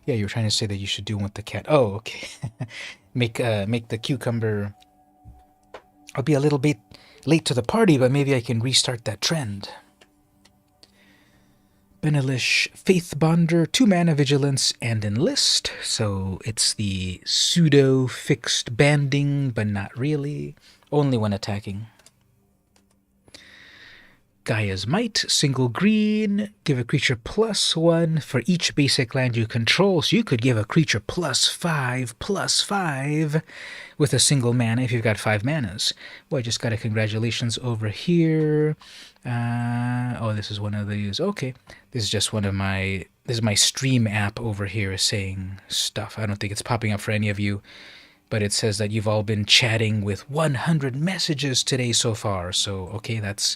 Yeah, you were trying to say that you should do one with the cat. Oh, okay. make the cucumber. I'll be a little bit late to the party, but maybe I can restart that trend. Benelish Faith Bonder, 2 mana vigilance and enlist. So it's the pseudo fixed banding, but not really. Only when attacking. Gaia's Might, single green, give a creature +1 for each basic land you control, so you could give a creature +5/+5 with a single mana if you've got 5 manas. Well, I just got a congratulations over here. Oh, this is one of these. Okay, this is just one of my, this is my stream app over here is saying stuff. I don't think it's popping up for any of you. But it says that you've all been chatting with 100 messages today so far. So okay, that's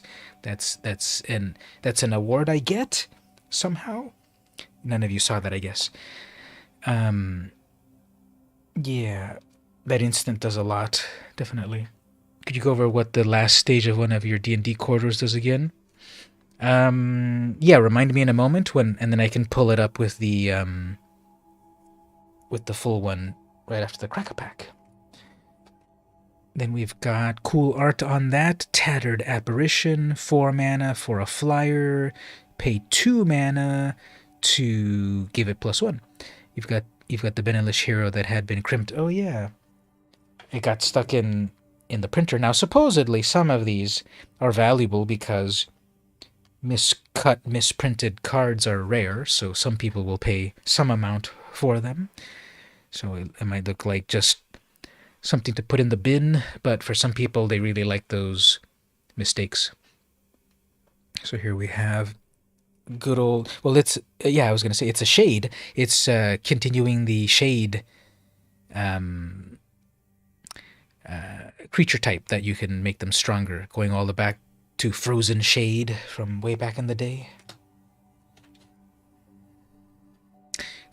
an award I get somehow. None of you saw that, I guess. Yeah, that instant does a lot, definitely. Could you go over what the last stage of one of your D&D corridors does again? Yeah, remind me in a moment and then I can pull it up with the full one. Right after the Cracker Pack. Then we've got cool art on that. Tattered Apparition, 4 mana for a flyer. Pay 2 mana to give it +1. You've got the Benelish hero that had been crimped. Oh yeah. It got stuck in the printer. Now supposedly some of these are valuable because miscut, misprinted cards are rare, so some people will pay some amount for them. So it might look like just something to put in the bin, but for some people, they really like those mistakes. So here we have good old, well, it's, yeah, I was going to say it's a shade. It's continuing the shade creature type that you can make them stronger, going all the back to Frozen Shade from way back in the day.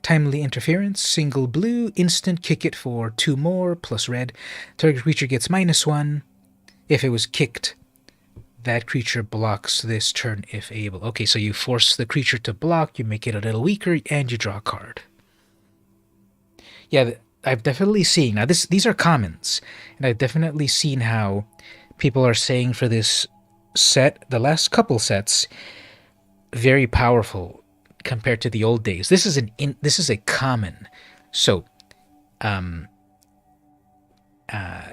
Timely Interference, single blue, instant, kick it for 2 more, plus red. Target creature gets -1. If it was kicked, that creature blocks this turn if able. Okay, so you force the creature to block, you make it a little weaker, and you draw a card. Yeah, I've definitely seen, now these are commons, and I've definitely seen how people are saying for this set, the last couple sets, very powerful compared to the old days. This is a common. So,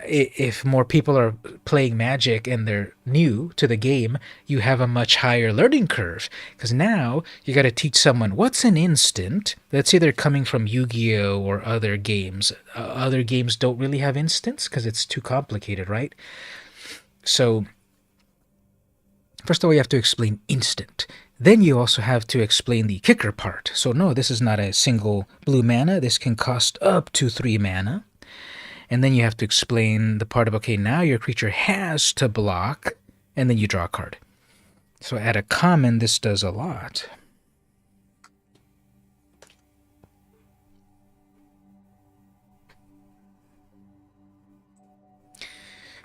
if more people are playing Magic and they're new to the game, you have a much higher learning curve. Because now you got to teach someone what's an instant. Let's say they're coming from Yu-Gi-Oh or other games. Other games don't really have instants because it's too complicated, right? So, first of all, you have to explain instant. Then you also have to explain the kicker part. So no, this is not a single blue mana. This can cost up to 3 mana. And then you have to explain the part of, okay, now your creature has to block, and then you draw a card. So at a common, this does a lot.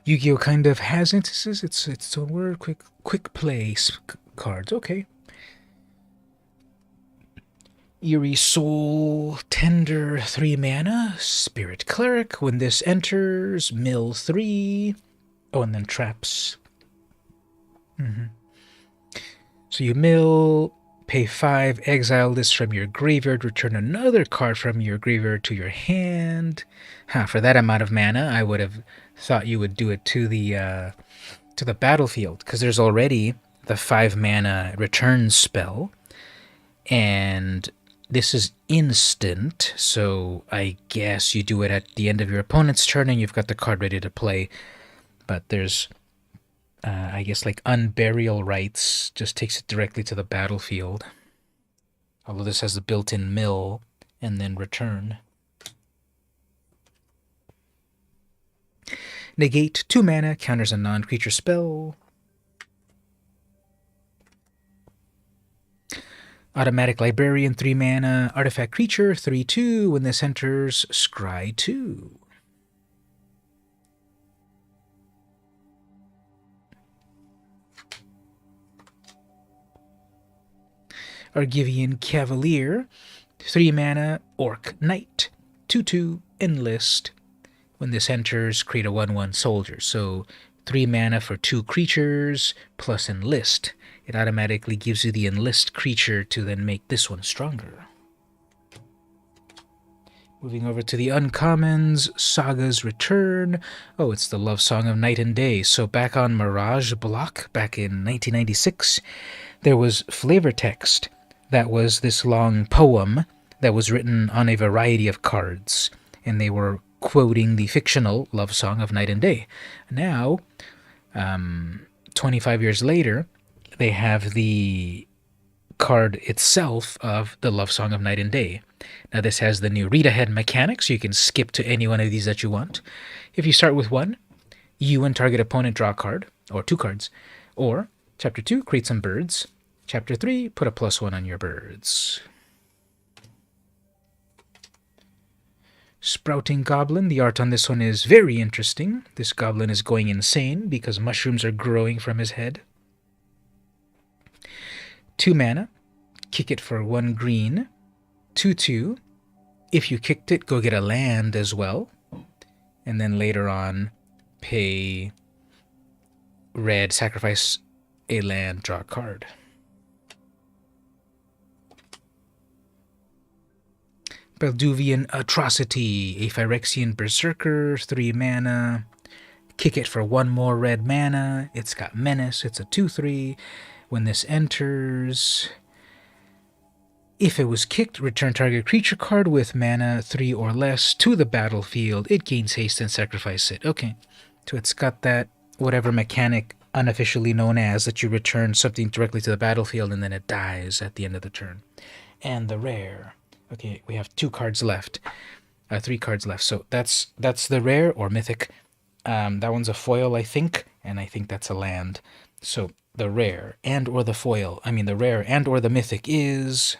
Yu-Gi-Oh kind of has instances. It's its own word. Quick play cards. Okay. Eerie Soul Tender, 3 mana. Spirit Cleric. When this enters, mill 3. Oh, and then traps. So you mill, pay 5, exile this from your graveyard, return another card from your graveyard to your hand. For that amount of mana, I would have thought you would do it to the battlefield, because there's already the 5 mana return spell, and this is instant, so I guess you do it at the end of your opponent's turn and you've got the card ready to play. But there's I guess like Unburial Rites just takes it directly to the battlefield. Although this has the built-in mill and then return. Negate, 2 mana, counters a non-creature spell. Automatic Librarian, 3 mana, artifact creature, 3/2. When this enters, scry 2. Argivian Cavalier, 3 mana, Orc Knight, 2/2, enlist. When this enters, create a 1/1 soldier. So 3 mana for 2 creatures plus enlist. It automatically gives you the enlist creature to then make this one stronger. Moving over to the uncommons, Saga's Return. Oh, it's the love song of night and day. So back on Mirage Block, back in 1996, there was flavor text that was this long poem that was written on a variety of cards, and they were quoting the fictional love song of night and day. Now, 25 years later, they have the card itself of the love song of night and day. Now this has the new read ahead mechanic, so you can skip to any one of these that you want. If you start with 1, you and target opponent draw a card, or 2 cards. Or, Chapter 2, create some birds. Chapter 3, put a +1 on your birds. Sprouting Goblin. The art on this one is very interesting. This goblin is going insane because mushrooms are growing from his head. 2 mana, kick it for 1 green, 2/2. If you kicked it, go get a land as well. And then later on, pay red, sacrifice a land, draw a card. Balduvian Atrocity, a Phyrexian Berserker, 3 mana. Kick it for 1 more red mana. It's got Menace, it's a 2/3. When this enters, if it was kicked, return target creature card with mana 3 or less to the battlefield. It gains haste and sacrifice it. Okay, so it's got that whatever mechanic unofficially known as that you return something directly to the battlefield and then it dies at the end of the turn. And the rare. Okay, we have 2 cards left. 3 cards left. So that's the rare or mythic. That one's a foil, I think, and I think that's a land. So the rare and or the foil, the rare and or the mythic is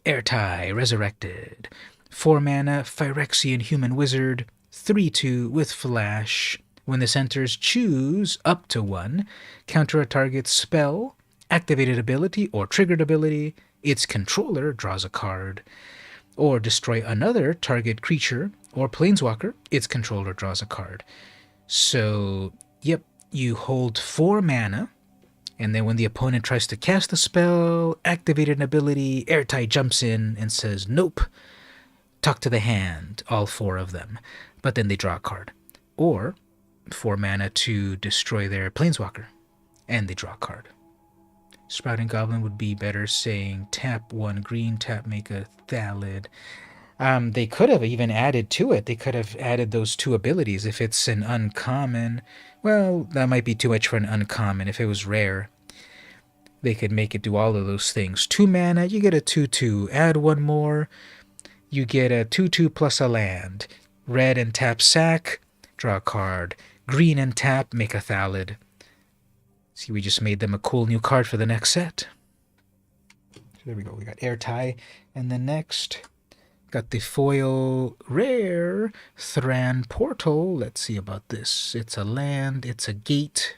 Ertai, Resurrected. 4 mana, Phyrexian Human Wizard, 3/2 with flash. When this enters, choose up to 1. Counter a target's spell, activated ability, or triggered ability. Its controller draws a card. Or destroy another target creature or planeswalker. Its controller draws a card. So, yep, you hold 4 mana. And then when the opponent tries to cast the spell, activate an ability, Airtight jumps in and says, nope, talk to the hand, all 4 of them. But then they draw a card. Or 4 mana to destroy their planeswalker, and they draw a card. Sprouting Goblin would be better saying tap 1 green, tap make a Thallid. They could have even added to it. They could have added those 2 abilities. If it's an uncommon, well, that might be too much for an uncommon. If it was rare, they could make it do all of those things. 2 mana, you get a 2/2. Add 1 more, you get a 2/2 plus a land. Red and tap sack, draw a card. Green and tap, make a Thallid. See, we just made them a cool new card for the next set. So there we go. We got Airtie, and then next got the foil rare Thran Portal. Let's see about this. It's a land. It's a gate.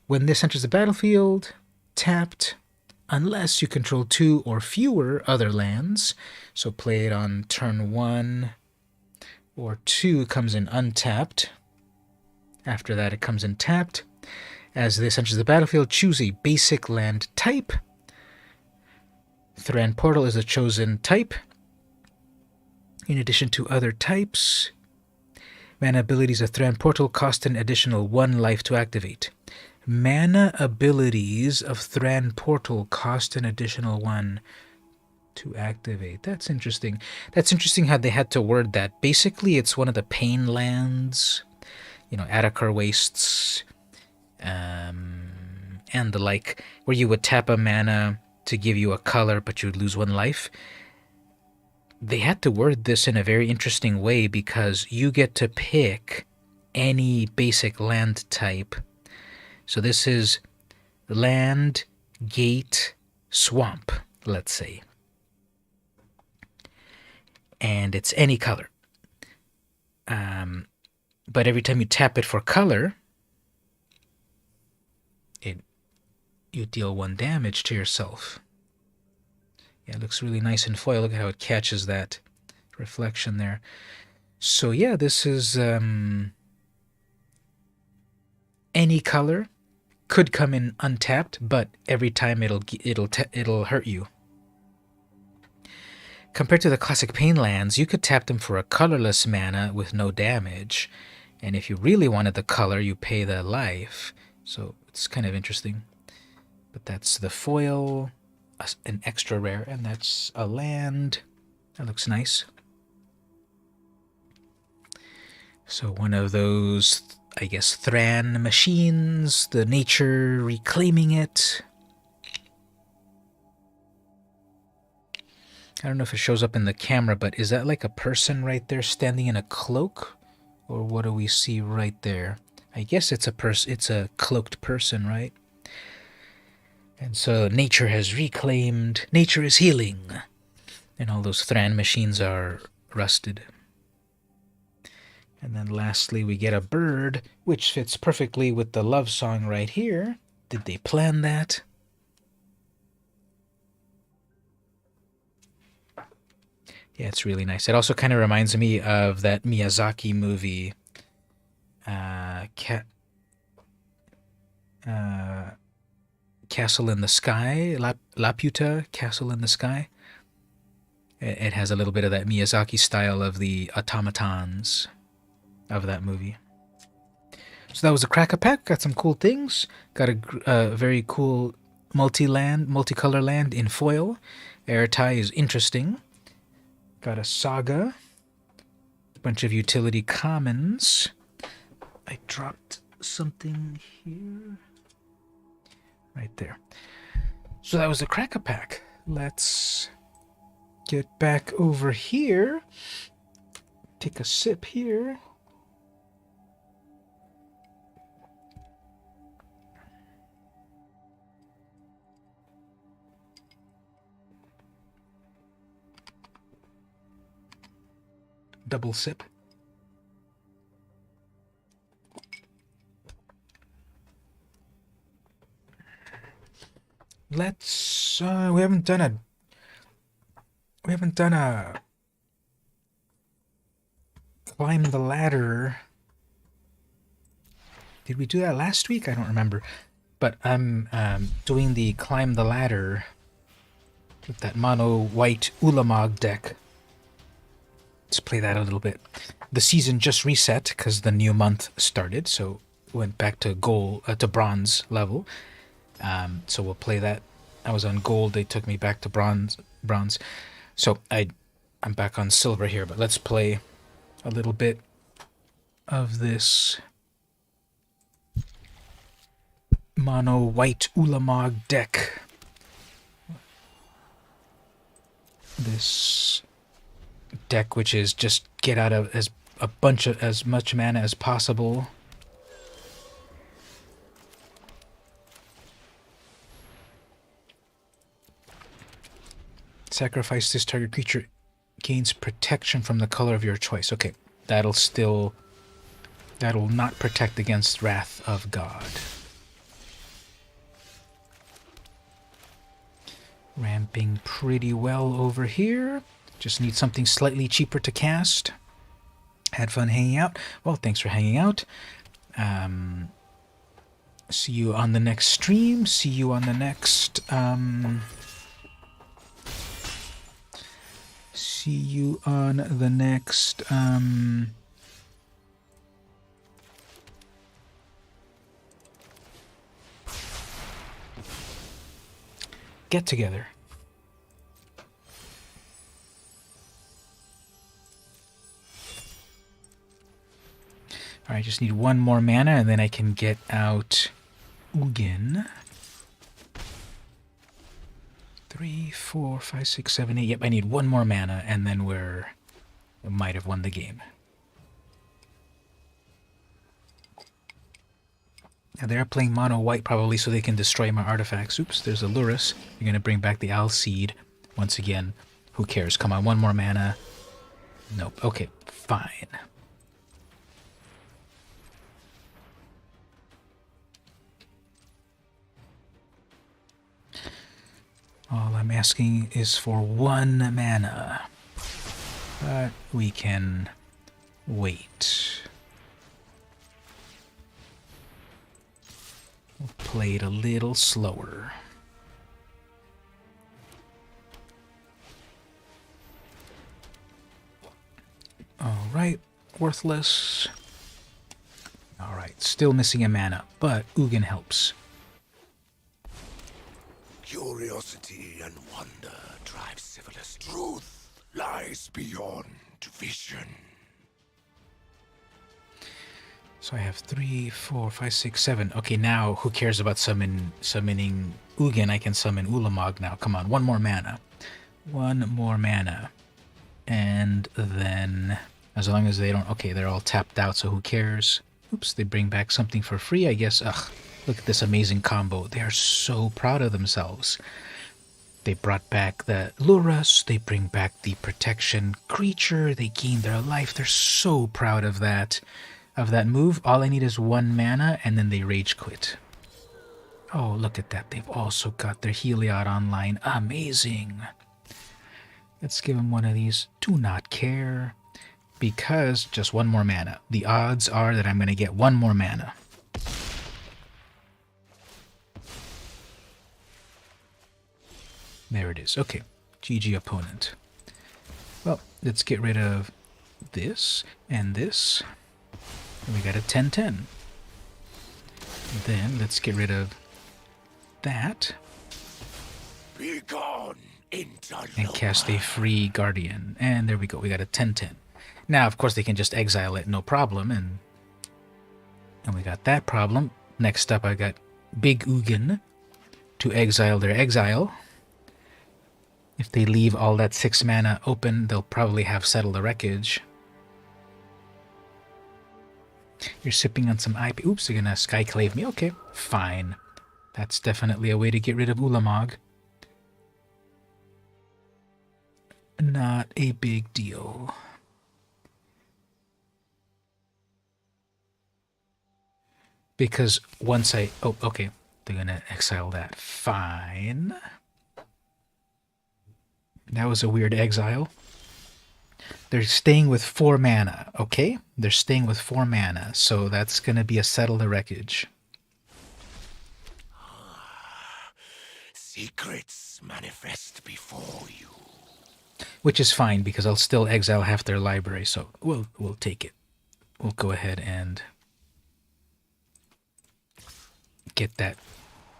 When this enters the battlefield, tapped, unless you control 2 or fewer other lands. So play it on turn 1 or 2, it comes in untapped. After that, it comes in tapped. As this enters the battlefield, choose a basic land type. Thran Portal is a chosen type. In addition to other types, mana abilities of Thran Portal cost an additional 1 life to activate. Mana abilities of Thran Portal cost an additional 1 to activate. That's interesting. That's interesting how they had to word that. Basically, it's one of the pain lands, you know, Attakar Wastes, and the like, where you would tap a mana to give you a color, but you would lose 1 life. They had to word this in a very interesting way because you get to pick any basic land type. So this is land, gate, swamp, let's say. And it's any color. But every time you tap it for color, you deal 1 damage to yourself. Yeah, it looks really nice in foil. Look at how it catches that reflection there. So yeah, this is any color. Could come in untapped, but every time it'll hurt you. Compared to the classic pain lands, you could tap them for a colorless mana with no damage, and if you really wanted the color, you pay the life. So it's kind of interesting. But that's the foil, an extra rare, and that's a land. That looks nice. So one of those, I guess, Thran machines, the nature reclaiming it. I don't know if it shows up in the camera, but is that like a person right there standing in a cloak? Or what do we see right there? I guess it's a cloaked person, right? And so nature has reclaimed, nature is healing. And all those Thran machines are rusted. And then lastly, we get a bird, which fits perfectly with the love song right here. Did they plan that? Yeah, it's really nice. It also kind of reminds me of that Miyazaki movie, Castle in the Sky, Laputa, Castle in the Sky. It has a little bit of that Miyazaki style of the automatons of that movie. So that was a cracker pack. Got some cool things. Got a very cool multicolor land in foil. Airtie is interesting. Got a saga. A bunch of utility commons. I dropped something here. Right there. So that was the cracker pack. Let's get back over here. Take a sip here. Double sip. Let's we haven't done a climb the ladder. Did we do that last week? I don't remember. But I'm doing the climb the ladder with that mono white Ulamog deck. Let's play that a little bit. The season just reset because the new month started, so went back to to bronze level. So we'll play that. I was on gold, they took me back to bronze. So I'm back on silver here, but let's play a little bit of this mono white Ulamog deck. This deck, which is just get out of as much mana as possible. Sacrifice this target creature gains protection from the color of your choice. Okay, that'll not protect against Wrath of God. Ramping pretty well over here. Just need something slightly cheaper to cast. Had fun hanging out. Well, thanks for hanging out. See you on the next stream. See you on the next... see you on the next... get together. Alright, just need one more mana and then I can get out Ugin. 3, 4, 5, 6, 7, 8. Yep, I need one more mana and then we might have won the game. Now they're playing mono white probably so they can destroy my artifacts. Oops, there's a Lurus. You're going to bring back the Alseed. Once again, who cares? Come on, one more mana. Nope. Okay, fine. All I'm asking is for one mana. But we can wait. We'll play it a little slower. Alright, worthless. Alright, still missing a mana, but Ugin helps. Curiosity and wonder drive civilized. Truth lies beyond vision. So I have 3, 4, 5, 6, 7. Okay, now who cares about summoning Ugin? I can summon Ulamog now. Come on, one more mana. One more mana. And then, as long as they don't... Okay, they're all tapped out, so who cares? Oops, they bring back something for free, I guess. Ugh, look at this amazing combo. They are so proud of themselves. They brought back the Lurus, they bring back the protection creature, they gain their life. They're so proud of that move. All I need is one mana, and then they rage quit. Oh, look at that. They've also got their Heliod online. Amazing. Let's give them one of these. Do not care. Because just one more mana. The odds are that I'm going to get one more mana. There it is. Okay. GG opponent. Well, let's get rid of this and this. And we got a 10-10. Then let's get rid of that. Be gone, and cast a free Guardian. And there we go. We got a 10-10. Now, of course, they can just exile it, no problem. And we got that problem. Next up, I got Big Ugin to exile their exile. If they leave all that 6 mana open, they'll probably have Settle the Wreckage. You're sipping on some IP. Oops, they're gonna Skyclave me. Okay, fine. That's definitely a way to get rid of Ulamog. Not a big deal. Because once I... Oh, okay. They're gonna exile that. Fine. That was a weird exile. They're staying with 4 mana, okay? They're staying with 4 mana, so that's gonna be a Settle the Wreckage. Secrets manifest before you. Which is fine, because I'll still exile half their library, so we'll take it. We'll go ahead and get that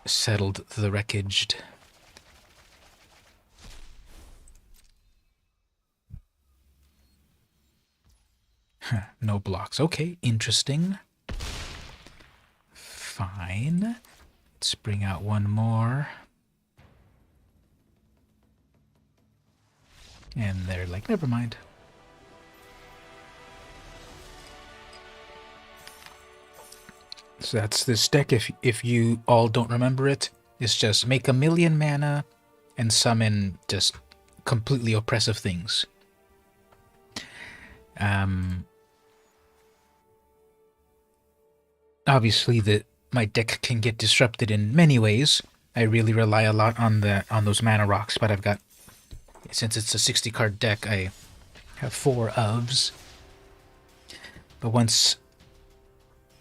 settled the wreckaged. No blocks. Okay, interesting. Fine. Let's bring out one more. And they're like, never mind. So that's this deck. If you all don't remember it, it's just make 1,000,000 mana and summon just completely oppressive things. Obviously, my deck can get disrupted in many ways. I really rely a lot on those mana rocks, but I've got, since it's a 60 card deck, I have 4 ofs. But once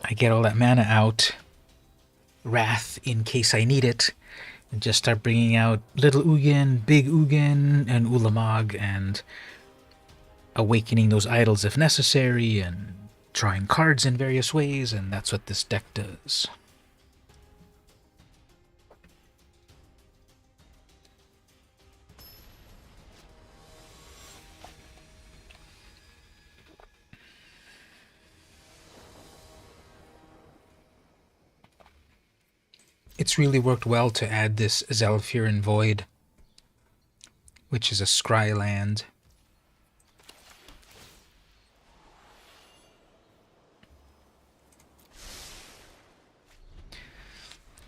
I get all that mana out, Wrath in case I need it, and just start bringing out Little Ugin, Big Ugin, and Ulamog, and awakening those idols if necessary, and drawing cards in various ways, and that's what this deck does. It's really worked well to add this Zhalfirin Void, which is a scry land.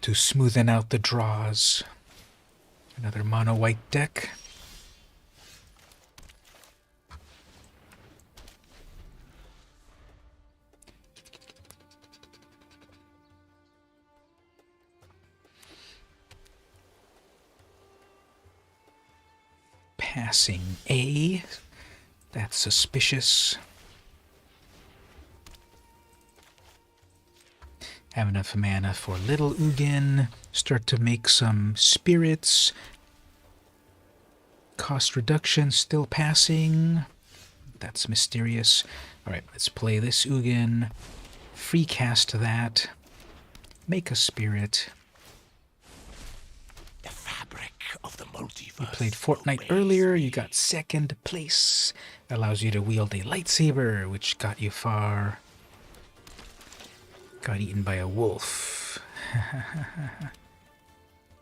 To smoothen out the draws. Another mono white deck. Passing A. That's suspicious. Have enough mana for Little Ugin. Start to make some spirits. Cost reduction still passing. That's mysterious. Alright, let's play this Ugin. Free cast that. Make a spirit. The fabric of the multiverse. You played Fortnite earlier, you got 2nd place. Allows you to wield a lightsaber, which got you far. Got eaten by a wolf.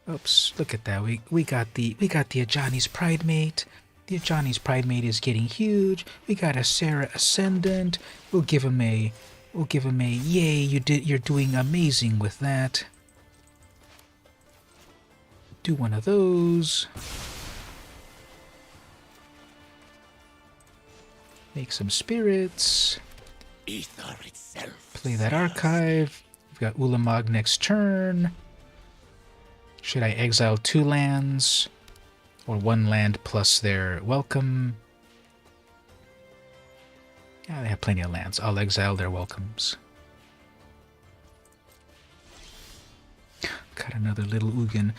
Oops, look at that. We got the Ajani's Pridemate. The Ajani's Pridemate is getting huge. We got a Sarah Ascendant. We'll give him a yay, you're doing amazing with that. Do one of those. Make some spirits. Ether itself. Play that archive. We've got Ulamog next turn. Should I exile 2 lands? Or 1 land plus their welcome? Yeah, they have plenty of lands. I'll exile their welcomes. Got another Little Ugin.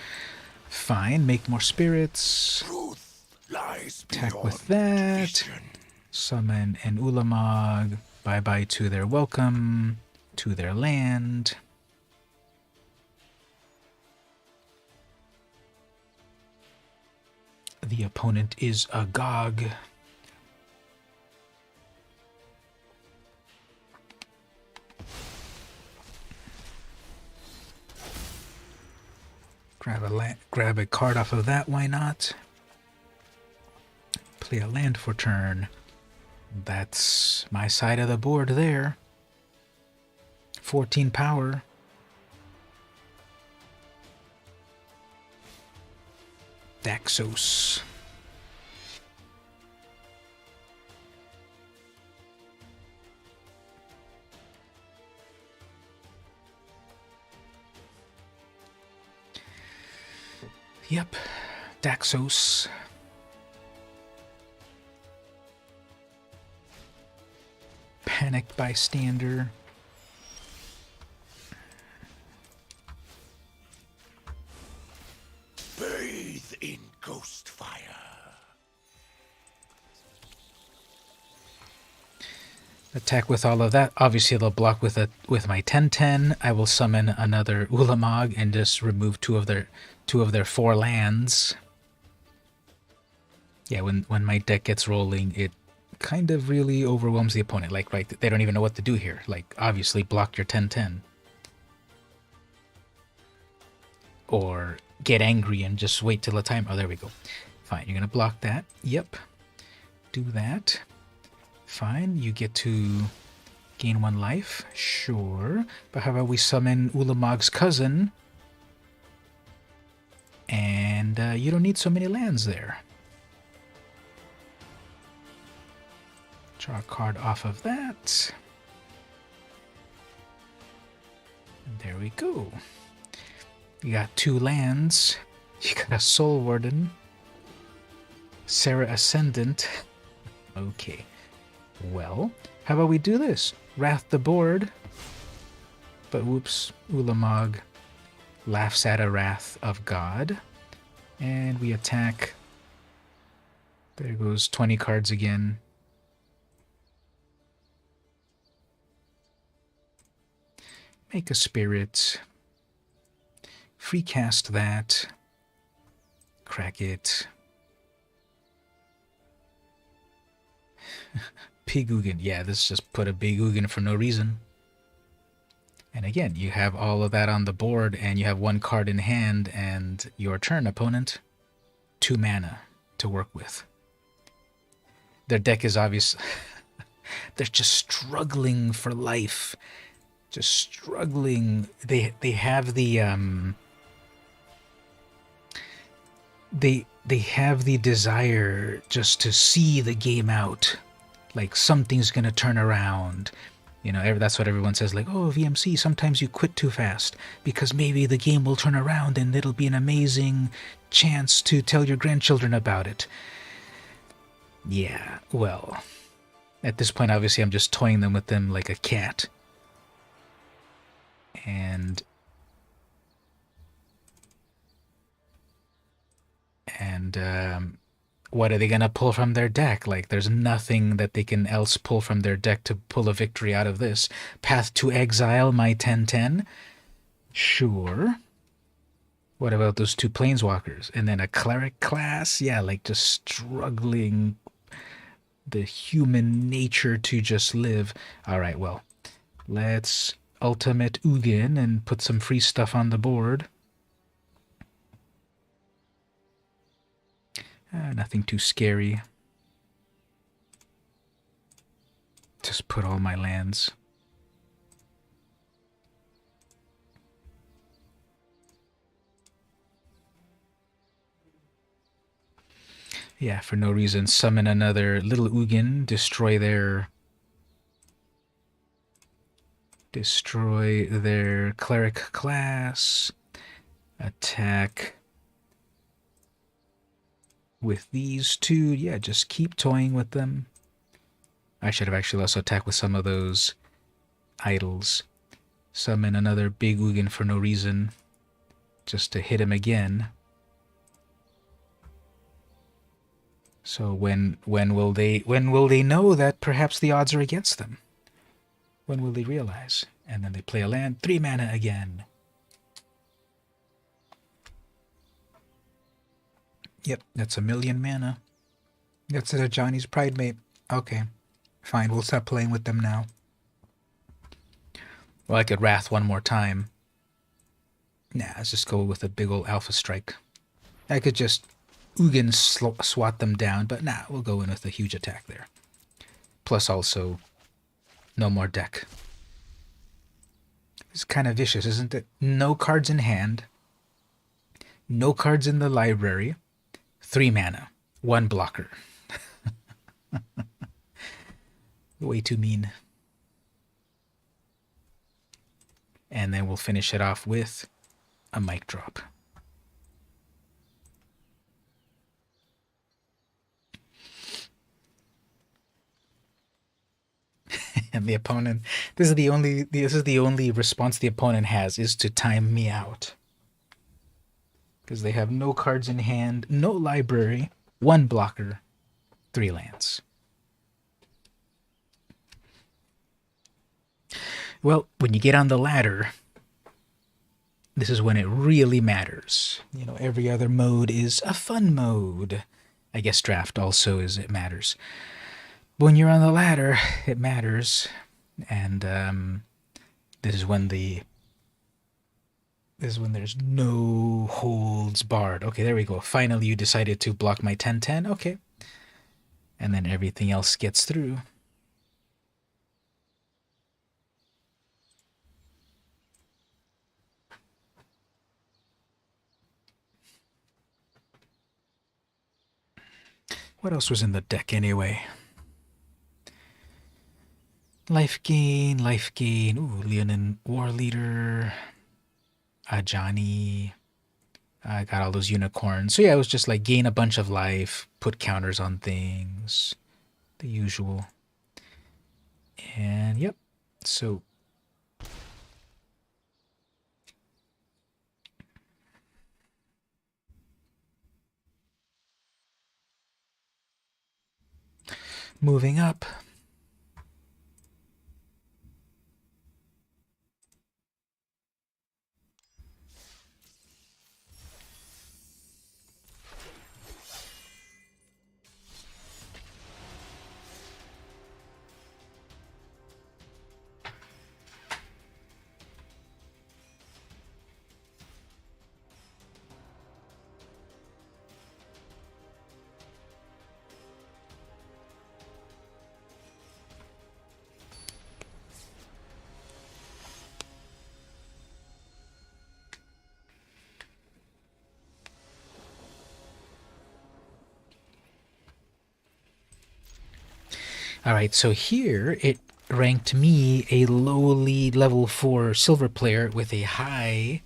Fine, make more spirits. Truth lies Attack with that. vision. Summon an Ulamog. Bye-bye to their welcome. To their land. The opponent is Agog. Grab a card off of that, why not? Play a land for turn. That's my side of the board there. 14 power. Daxos. Yep, Daxos. Panicked Bystander. Bathe in ghost fire. Attack with all of that. Obviously, they'll block with my 10/10. I will summon another Ulamog and just remove two of their 4 lands. Yeah, when my deck gets rolling, it kind of really overwhelms the opponent. Like, right, they don't even know what to do here. Like, obviously, block your 10/10. Or get angry and just wait till the time. Oh, there we go. Fine, you're going to block that. Yep. Do that. Fine, you get to gain 1 life. Sure. But how about we summon Ulamog's cousin? And you don't need so many lands there. Draw a card off of that. And there we go. You got 2 lands. You got a Soul Warden. Sarah Ascendant. Okay. Well, how about we do this? Wrath the board. But whoops, Ulamog laughs at a Wrath of God. And we attack. There goes 20 cards again. Make a Spirit. Free cast that. Crack it. Big Ugin. Yeah, this just put a Big Ugin for no reason. And again, you have all of that on the board, and you have 1 card in hand, and your turn, opponent. 2 mana to work with. Their deck is obvious. They're just struggling for life. Just struggling. They have the they have the desire just to see the game out. Like something's gonna turn around. You know, that's what everyone says, like, oh, VMC, sometimes you quit too fast because maybe the game will turn around and it'll be an amazing chance to tell your grandchildren about it. Yeah, well, at this point, obviously, I'm just toying them with them like a cat. And what are they going to pull from their deck? Like, there's nothing that they can else pull from their deck to pull a victory out of this. Path to Exile, my 10/10. Sure. What about those 2 Planeswalkers? And then a Cleric class? Yeah, like just struggling the human nature to just live. All right, well, let's Ultimate Ugin and put some free stuff on the board. Nothing too scary. Just put all my lands. Yeah, for no reason. Summon another little Ugin, destroy their Cleric class. Attack with these 2. Yeah, just keep toying with them. I should have actually also attacked with some of those idols. Summon another big Ugin for no reason, just to hit him again. So when will they know that perhaps the odds are against them? When will they realize? And then they play a land, 3 mana again. Yep, that's 1,000,000 mana. That's a Johnny's Pridemate. Okay, fine, we'll stop playing with them now. Well, I could Wrath one more time. Nah, let's just go with a big old Alpha Strike. I could just Ugin swat them down, but nah, we'll go in with a huge attack there. Plus also, no more deck. It's kind of vicious, isn't it? No cards in hand. No cards in the library. 3 mana. 1 blocker. Way too mean. And then we'll finish it off with a mic drop. And the opponent, this is the only response the opponent has, is to time me out. Because they have no cards in hand, no library, 1 blocker, 3 lands. Well, when you get on the ladder, this is when it really matters. You know, every other mode is a fun mode. I guess draft also it matters. But when you're on the ladder, it matters. And this is when there's no holds barred. Okay, there we go. Finally, you decided to block my 10/10. Okay. And then everything else gets through. What else was in the deck anyway? Life gain. Ooh, Leonin War Leader. Ajani. I got all those unicorns. So yeah, it was just like gain a bunch of life, put counters on things, the usual. And yep, so moving up. Alright, so here it ranked me a lowly level 4 silver player with a high...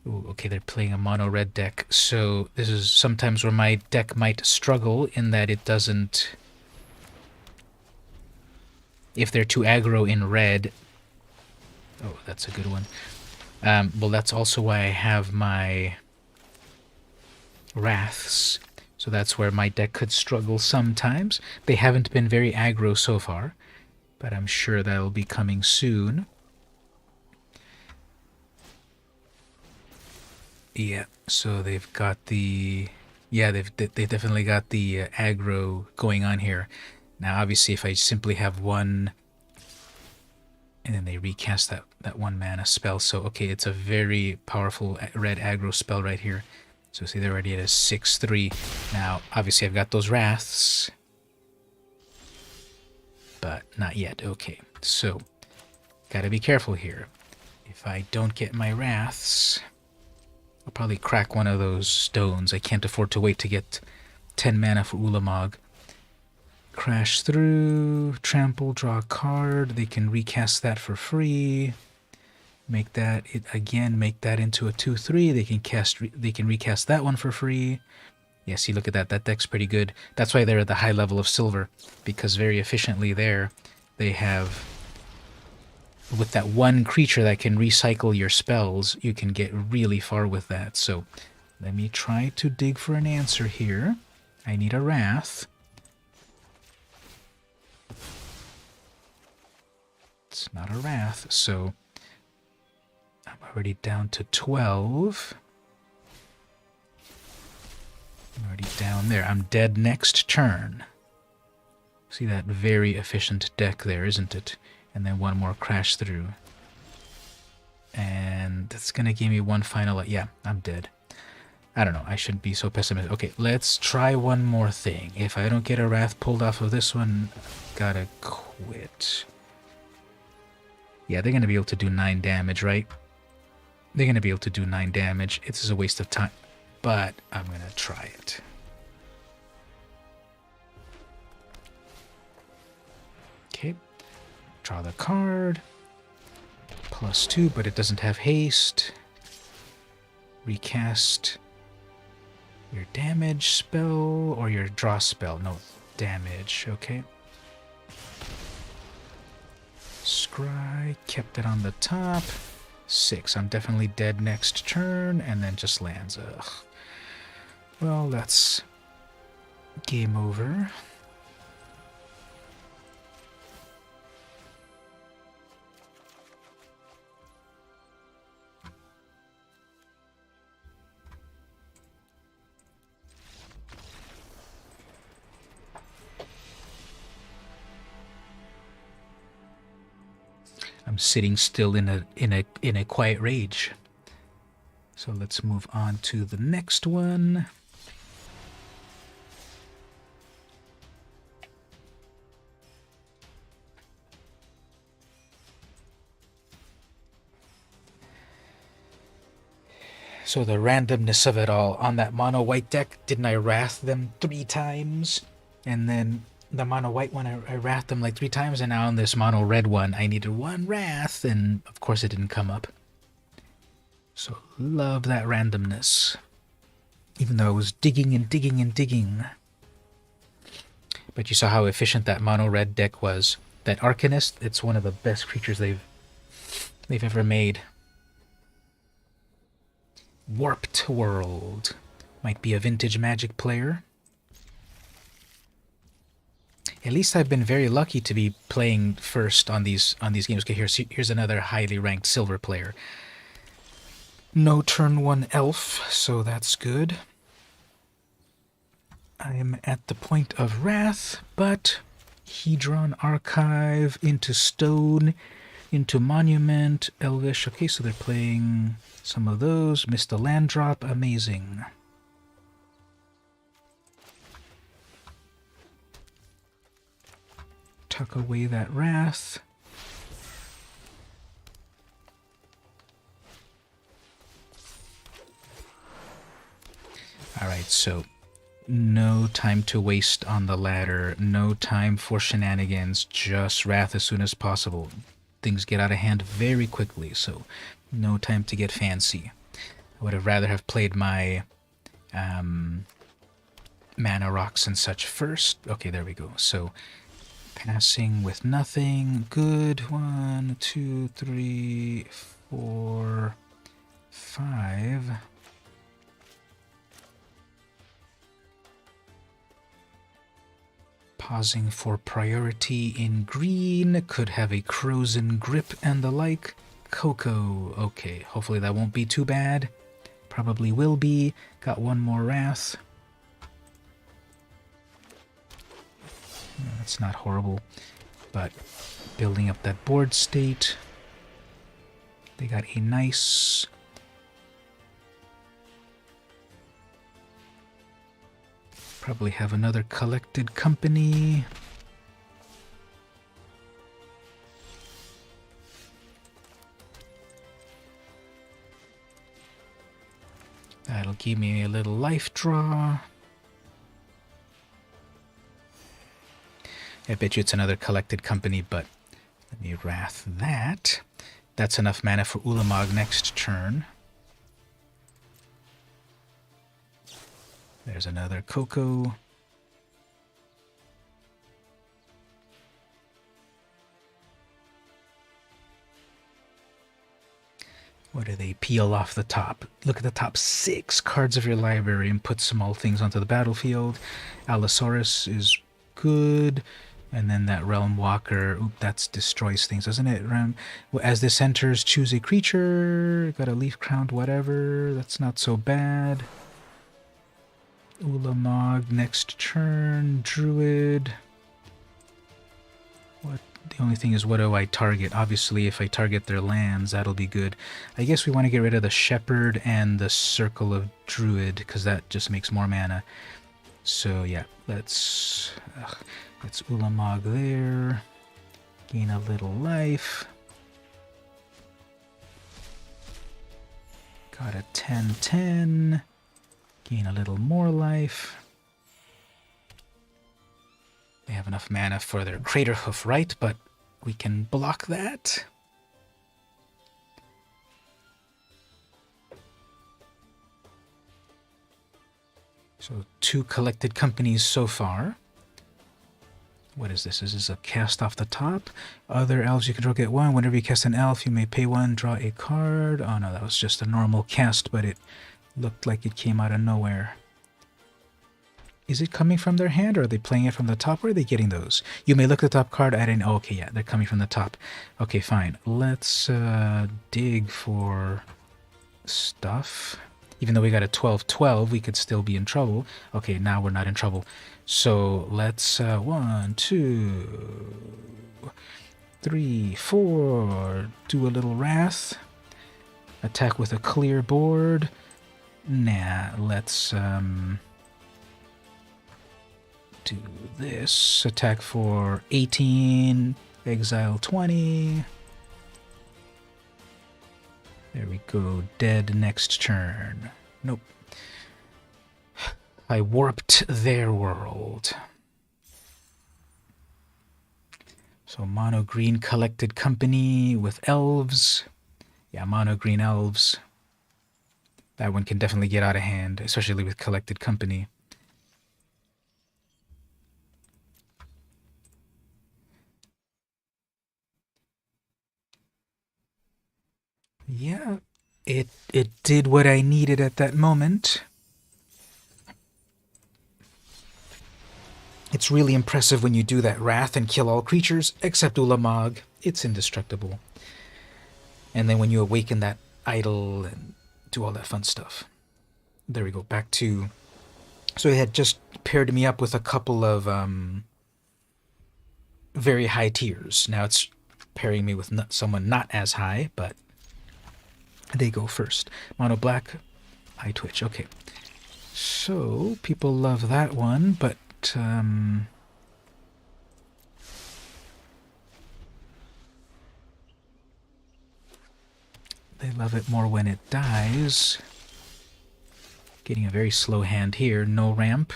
Ooh, okay, they're playing a mono red deck, so this is sometimes where my deck might struggle in that it doesn't... If they're too aggro in red... Oh, that's a good one. Well, that's also why I have my Wraths. So that's where my deck could struggle sometimes. They haven't been very aggro so far, but I'm sure that'll be coming soon. Yeah, so they've got the... Yeah, they definitely got the aggro going on here. Now, obviously, if I simply have one... And then they recast that 1 mana spell. So, okay, it's a very powerful red aggro spell right here. So see, they're already at a 6-3. Now, obviously, I've got those Wraths. But not yet. Okay, so gotta be careful here. If I don't get my Wraths, I'll probably crack one of those stones. I can't afford to wait to get 10 mana for Ulamog. Crash through, trample, draw a card. They can recast that for free. Make that it again. Make that into a 2/3. They can recast that one for free. Yeah, see, look at that. That deck's pretty good. That's why they're at the high level of silver, because very efficiently there, they have with that one creature that can recycle your spells. You can get really far with that. So, let me try to dig for an answer here. I need a Wrath. It's not a Wrath, so. I'm already down to 12. I'm already down there. I'm dead next turn. See that very efficient deck there, isn't it? And then one more crash through. And that's going to give me one final... Yeah, I'm dead. I don't know. I shouldn't be so pessimistic. Okay, let's try one more thing. If I don't get a Wrath pulled off of this one, gotta quit. Yeah, they're going to be able to do 9 damage, right? They're going to be able to do 9 damage. It's a waste of time, but I'm going to try it. Okay. Draw the card. +2, but it doesn't have haste. Recast your damage spell or your draw spell. No, damage. Okay. Scry. Kept it on the top. 6. I'm definitely dead next turn, and then just lands. Ugh. Well, that's game over. I'm sitting still in a quiet rage. So let's move on to the next one. So the randomness of it all. On that mono white deck, didn't I wrath them 3 times? And then the mono white one, I wrathed them like 3 times, and now on this mono red one, I needed 1 wrath, and of course it didn't come up. So love that randomness. Even though I was digging and digging and digging. But you saw how efficient that mono red deck was. That Arcanist, it's one of the best creatures they've ever made. Warped World. Might be a vintage Magic player. At least I've been very lucky to be playing first on these games. Okay, here's another highly ranked silver player. No turn 1 elf, so that's good. I am at the point of wrath, but Hedron Archive into Stone, into Monument, Elvish. Okay, so they're playing some of those. Missed a land drop. Amazing. Tuck away that wrath. Alright, so no time to waste on the ladder. No time for shenanigans. Just wrath as soon as possible. Things get out of hand very quickly, so no time to get fancy. I would have rather have played my mana rocks and such first. Okay, there we go. So passing with nothing. Good. 1, 2, 3, 4, 5. Pausing for priority in green. Could have a Frozen Grip and the like. Coco. Okay, hopefully that won't be too bad. Probably will be. Got one more wrath. That's not horrible, but building up that board state. They got a nice probably have another collected company. That'll give me a little life draw. I bet you it's another collected company, but let me wrath that. That's enough mana for Ulamog next turn. There's another Coco. What do they peel off the top? Look at the top 6 cards of your library and put small things onto the battlefield. Allosaurus is good. And then that Realm Walker, oop, that destroys things, doesn't it? As this enters, choose a creature. Got a Leaf Crowned whatever. That's not so bad. Ulamog next turn. Druid. What? The only thing is, what do I target? Obviously, if I target their lands, that'll be good. I guess we want to get rid of the Shepherd and the Circle of Druid, because that just makes more mana. So, yeah, let's Ulamog there. Gain a little life. Got a 10-10. Gain a little more life. They have enough mana for their Crater Hoof, right? But we can block that. So 2 collected companies so far. What is this? Is this a cast off the top? Other elves you control get 1. Whenever you cast an elf, you may pay 1, draw a card. Oh no, that was just a normal cast, but it looked like it came out of nowhere. Is it coming from their hand, or are they playing it from the top? Where are they getting those? You may look at the top card, add in... Oh, okay, yeah, they're coming from the top. Okay, fine. Let's dig for stuff. Even though we got a 12-12, we could still be in trouble. Okay, now we're not in trouble. So let's 1, 2, 3, 4. Do a little wrath. Attack with a clear board. Nah, let's do this. Attack for 18. Exile 20. There we go. Dead next turn. Nope. I warped their world. So mono green collected company with elves. Yeah, mono green elves. That one can definitely get out of hand, especially with collected company. Yeah, it did what I needed at that moment. It's really impressive when you do that wrath and kill all creatures except Ulamog. It's indestructible. And then when you awaken that idol and do all that fun stuff. There we go, back to... So it had just paired me up with a couple of very high tiers. Now it's pairing me with someone not as high, but they go first. Mono black, high twitch. Okay. So people love that one, but they love it more when it dies. Getting a very slow hand here. No ramp.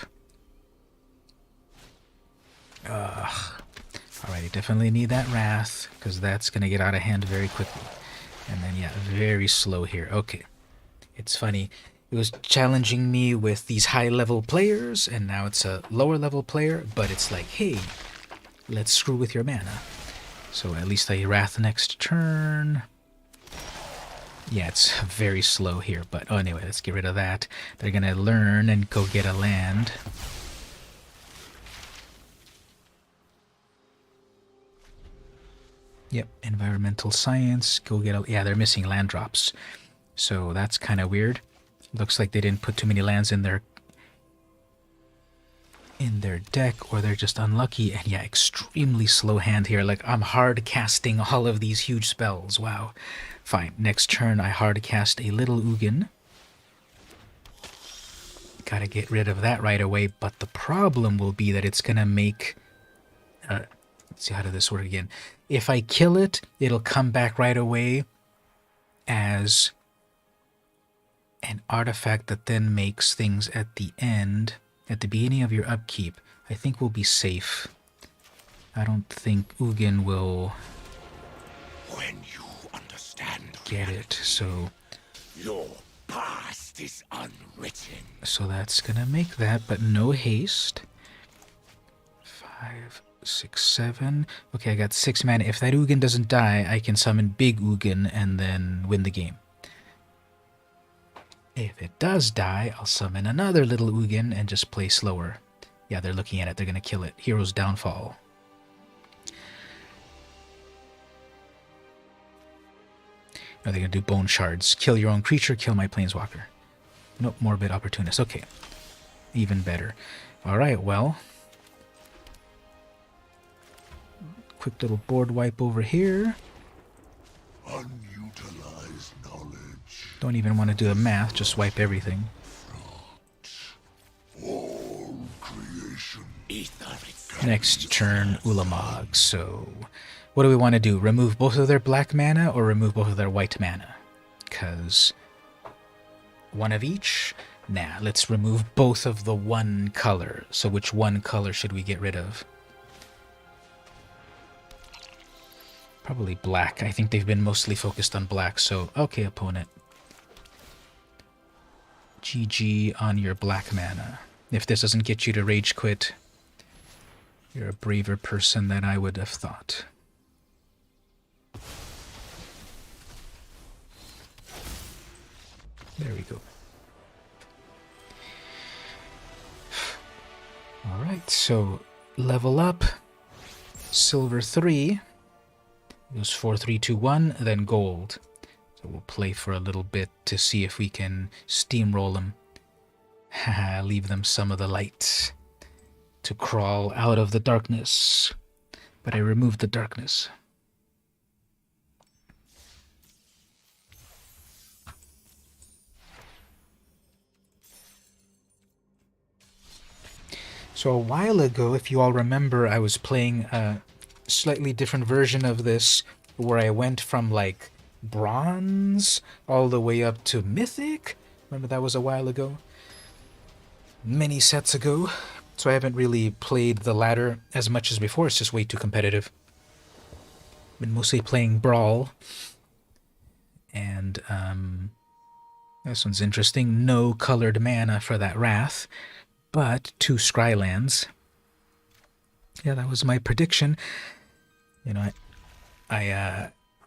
Ugh. Alright, definitely need that wrath, because that's going to get out of hand very quickly. And then, yeah, very slow here. Okay. It's funny. It was challenging me with these high-level players, and now it's a lower-level player, but it's like, hey, let's screw with your mana. So at least I wrath next turn. Yeah, it's very slow here, but oh, anyway, let's get rid of that. They're going to learn and go get a land. Yep, environmental science, go get a... Yeah, they're missing land drops. So that's kind of weird. Looks like they didn't put too many lands in their deck, or they're just unlucky. And yeah, extremely slow hand here. Like, I'm hard casting all of these huge spells. Wow. Fine. Next turn, I hard cast a little Ugin. Gotta get rid of that right away, but the problem will be that it's gonna make... let's see, how does this work again? If I kill it, it'll come back right away as an artifact that then makes things at the end, at the beginning of your upkeep. I think we'll be safe. I don't think Ugin will When you understand get it, so... your past is unwritten. So that's gonna make that, but no haste. 5, 6, 7. Okay, I got 6 mana. If that Ugin doesn't die, I can summon Big Ugin and then win the game. If it does die, I'll summon another little Ugin and just play slower. Yeah, they're looking at it. They're gonna kill it. Hero's Downfall. Are they gonna do Bone Shards? Kill your own creature, kill my Planeswalker. Nope, Morbid Opportunist. Okay. Even better. Alright, well... Quick little board wipe over here. Unutilized knowledge. Don't even want to do the math, just wipe everything. All creation. Ether itself. Next turn, Ulamog. So, what do we want to do? Remove both of their black mana or remove both of their white mana? Because one of each? Nah, let's remove both of the one color. So which one color should we get rid of? Probably black. I think they've been mostly focused on black, so okay, opponent. GG on your black mana. If this doesn't get you to rage quit, you're a braver person than I would have thought. There we go. Alright, so level up. Silver 3. It was 4, 3, 2, 1, then gold. So we'll play for a little bit to see if we can steamroll them. Haha, leave them some of the light to crawl out of the darkness. But I removed the darkness. So a while ago, if you all remember, I was playing a slightly different version of this where I went from like bronze all the way up to mythic. Remember that was a while ago? Many sets ago. So I haven't really played the ladder as much as before. It's just way too competitive. Been mostly playing Brawl. And This one's interesting. No colored mana for that Wrath, but 2 Scrylands. Yeah, that was my prediction. You know,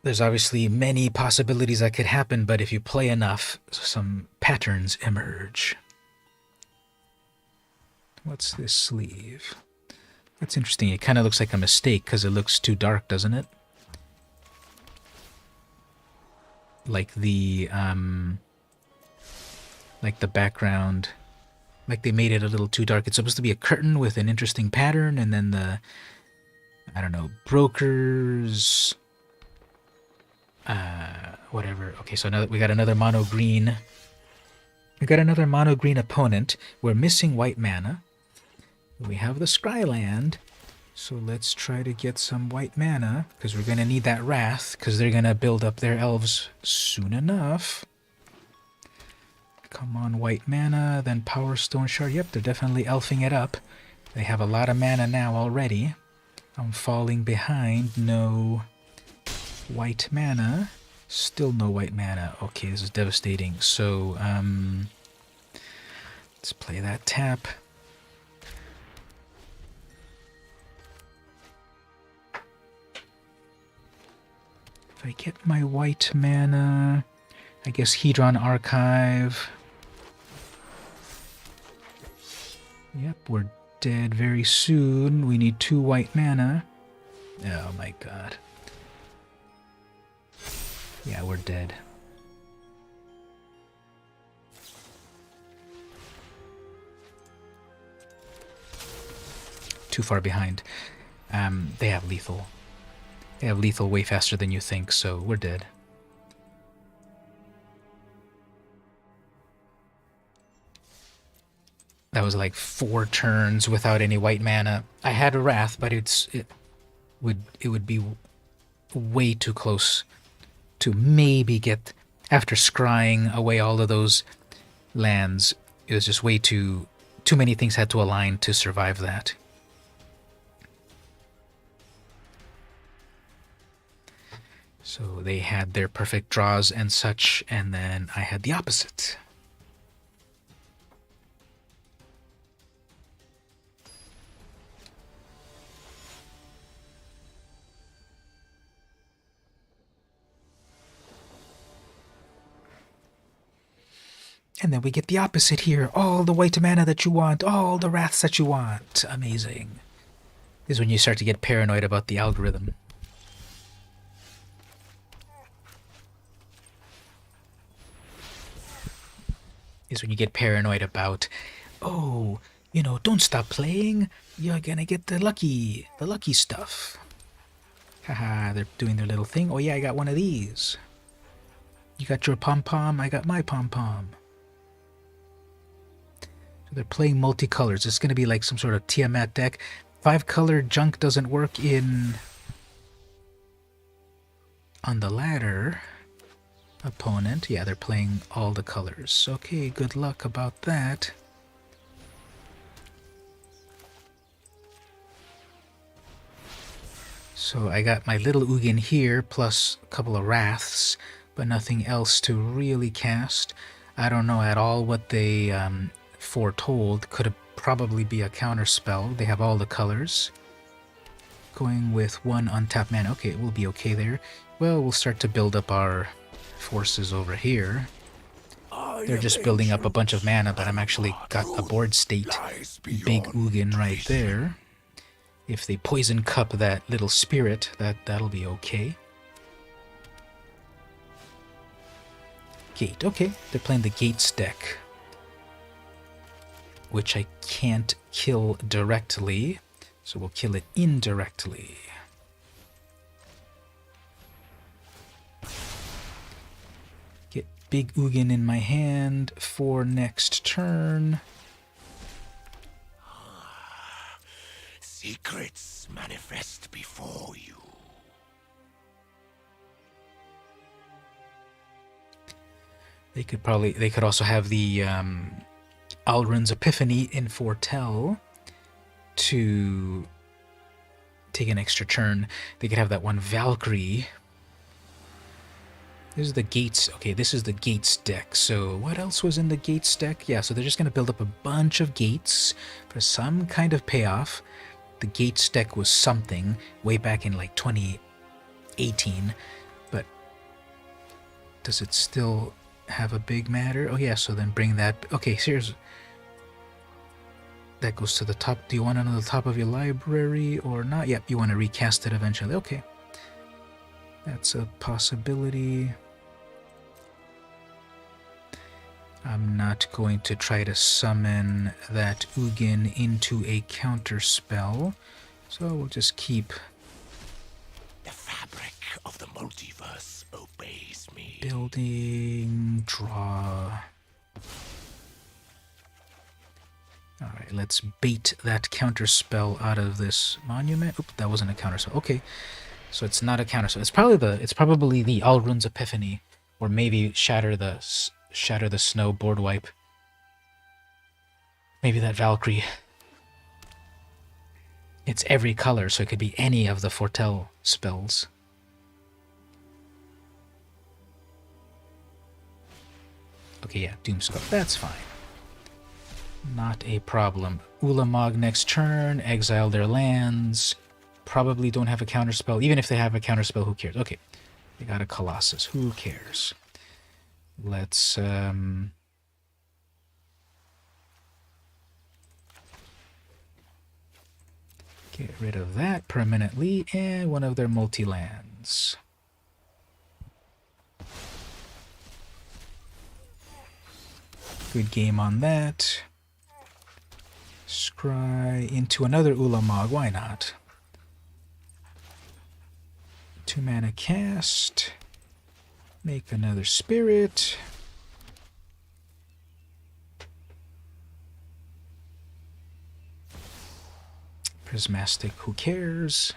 there's obviously many possibilities that could happen, but if you play enough, some patterns emerge. What's this sleeve? That's interesting. It kind of looks like a mistake because it looks too dark, doesn't it? Like the background, like they made it a little too dark. It's supposed to be a curtain with an interesting pattern, and then the, I don't know, brokers, whatever. Okay, so now that we got another mono green. We got another mono green opponent. We're missing white mana. We have the Scryland, so let's try to get some white mana, because we're going to need that Wrath, because they're going to build up their elves soon enough. Come on, white mana, then Power Stone Shard. Yep, they're definitely elfing it up. They have a lot of mana now already. I'm falling behind. No white mana. Still no white mana. Okay, this is devastating. So, let's play that tap. If I get my white mana, I guess Hedron Archive. Yep, we're dead very soon. We need 2 white mana. Oh my god. Yeah, we're dead. Too far behind. They have lethal. They have lethal way faster than you think, so we're dead. That was like 4 turns without any white mana. I had a Wrath, but it would be way too close to maybe get, after scrying away all of those lands. It was just way too many things had to align to survive that. So they had their perfect draws and such, and then I had the opposite. And then we get the opposite here. All the white mana that you want, all the Wraths that you want. Amazing. This is when you start to get paranoid about the algorithm. Is when you get paranoid about, oh, you know, don't stop playing. You're gonna get the lucky stuff. Haha, they're doing their little thing. Oh yeah, I got one of these. You got your pom-pom, I got my pom-pom. So they're playing multicolors. It's gonna be like some sort of Tiamat deck. 5-color junk doesn't work on the ladder. Opponent. Yeah, they're playing all the colors. Okay, good luck about that. So I got my little Ugin here, plus a couple of Wraths, but nothing else to really cast. I don't know at all what they foretold. Could probably be a counter spell. They have all the colors. Going with 1 untapped mana. Okay, we'll be okay there. Well, we'll start to build up our forces over here. They're just building up a bunch of mana, but I'm actually got a board state. Big Ugin right there. If they poison cup that little spirit, that'll be okay. Gate. Okay, they're playing the Gates deck, which I can't kill directly, so we'll kill it indirectly. Get Big Ugin in my hand for next turn. Secrets manifest before you. They could also have the Alrund's Epiphany in Foretell to take an extra turn. They could have that one Valkyrie This is the Gates. Okay, this is the Gates deck. So what else was in the Gates deck? Yeah, so they're just going to build up a bunch of Gates for some kind of payoff. The Gates deck was something way back in like 2018, but does it still have a big matter? Oh yeah, so then bring that. Okay, here's that goes to the top. Do you want it on the top of your library or not? Yep, you want to recast it eventually. Okay, that's a possibility. I'm not going to try to summon that Ugin into a counter spell, so we'll just keep. The fabric of the multiverse obeys me. Building, draw. Alright, let's bait that counter spell out of this monument. Oop, that wasn't a counter spell. Okay, so it's not a counter spell. It's probably the Alrund's Epiphany, or maybe Shatter the Snow board wipe. Maybe that Valkyrie. It's every color, so it could be any of the Foretell spells. Okay, yeah, Doomskull. That's fine. Not a problem. Ulamog next turn, exile their lands. Probably don't have a counterspell. Even if they have a counterspell, who cares? Okay, they got a Colossus. Who cares? Let's get rid of that permanently and one of their multi-lands. Good game on that. Scry into another Ulamog, why not? 2 mana cast. Make another spirit. Prismatic, who cares?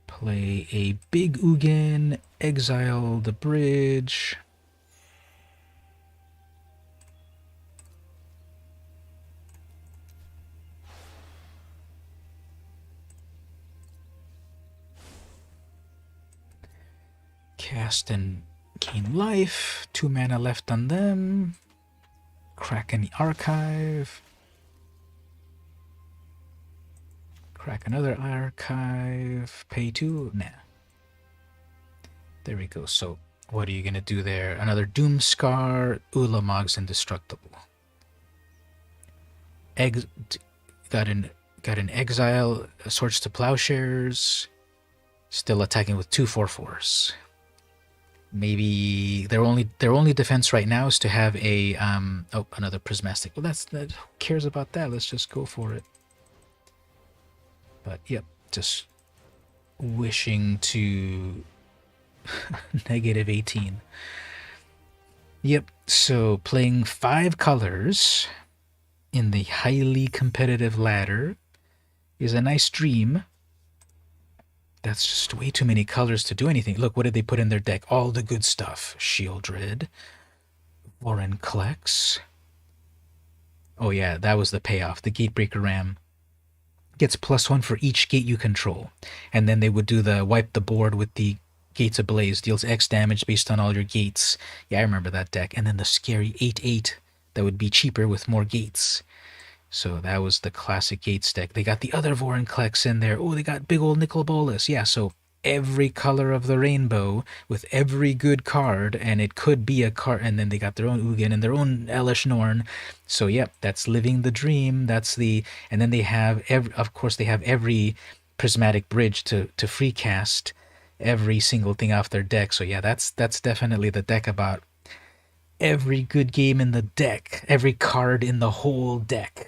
Play a big Ugin, exile the bridge. Cast and gain life. 2 mana left on them. Crack in the archive. Crack another archive. Pay 2? Nah. There we go. So, what are you going to do there? Another Doomscar. Ulamog's indestructible. Got an exile. Swords to Plowshares. Still attacking with 2 4/4s. Maybe their only defense right now is to have a oh, another Prismatic. Well, who cares about that? Let's just go for it. But yep, just wishing to -18. Yep, so playing 5 colors in the highly competitive ladder is a nice dream. That's just way too many colors to do anything. Look, what did they put in their deck? All the good stuff. Shieldred, Vorinclex. Oh yeah, that was the payoff. The Gatebreaker Ram gets +1 for each gate you control. And then they would do the wipe the board with the Gates Ablaze. Deals X damage based on all your gates. Yeah, I remember that deck. And then the scary 8/8 that would be cheaper with more gates. So that was the classic Gates deck. They got the other Vorinclex in there. Oh, they got big old Nicol Bolas. Yeah, so every color of the rainbow with every good card, and it could be a card. And then they got their own Ugin and their own Elish Norn. So yep, that's living the dream. That's the. And then they have of course they have every prismatic bridge to free cast every single thing off their deck. So yeah, that's definitely the deck about every good game in the deck, every card in the whole deck.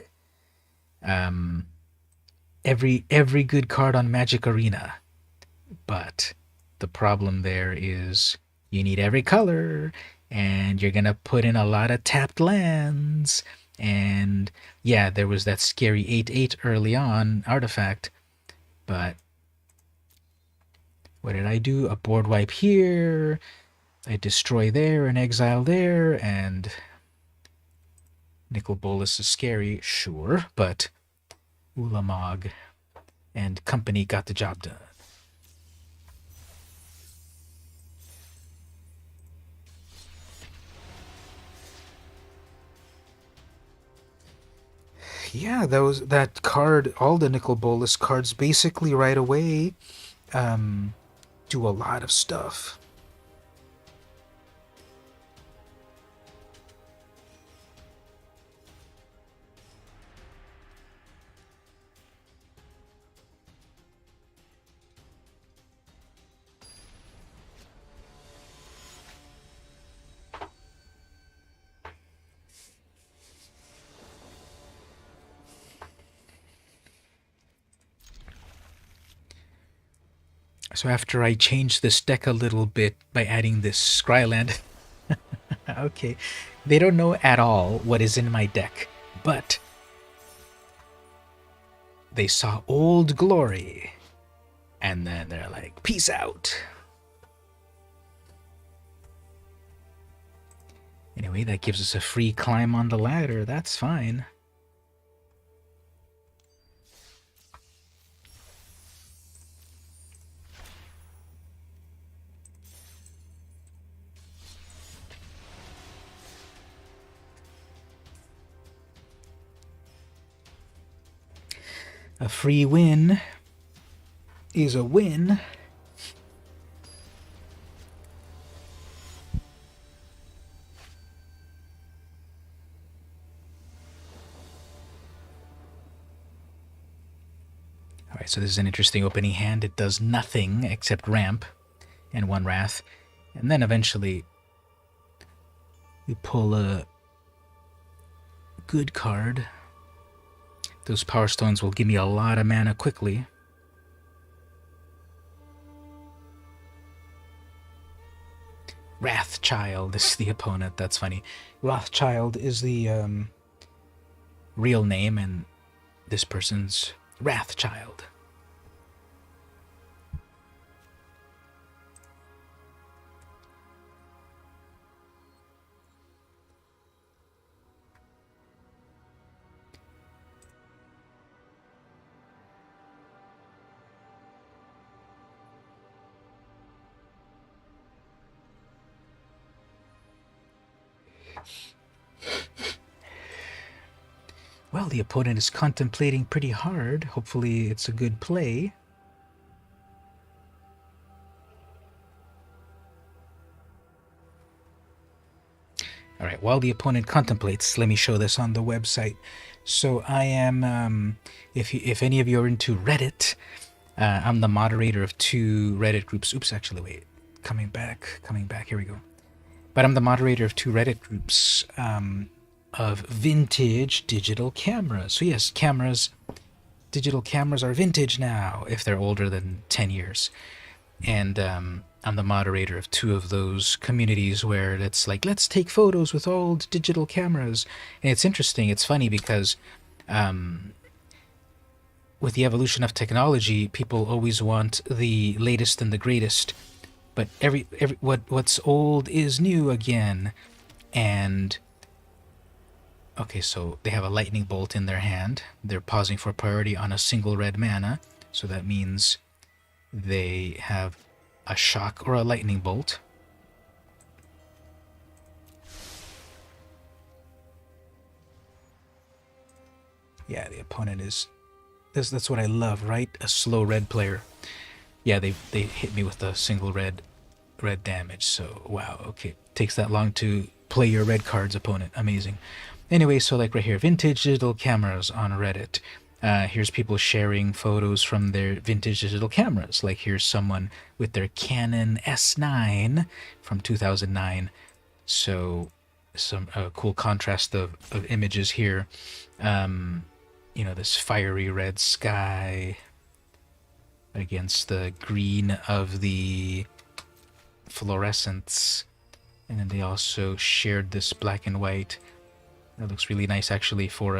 Every good card on MtG Arena. But the problem there is you need every color, and you're gonna put in a lot of tapped lands. And yeah, there was that scary 8/8 early on artifact, but what did I do? A board wipe here, I destroy there and exile there, and Nicol Bolas is scary, sure, but Ulamog and company got the job done. Yeah, that card, all the Nicol Bolas cards basically right away do a lot of stuff. So after I changed this deck a little bit by adding this Scryland, okay, they don't know at all what is in my deck, but they saw Old Glory, and then they're like, peace out. Anyway, that gives us a free climb on the ladder. That's fine. A free win is a win. Alright, so this is an interesting opening hand. It does nothing except ramp and one wrath. And then eventually we pull a good card. Those Power Stones will give me a lot of mana quickly. Wrathchild is the opponent. That's funny. Wrathchild is the real name, and this person's Wrathchild. Well, the opponent is contemplating pretty hard. Hopefully it's a good play. All right, while the opponent contemplates, let me show this on the website. So I am, if any of you are into Reddit, I'm the moderator of 2 Reddit groups. Oops, actually, wait. Coming back, here we go. But I'm the moderator of 2 Reddit groups of vintage digital cameras. So yes, digital cameras are vintage now if they're older than 10 years. And I'm the moderator of 2 of those communities where it's like, let's take photos with old digital cameras. And it's interesting, it's funny because with the evolution of technology, people always want the latest and the greatest. But what's old is new again. And okay, so they have a lightning bolt in their hand. They're pausing for priority on a single red mana. So that means they have a shock or a lightning bolt. Yeah, the opponent is... That's what I love, right? A slow red player. Yeah, they hit me with a single red damage. So, wow, okay. Takes that long to play your red cards, opponent. Amazing. Anyway, so like right here, vintage digital cameras on Reddit. Here's people sharing photos from their vintage digital cameras. Like here's someone with their Canon S9 from 2009. So some cool contrast of images here. You know, this fiery red sky against the green of the fluorescence. And then they also shared this black and white. That looks really nice actually for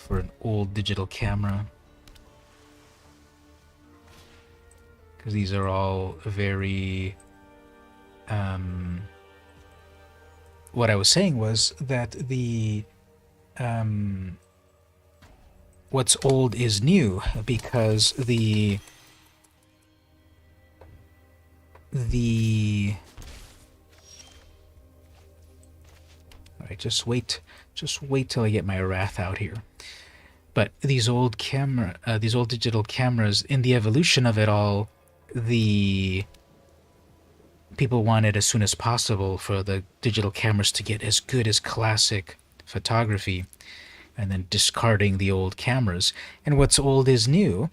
an old digital camera. Because these are all very what I was saying was that the what's old is new, because the all right, just wait till I get my wrath out here. But these old digital cameras, in the evolution of it all, the people wanted as soon as possible for the digital cameras to get as good as classic photography, and then discarding the old cameras. And what's old is new.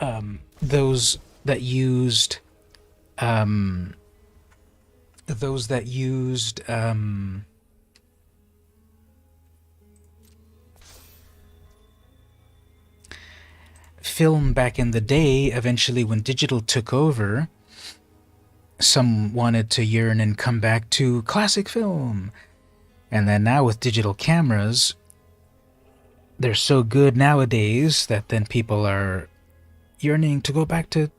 Those that used film back in the day, eventually when digital took over, some wanted to yearn and come back to classic film. And then now with digital cameras, they're so good nowadays that then people are yearning to go back to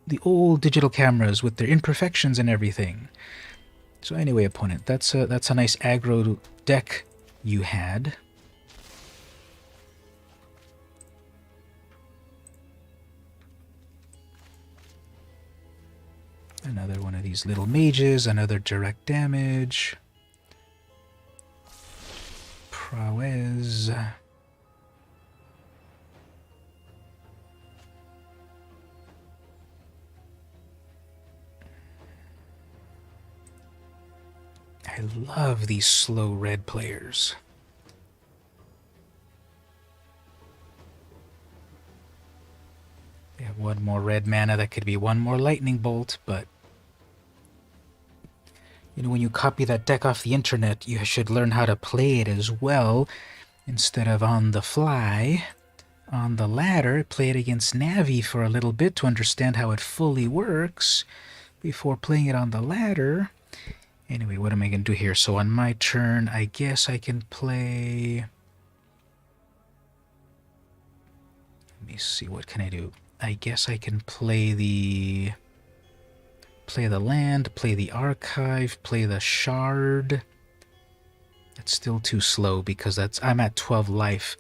the old digital cameras with their imperfections and everything. So anyway, opponent, that's a nice aggro deck you had. Another one of these little mages, another direct damage. Prowess. I love these slow red players. They have one more red mana, that could be one more lightning bolt, but you know, when you copy that deck off the internet, you should learn how to play it as well, instead of on the fly. On the ladder, play it against Navi for a little bit to understand how it fully works before playing it on the ladder. Anyway, what am I going to do here? So on my turn, I guess I can play... Let me see, what can I do? I guess I can play the land, play the archive, play the shard. It's still too slow because I'm at 12 life.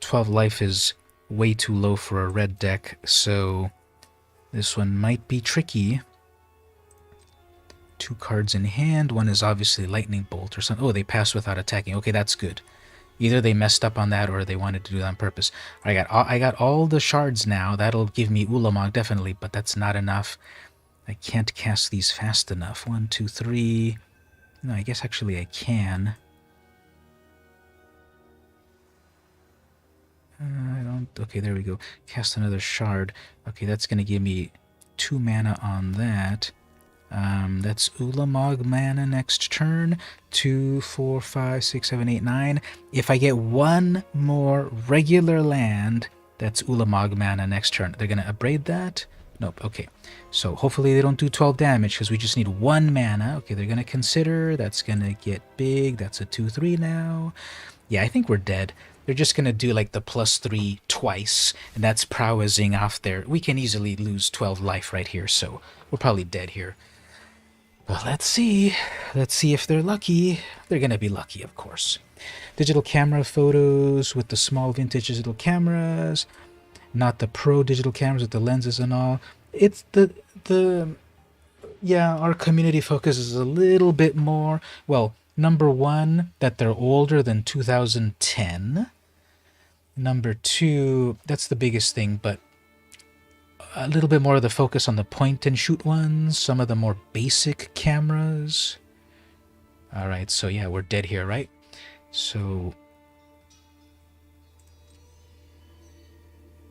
12 life is way too low for a red deck, so this one might be tricky. 2 cards in hand. One is obviously lightning bolt or something. Oh, they passed without attacking. Okay, that's good. Either they messed up on that or they wanted to do that on purpose. I got all the shards now. That'll give me Ulamog definitely, but that's not enough. I can't cast these fast enough. 1, 2, 3. No, I guess actually I can. I don't... Okay, there we go. Cast another shard. Okay, that's going to give me 2 mana on that. That's Ulamog mana next turn. 2, 4, 5, 6, 7, 8, 9. If I get one more regular land, that's Ulamog mana next turn. They're going to abrade that? Nope, okay. So hopefully they don't do 12 damage because we just need 1 mana. Okay, they're going to consider. That's going to get big. That's a 2-3 now. Yeah, I think we're dead. They're just going to do like the +3 twice, and that's prowessing off there. We can easily lose 12 life right here, so we're probably dead here. Well, let's see. Let's see if they're lucky. They're going to be lucky, of course. Digital camera photos with the small vintage digital cameras. Not the pro digital cameras with the lenses and all. It's yeah, our community focuses a little bit more. Well, number 1, that they're older than 2010. Number 2, that's the biggest thing, but a little bit more of the focus on the point and shoot ones, some of the more basic cameras. Alright, so yeah, we're dead here, right? So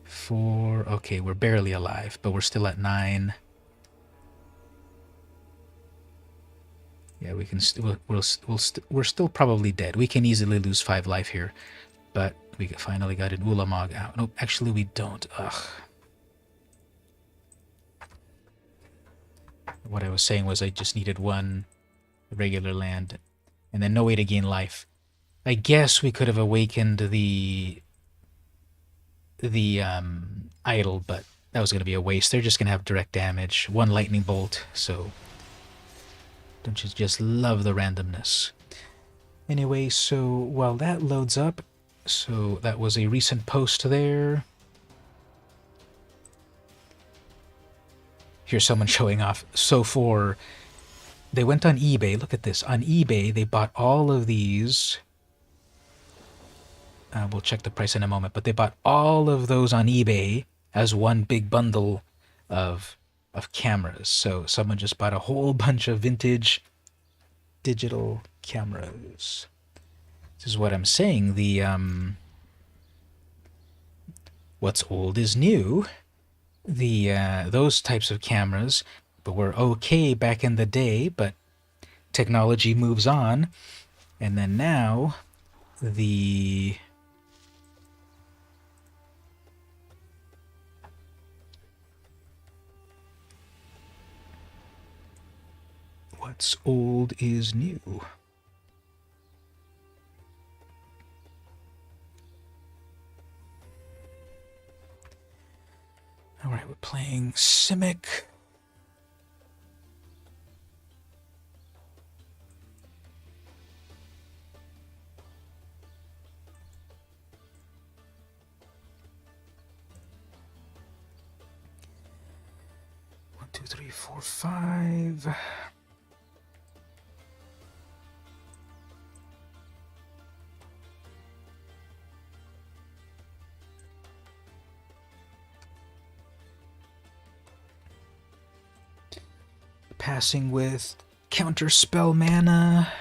4, okay, we're barely alive, but we're still at 9. Yeah, we can we're still probably dead. We can easily lose 5 life here, but we finally got an Ulamog out. Nope, actually we don't. Ugh. What I was saying was I just needed 1 regular land and then no way to gain life. I guess we could have awakened the idol, but that was going to be a waste. They're just going to have direct damage. 1 lightning bolt, so Don't you just love the randomness? Anyway, so while that loads up, so that was a recent post there. Here's someone showing off. So they went on eBay. Look at this. On eBay, they bought all of these. We'll check the price in a moment, but they bought all of those on eBay as one big bundle of cameras. So someone just bought a whole bunch of vintage digital cameras. This is what I'm saying. The what's old is new. Those types of cameras were okay back in the day, but technology moves on, and then now the what's old is new. All right, we're playing Simic. One, two, three, four, five. Passing with counterspell mana.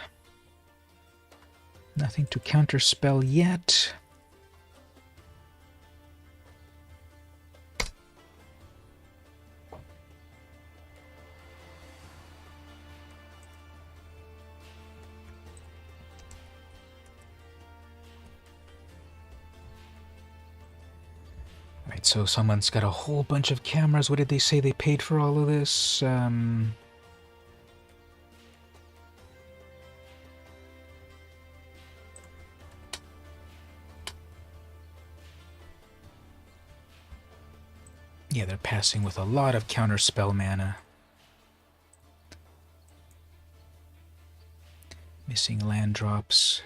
Nothing to counterspell yet. Alright, so someone's got a whole bunch of cameras. What did they say they paid for all of this? Yeah, they're passing with a lot of counterspell mana. Missing land drops.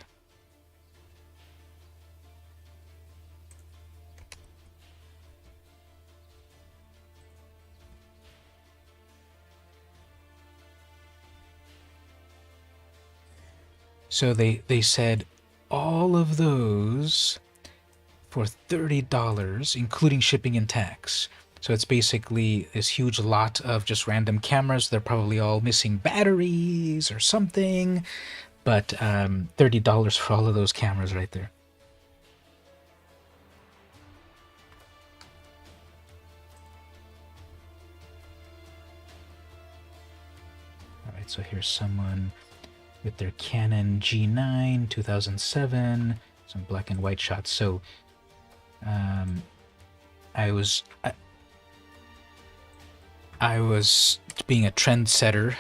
So they said all of those for $30, including shipping and tax. So it's basically this huge lot of just random cameras. They're probably all missing batteries or something, but $30 for all of those cameras right there. All right, so here's someone with their Canon G9 2007, some black and white shots. So I was being a trendsetter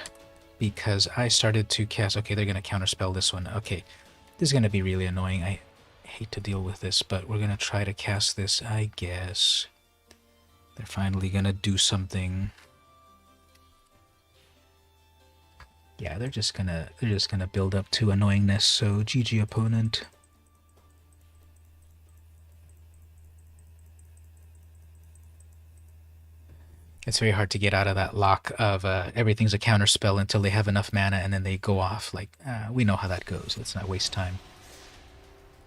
because I started to cast. Okay, they're gonna counterspell this one. Okay, this is gonna be really annoying. I hate to deal with this, but we're gonna try to cast this. I guess they're finally gonna do something. Yeah, they're just gonna build up to annoyingness. So GG opponent. It's very hard to get out of that lock of everything's a counterspell until they have enough mana and then they go off. Like, we know how that goes. Let's not waste time.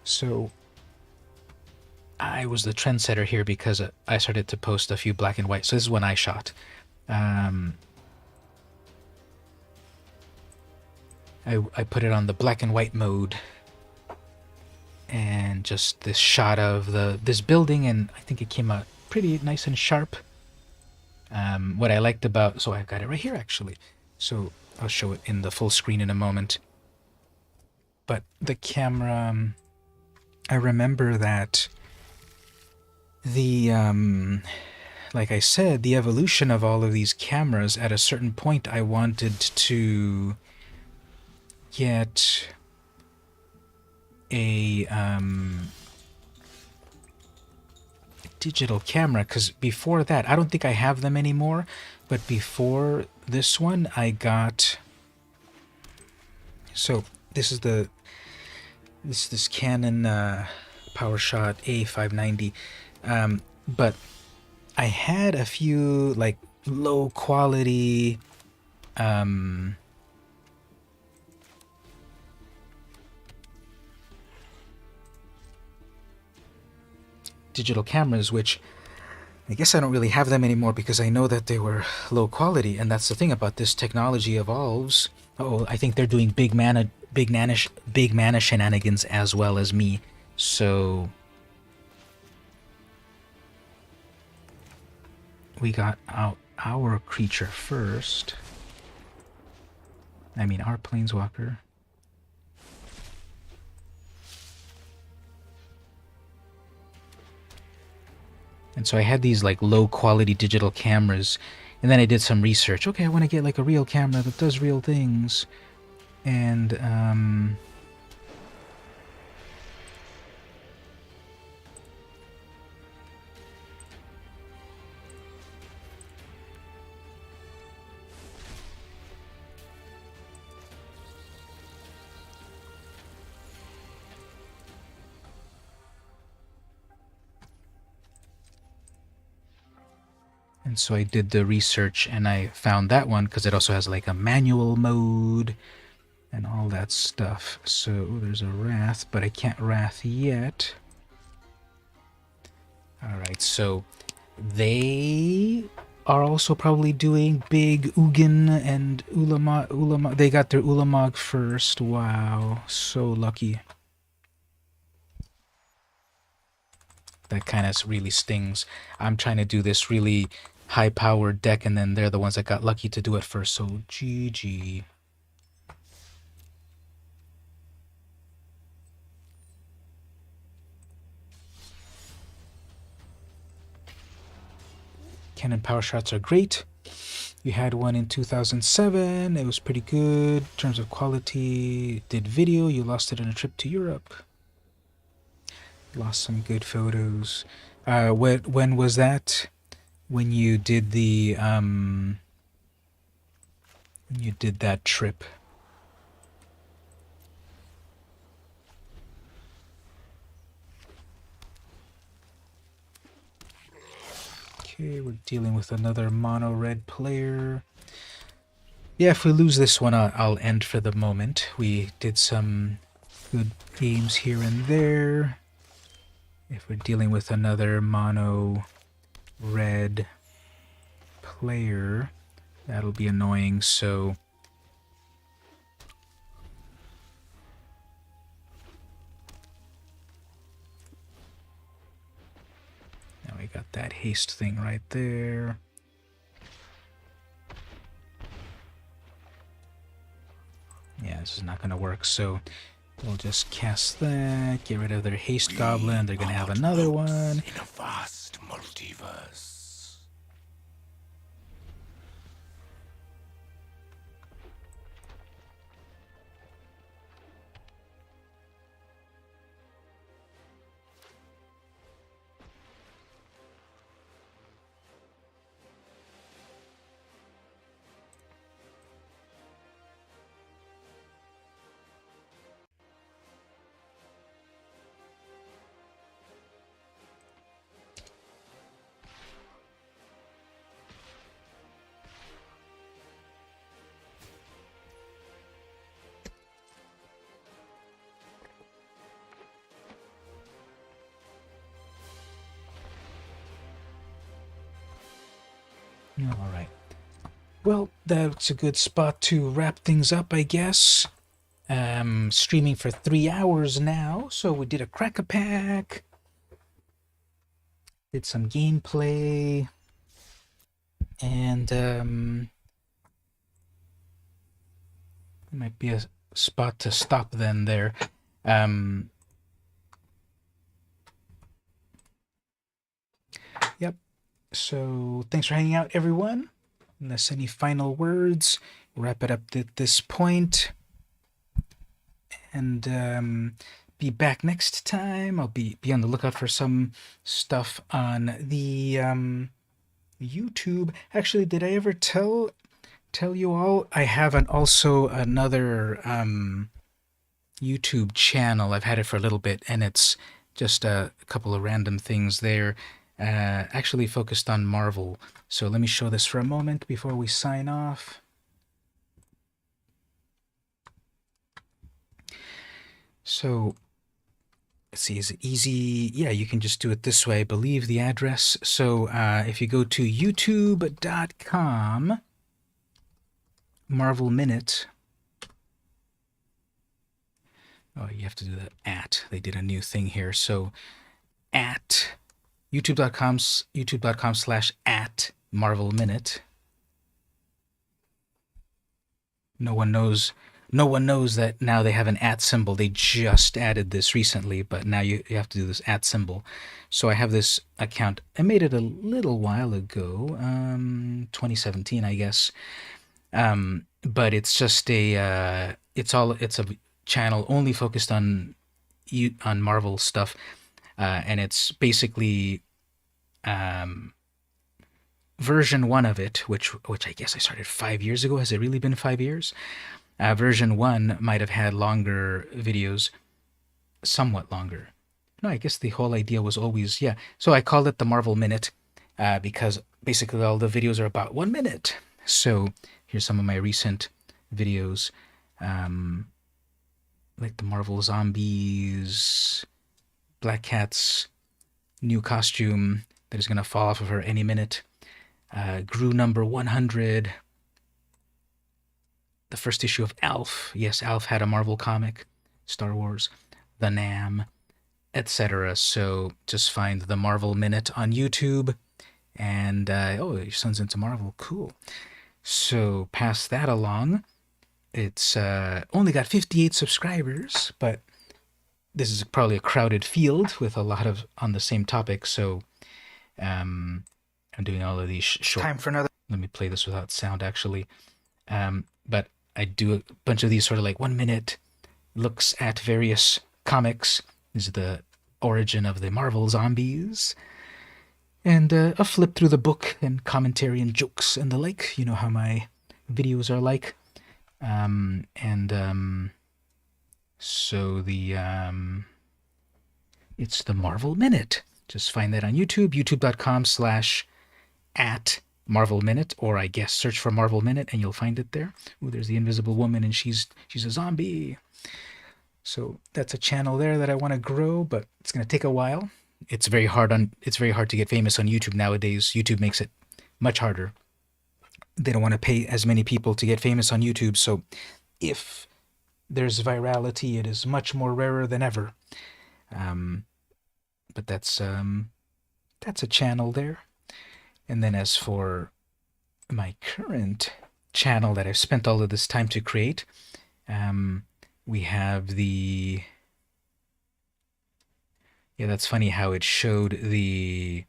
So I was the trendsetter here because I started to post a few black and white. So this is when I shot. I put it on the black and white mode, and just this shot of this building, and I think it came out pretty nice and sharp. What I liked about, so I've got it right here actually, so I'll show it in the full screen in a moment. But the camera, I remember that the like I said, the evolution of all of these cameras, at a certain point I wanted to get a digital camera, because before that, I don't think I have them anymore, but before this one I got So this is this Canon PowerShot A590, but I had a few like low quality digital cameras, which I guess I don't really have them anymore because I know that they were low quality, and that's the thing about this technology evolves. Oh, I think they're doing big mana shenanigans as well as me. So we got out our creature first. I mean our planeswalker. And so I had these like low quality digital cameras, and then I did some research. Okay, I want to get like a real camera that does real things. And so I did the research and I found that one because it also has like a manual mode and all that stuff. So there's a Wrath, but I can't Wrath yet. Alright, so they are also probably doing big Ugin and Ulamog. They got their Ulamog first. Wow, so lucky. That kind of really stings. I'm trying to do this really high-powered deck, and then they're the ones that got lucky to do it first, so GG. Canon power shots are great. You had one in 2007. It was pretty good in terms of quality. Did video. You lost it on a trip to Europe. Lost some good photos. When was that? When you did the when you did that trip? Okay, we're dealing with another mono red player. Yeah, if we lose this one, I'll end for the moment. We did some good games here and there. If we're dealing with another mono red player, that'll be annoying. So now we got that haste thing right there. Yeah, this is not going to work, so we'll just cast that, get rid of their haste goblin. They're going to have another one. In a vast multiverse. All right. Well, that's a good spot to wrap things up, I guess. Streaming for 3 hours now, so we did a crack-a-pack. Did some gameplay. And might be a spot to stop then there. Yep. So thanks for hanging out, everyone. Unless any final words, wrap it up at this point. And be back next time. I'll be on the lookout for some stuff on the YouTube. Actually, did I ever tell tell you all, I have also another YouTube channel. I've had it for a little bit, and it's just a couple of random things there, actually focused on Marvel. So let me show this for a moment before we sign off. So let's see, is it easy? Yeah, you can just do it this way. I believe the address. So if you go to youtube.com, Marvel Minute. Oh, you have to do the @ They did a new thing here. So at youtube.com/@Marvel Minute. No one knows that now they have an @ symbol. They just added this recently, but now you have to do this @ symbol. So I have this account. I made it a little while ago, 2017, I guess. But it's just it's a channel only focused on Marvel stuff, and it's basically version 1 of it, which I guess I started 5 years ago. Has it really been 5 years? Version 1 might have had longer videos, somewhat longer. No, I guess the whole idea was always, yeah. So I called it the Marvel Minute because basically all the videos are about 1 minute. So here's some of my recent videos, like the Marvel Zombies, Black Cat's new costume that is going to fall off of her any minute, Gru number 100, the first issue of Alf. Yes, Alf had a Marvel comic, Star Wars, the Nam, etc. So just find the Marvel Minute on YouTube. And, oh, your son's into Marvel. Cool. So pass that along. It's only got 58 subscribers, but this is probably a crowded field with a lot of on the same topic. So I'm doing all of these short. Time for another. Let me play this without sound, actually. But I do a bunch of these sort of like 1 minute looks at various comics. This is the origin of the Marvel Zombies. And a flip through the book and commentary and jokes and the like. You know how my videos are like. So it's the Marvel Minute. Just find that on YouTube, youtube.com/@Marvel Minute, or I guess search for Marvel Minute and you'll find it there. Ooh, there's the Invisible Woman and she's a zombie. So that's a channel there that I want to grow, but it's going to take a while. It's very hard to get famous on YouTube nowadays. YouTube makes it much harder. They don't want to pay as many people to get famous on YouTube, so if there's virality, it is much more rarer than ever. But that's a channel there. And then as for my current channel that I've spent all of this time to create, we have the... Yeah, that's funny how it showed the...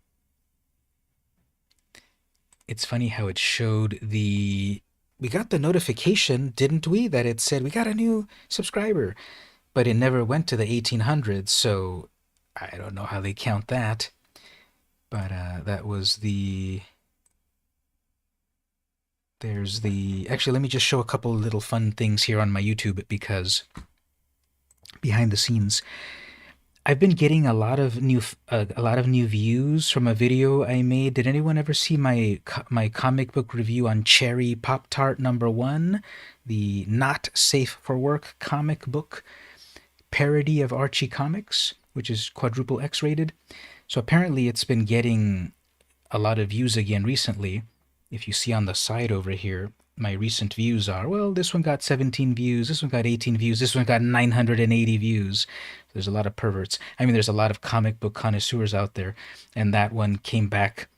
It's funny how it showed the... We got the notification, didn't we? That it said, we got a new subscriber. But it never went to the 1800s, so I don't know how they count that. But that was the... There's the... Actually, let me just show a couple little fun things here on my YouTube, because behind the scenes... I've been getting a lot of new views from a video I made. Did anyone ever see my comic book review on Cherry Pop-Tart #1, the not safe for work comic book parody of Archie Comics, which is quadruple X rated? So apparently it's been getting a lot of views again recently. If you see on the side over here, my recent views are, well, this one got 17 views, this one got 18 views, this one got 980 views. There's a lot of perverts. I mean, there's a lot of comic book connoisseurs out there, and that one came back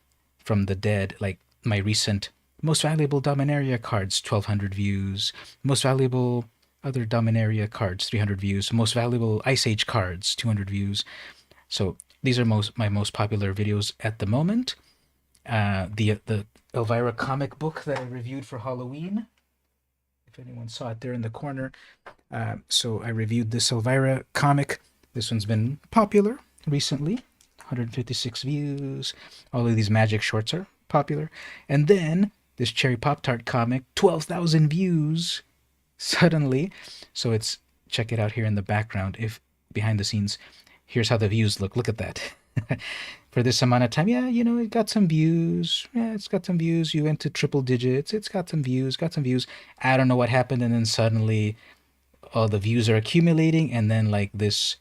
from the dead. Like my recent most valuable Dominaria cards, 1,200 views. Most valuable other Dominaria cards, 300 views. Most valuable Ice Age cards, 200 views. So these are my most popular videos at the moment. The Elvira comic book that I reviewed for Halloween, if anyone saw it there in the corner. So I reviewed this Elvira comic. This one's been popular recently, 156 views. All of these magic shorts are popular. And then this Cherry Pop-Tart comic, 12,000 views suddenly. So it's, check it out here in the background, if behind the scenes. Here's how the views look. Look at that. For this amount of time, yeah, you know, it got some views. Yeah, it's got some views. You went to triple digits. It's got some views, got some views. I don't know what happened. And then suddenly all the views are accumulating. And then like this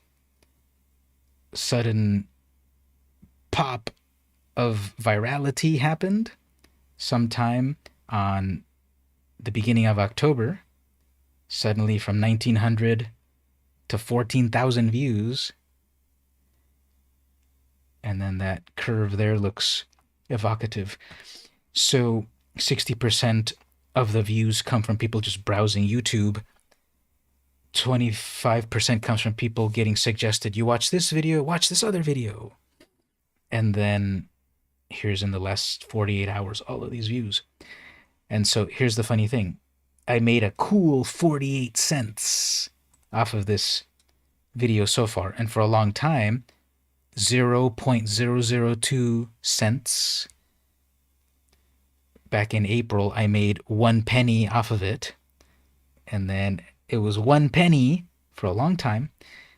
sudden pop of virality happened sometime on the beginning of October. Suddenly from 1,900 to 14,000 views. And then that curve there looks evocative. So 60% of the views come from people just browsing YouTube. 25% comes from people getting suggested, you watch this video, watch this other video. And then here's in the last 48 hours, all of these views. And so here's the funny thing. I made a cool 48 cents off of this video so far. And for a long time, 0.002 cents. Back in April, I made 1 penny off of it. And then it was 1 penny for a long time.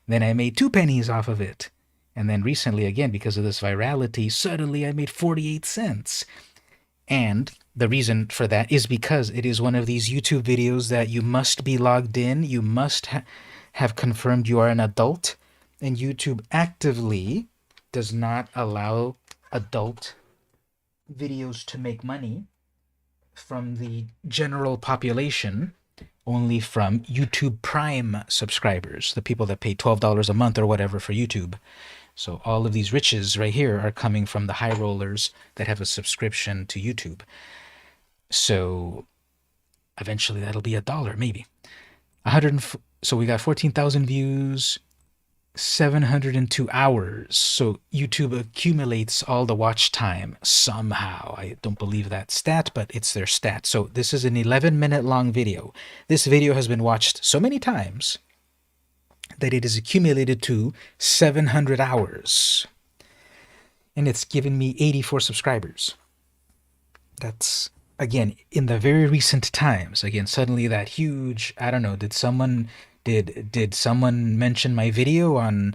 Then I made 2 pennies off of it. And then recently, again, because of this virality, suddenly I made 48 cents. And the reason for that is because it is one of these YouTube videos that you must be logged in. You must have confirmed you are an adult. And YouTube actively does not allow adult videos to make money from the general population, only from YouTube Prime subscribers, the people that pay $12 a month or whatever for YouTube. So all of these riches right here are coming from the high rollers that have a subscription to YouTube. So eventually that'll be $1, maybe. So we got 14,000 views, 702 hours. So YouTube accumulates all the watch time somehow. I don't believe that stat, but it's their stat. So this is an 11-minute long video. This video has been watched so many times that it is accumulated to 700 hours. And it's given me 84 subscribers. That's, again, in the very recent times. Again, suddenly that huge, I don't know, did someone mention my video on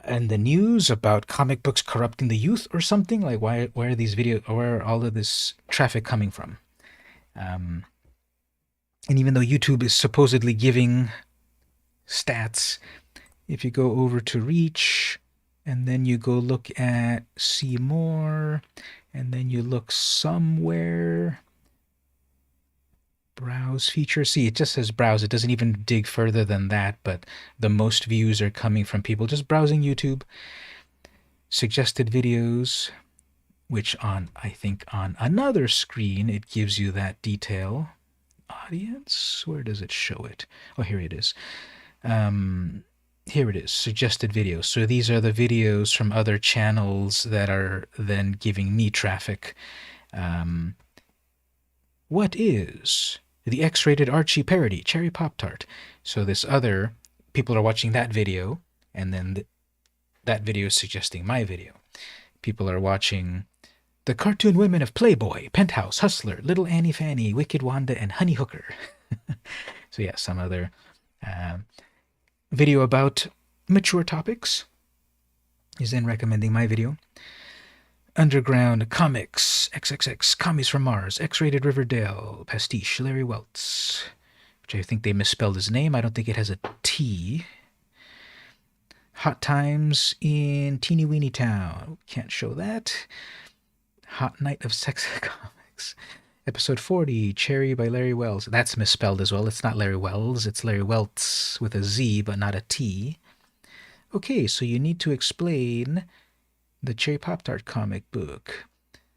in the news about comic books corrupting the youth or something? Like, where are these videos, where are all of this traffic coming from? And even though YouTube is supposedly giving stats, if you go over to reach and then you go look at see more and then you look somewhere, browse feature, see, it just says browse. It doesn't even dig further than that, but the most views are coming from people just browsing YouTube. Suggested videos, which I think on another screen it gives you that detail. Audience, where does it show it? Oh, here it is. Here it is, suggested videos. So these are the videos from other channels that are then giving me traffic. What is the X-rated Archie parody, Cherry Pop-Tart? So this other, people are watching that video, and then that video is suggesting my video. People are watching the cartoon women of Playboy, Penthouse, Hustler, Little Annie Fanny, Wicked Wanda, and Honey Hooker. So yeah, some other video about mature topics is then recommending my video. Underground Comics, XXX, Commies from Mars, X-Rated Riverdale, Pastiche, Larry Welts, which I think they misspelled his name. I don't think it has a T. Hot Times in Teeny Weeny Town. Can't show that. Hot Night of Sex Comics. Episode 40, Cherry by Larry Wells. That's misspelled as well. It's not Larry Wells. It's Larry Welts with a Z, but not a T. Okay, so you need to explain the Cherry Pop-Tart comic book.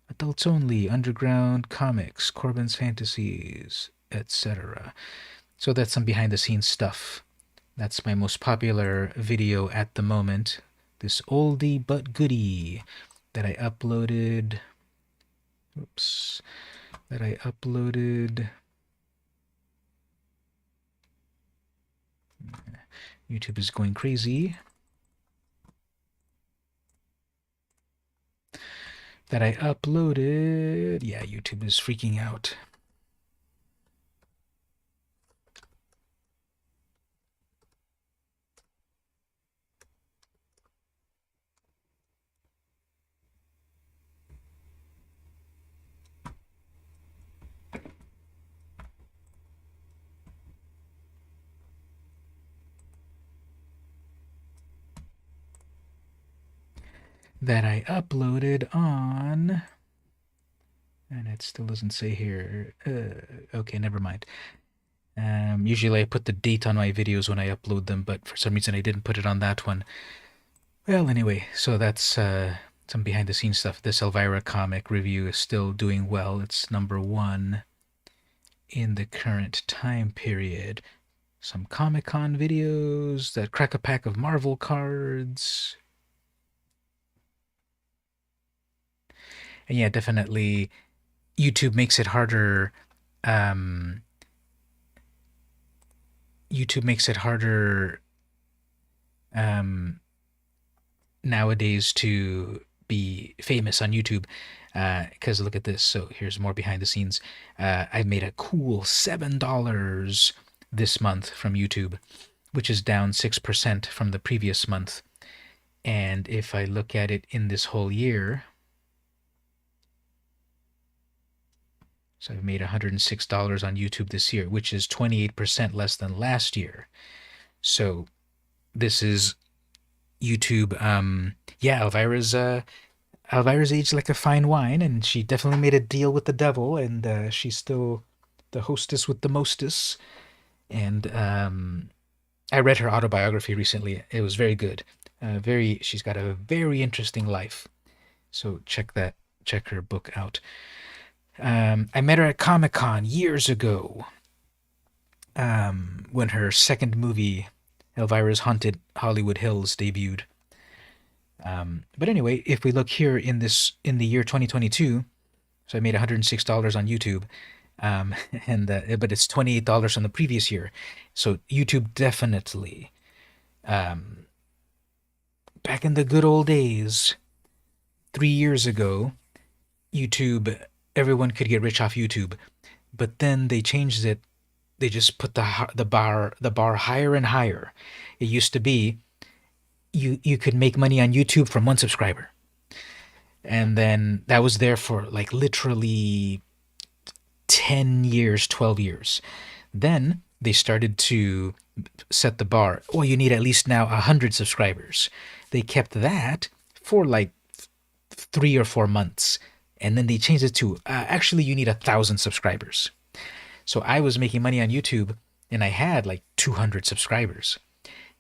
Adults Only, Underground Comics, Corbin's Fantasies, etc. So that's some behind-the-scenes stuff. That's my most popular video at the moment. This oldie but goodie that I uploaded. Oops. That I uploaded. YouTube is going crazy. that I uploaded. Yeah, YouTube is freaking out. That I uploaded on, and it still doesn't say here. Okay, never mind. Usually I put the date on my videos when I upload them, but for some reason I didn't put it on that one. Well, anyway, so that's some behind the scenes stuff. This Elvira comic review is still doing well. It's #1 in the current time period. Some Comic-Con videos that crack a pack of Marvel cards. And yeah, definitely YouTube makes it harder. YouTube makes it harder nowadays to be famous on YouTube. Because look at this. So here's more behind the scenes. I've made a cool $7 this month from YouTube, which is down 6% from the previous month. And if I look at it in this whole year, so I've made $106 on YouTube this year, which is 28% less than last year. So this is YouTube. Yeah, Elvira's aged like a fine wine, and she definitely made a deal with the devil, and she's still the hostess with the mostess. And I read her autobiography recently. It was very good. She's got a very interesting life. So check her book out. I met her at Comic-Con years ago, when her second movie, Elvira's Haunted Hollywood Hills, debuted. But anyway, if we look here in the year 2022, so I made $106 on YouTube, but it's $28 from the previous year. So YouTube definitely, back in the good old days, 3 years ago, YouTube, everyone could get rich off YouTube, but then they changed it. They just put the bar higher and higher. It used to be you could make money on YouTube from 1 subscriber, and then that was there for like literally 10 years, 12 years. Then they started to set the bar. Oh, you need at least now 100 subscribers. They kept that for like 3 or 4 months. And then they changed it to, actually, you need 1,000 subscribers. So I was making money on YouTube, and I had like 200 subscribers.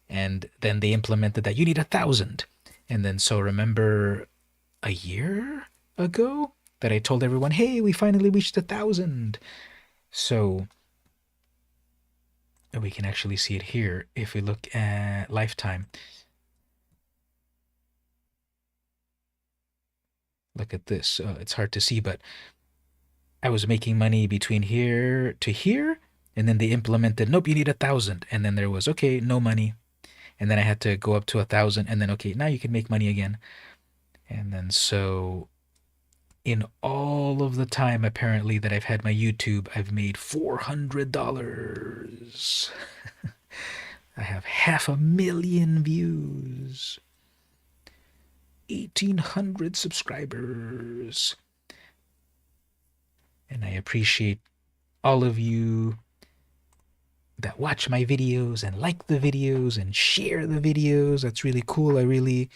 And then they implemented that you need 1,000. And then, so remember a year ago that I told everyone, hey, we finally reached 1,000. So we can actually see it here if we look at lifetime. Look at this. It's hard to see, but I was making money between here to here, and then they implemented, nope, you need 1,000. And then there was, okay, no money. And then I had to go up to 1,000, and then, okay, now you can make money again. And then so in all of the time, apparently, that I've had my YouTube, I've made $400. I have 500,000 views. 1,800 subscribers. And I appreciate all of you that watch my videos and like the videos and share the videos. That's really cool. I really,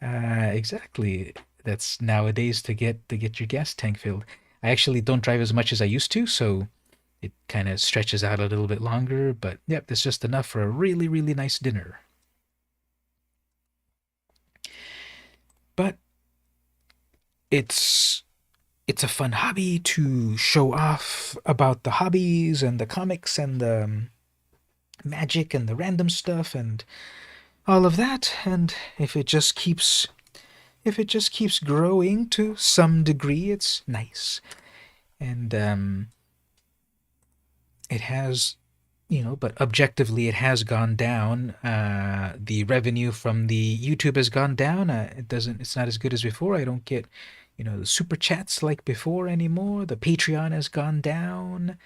exactly. That's nowadays to get your gas tank filled. I actually don't drive as much as I used to, so it kind of stretches out a little bit longer. But yep, that's just enough for a really, really nice dinner. But it's a fun hobby to show off about the hobbies and the comics and the magic and the random stuff and all of that. And if it just keeps growing to some degree, it's nice. And it has, but objectively it has gone down. The revenue from the YouTube has gone down. It's not as good as before. I don't get the super chats like before anymore. The Patreon has gone down.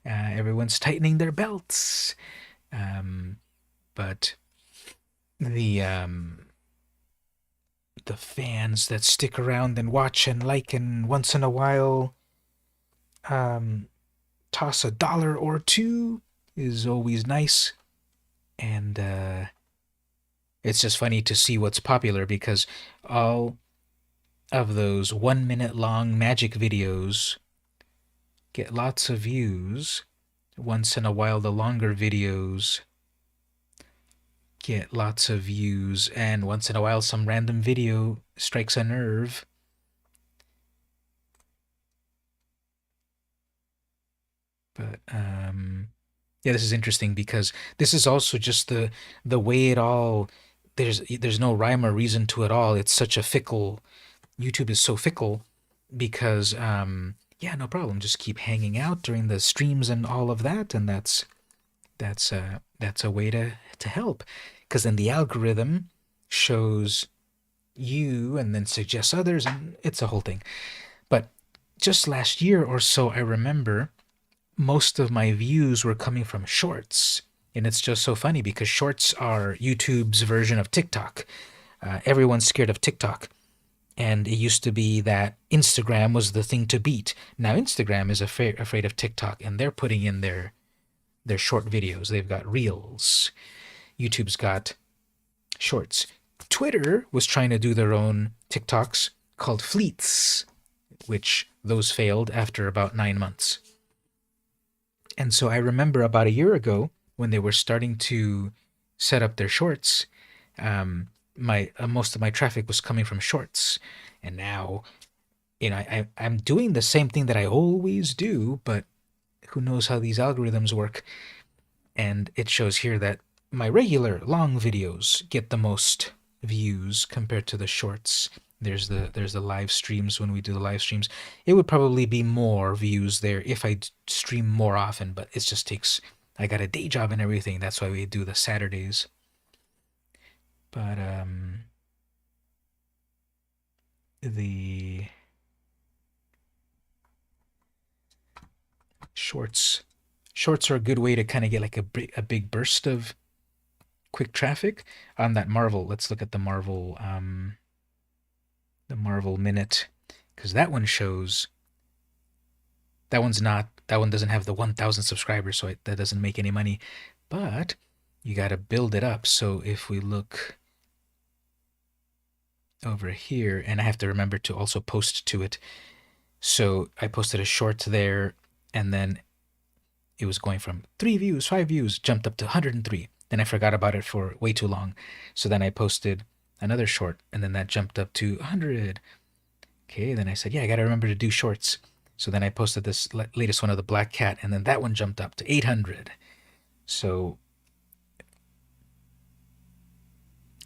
Everyone's tightening their belts. But the fans that stick around and watch and like and once in a while toss $1 or $2 is always nice. And it's just funny to see what's popular because all of those 1 minute long magic videos get lots of views. Once in a while, the longer videos get lots of views, and once in a while, some random video strikes a nerve. But yeah, this is interesting because this is also just the way it all. There's no rhyme or reason to it all. It's such a fickle. YouTube is so fickle because yeah, no problem. Just keep hanging out during the streams and all of that, and that's a way to help, because then the algorithm shows you and then suggests others, and it's a whole thing. But just last year or so, I remember most of my views were coming from shorts, and it's just so funny because shorts are YouTube's version of TikTok. Everyone's scared of TikTok. And it used to be that Instagram was the thing to beat. Now Instagram is afraid of TikTok, and they're putting in their short videos. They've got Reels. YouTube's got Shorts. Twitter was trying to do their own TikToks called Fleets, which those failed after about 9 months. And so I remember about a year ago when they were starting to set up their shorts, most of my traffic was coming from shorts, and now I'm doing the same thing that I always do, but who knows how these algorithms work. And it shows here that my regular long videos get the most views compared to the shorts. There's the live streams. When we do the live streams, it would probably be more views there if I stream more often, but it just takes, I got a day job and everything. That's why we do the Saturdays. But the shorts are a good way to kind of get like a big burst of quick traffic on that Marvel. Let's look at the Marvel minute, because that one shows, that one doesn't have the 1,000 subscribers, so that doesn't make any money, but you got to build it up. So if we look over here, and I have to remember to also post to it. So I posted a short there, and then it was going from 3 views, 5 views, jumped up to 103. Then I forgot about it for way too long. So then I posted another short, and then that jumped up to 100. Okay, then I said, yeah, I got to remember to do shorts. So then I posted this latest one of the black cat, and then that one jumped up to 800. So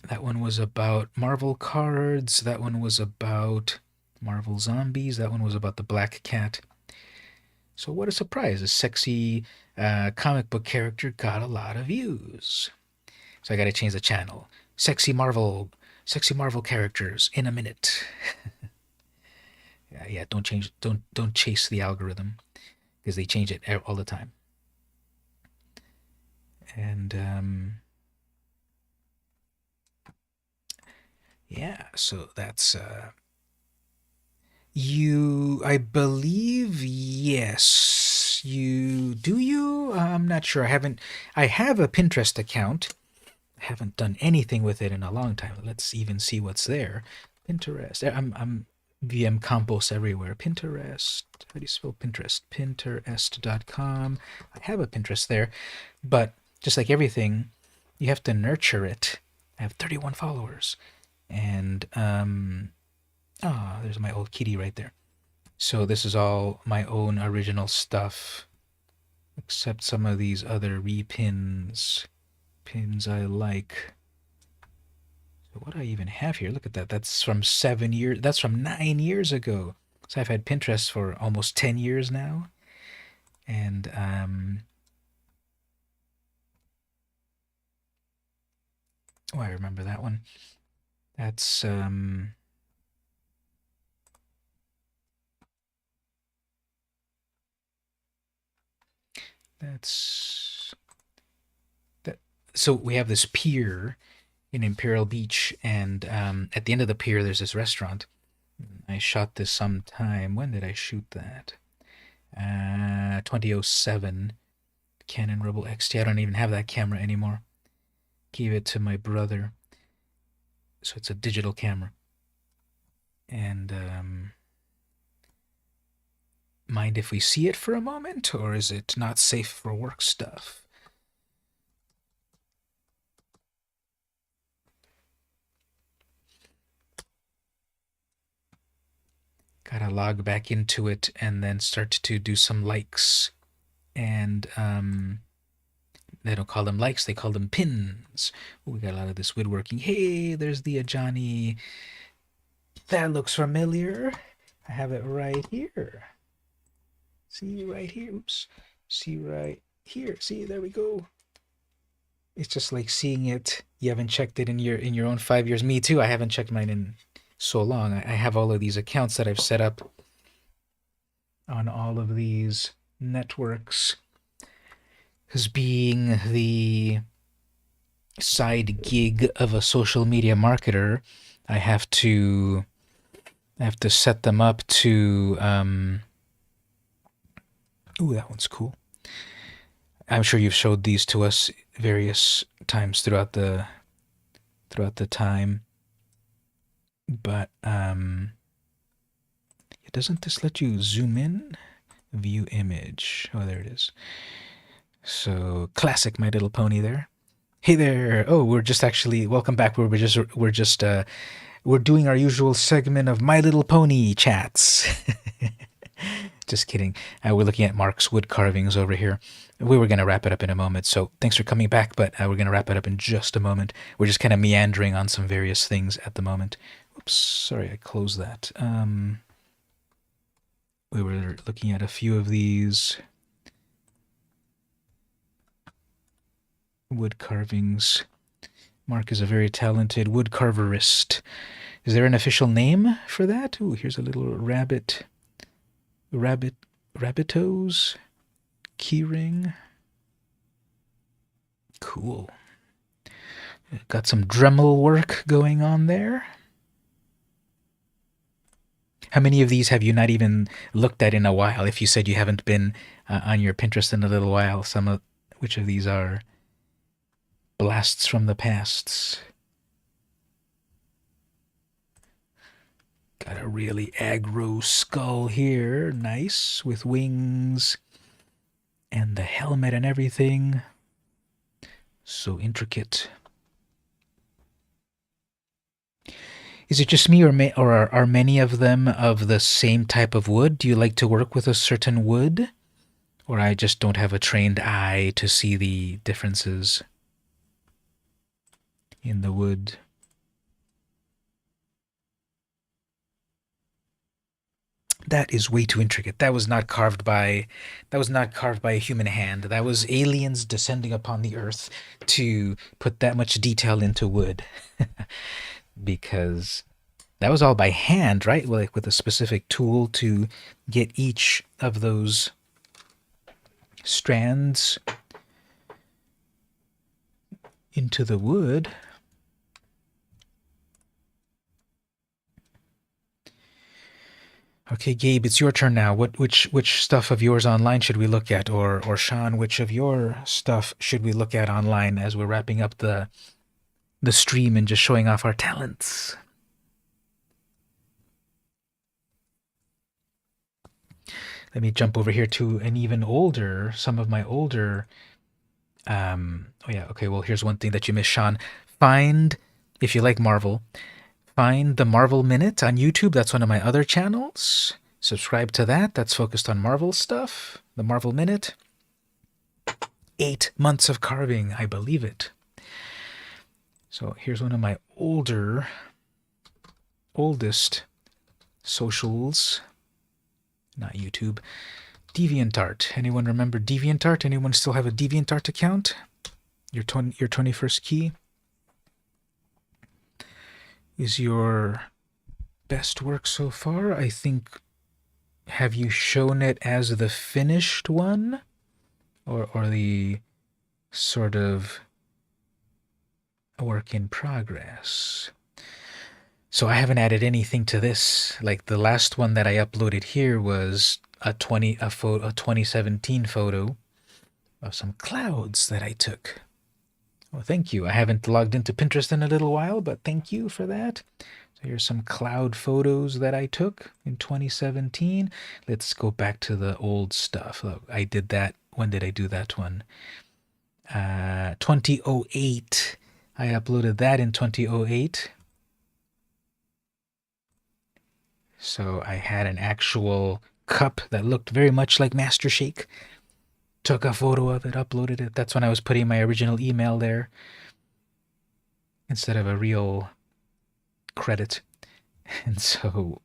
that one was about Marvel cards. That one was about Marvel zombies. That one was about the black cat. So what a surprise. A sexy comic book character got a lot of views. So I got to change the channel. Sexy Marvel characters in a minute. Yeah, don't chase the algorithm, because they change it all the time. And yeah, so that's you, I believe, yes. I'm not sure. I have a Pinterest account. I haven't done anything with it in a long time. Let's even see what's there. Pinterest. I'm VM Campos everywhere. Pinterest. How do you spell Pinterest? Pinterest.com. I have a Pinterest there, but just like everything, you have to nurture it. I have 31 followers, and there's my old kitty right there. So this is all my own original stuff, except some of these other repins. Pins I like. So what do I even have here? Look at that. That's from 7 years. That's from 9 years ago. So I've had Pinterest for almost 10 years now. And I remember that one. That's That's that. So we have this pier in Imperial Beach, and at the end of the pier, there's this restaurant. I shot this sometime. When did I shoot that? 2007. Canon Rebel XT. I don't even have that camera anymore. Gave it to my brother. So it's a digital camera. And mind if we see it for a moment, or is it not safe for work stuff? Gotta log back into it and then start to do some likes. And they don't call them likes, they call them pins. Ooh, we got a lot of this woodworking. Hey, there's the Ajani. That looks familiar. I have it right here. See right here. Oops. See right here. See, there we go. It's just like seeing it. You haven't checked it in your own 5 years. Me too. I haven't checked mine in so long. I have all of these accounts that I've set up on all of these networks. Because being the side gig of a social media marketer, I have to set them up to ooh, that one's cool. I'm sure you've showed these to us various times throughout the time. But doesn't this let you zoom in? View image. Oh, there it is. So classic My Little Pony there. Hey there. Oh, we're just actually welcome back. We're doing our usual segment of My Little Pony chats. Just kidding. We're looking at Mark's wood carvings over here. We were going to wrap it up in a moment, so thanks for coming back, but we're going to wrap it up in just a moment. We're just kind of meandering on some various things at the moment. Oops, sorry, I closed that. We were looking at a few of these wood carvings. Mark is a very talented wood carverist. Is there an official name for that? Ooh, here's a little rabbitoes keyring. Cool. Got some Dremel work going on there. How many of these have you not even looked at in a while? If you said you haven't been on your Pinterest in a little while, which of these are blasts from the past? Got a really aggro skull here. Nice, with wings and the helmet and everything. So intricate. Is it just me, or are many of them of the same type of wood? Do you like to work with a certain wood? Or I just don't have a trained eye to see the differences in the wood? That is way too intricate. That was not carved by a human hand. That was aliens descending upon the earth to put that much detail into wood. Because that was all by hand, right? Like with a specific tool to get each of those strands into the wood. Okay, Gabe, it's your turn now. Which stuff of yours online should we look at? Or Sean, which of your stuff should we look at online as we're wrapping up the stream and just showing off our talents? Let me jump over here to an even older, some of my older, oh yeah, okay, well, here's one thing that you missed, Sean. If you like Marvel, find the Marvel Minute on YouTube. That's one of my other channels. Subscribe to that. That's focused on Marvel stuff. The Marvel Minute. 8 months of carving, I believe it. So here's one of my oldest socials. Not YouTube. DeviantArt. Anyone remember DeviantArt? Anyone still have a DeviantArt account? Your 21st key is your best work so far. I think, have you shown it as the finished one? or the sort of work in progress. So I haven't added anything to this. Like the last one that I uploaded here was a 2017 photo of some clouds that I took. Well, thank you. I haven't logged into Pinterest in a little while, but thank you for that. So here's some cloud photos that I took in 2017. Let's go back to the old stuff. Look, I did that. When did I do that one? 2008. I uploaded that in 2008. So I had an actual cup that looked very much like Master Shake. Took a photo of it, uploaded it. That's when I was putting my original email there instead of a real credit. And so,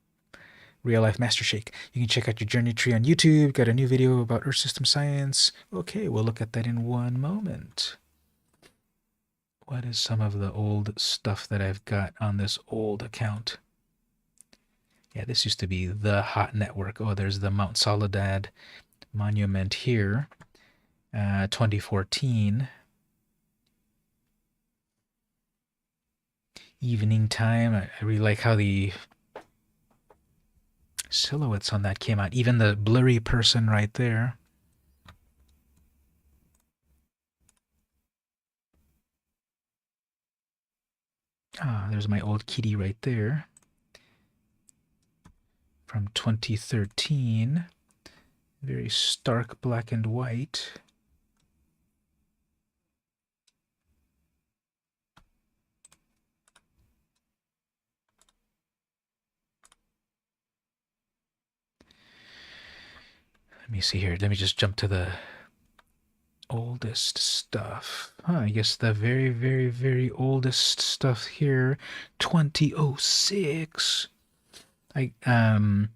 real life Master Shake. You can check out your journey tree on YouTube. Got a new video about Earth system science. Okay, we'll look at that in one moment. What is some of the old stuff that I've got on this old account? Yeah, this used to be the hot network. Oh, there's the Mount Soledad monument here. 2014. Evening time. I really like how the silhouettes on that came out. Even the blurry person right there. Ah, there's my old kitty right there. From 2013. Very stark black and white. Let me see here. Let me just jump to the oldest stuff. I guess the very, very, very oldest stuff here, 2006. I know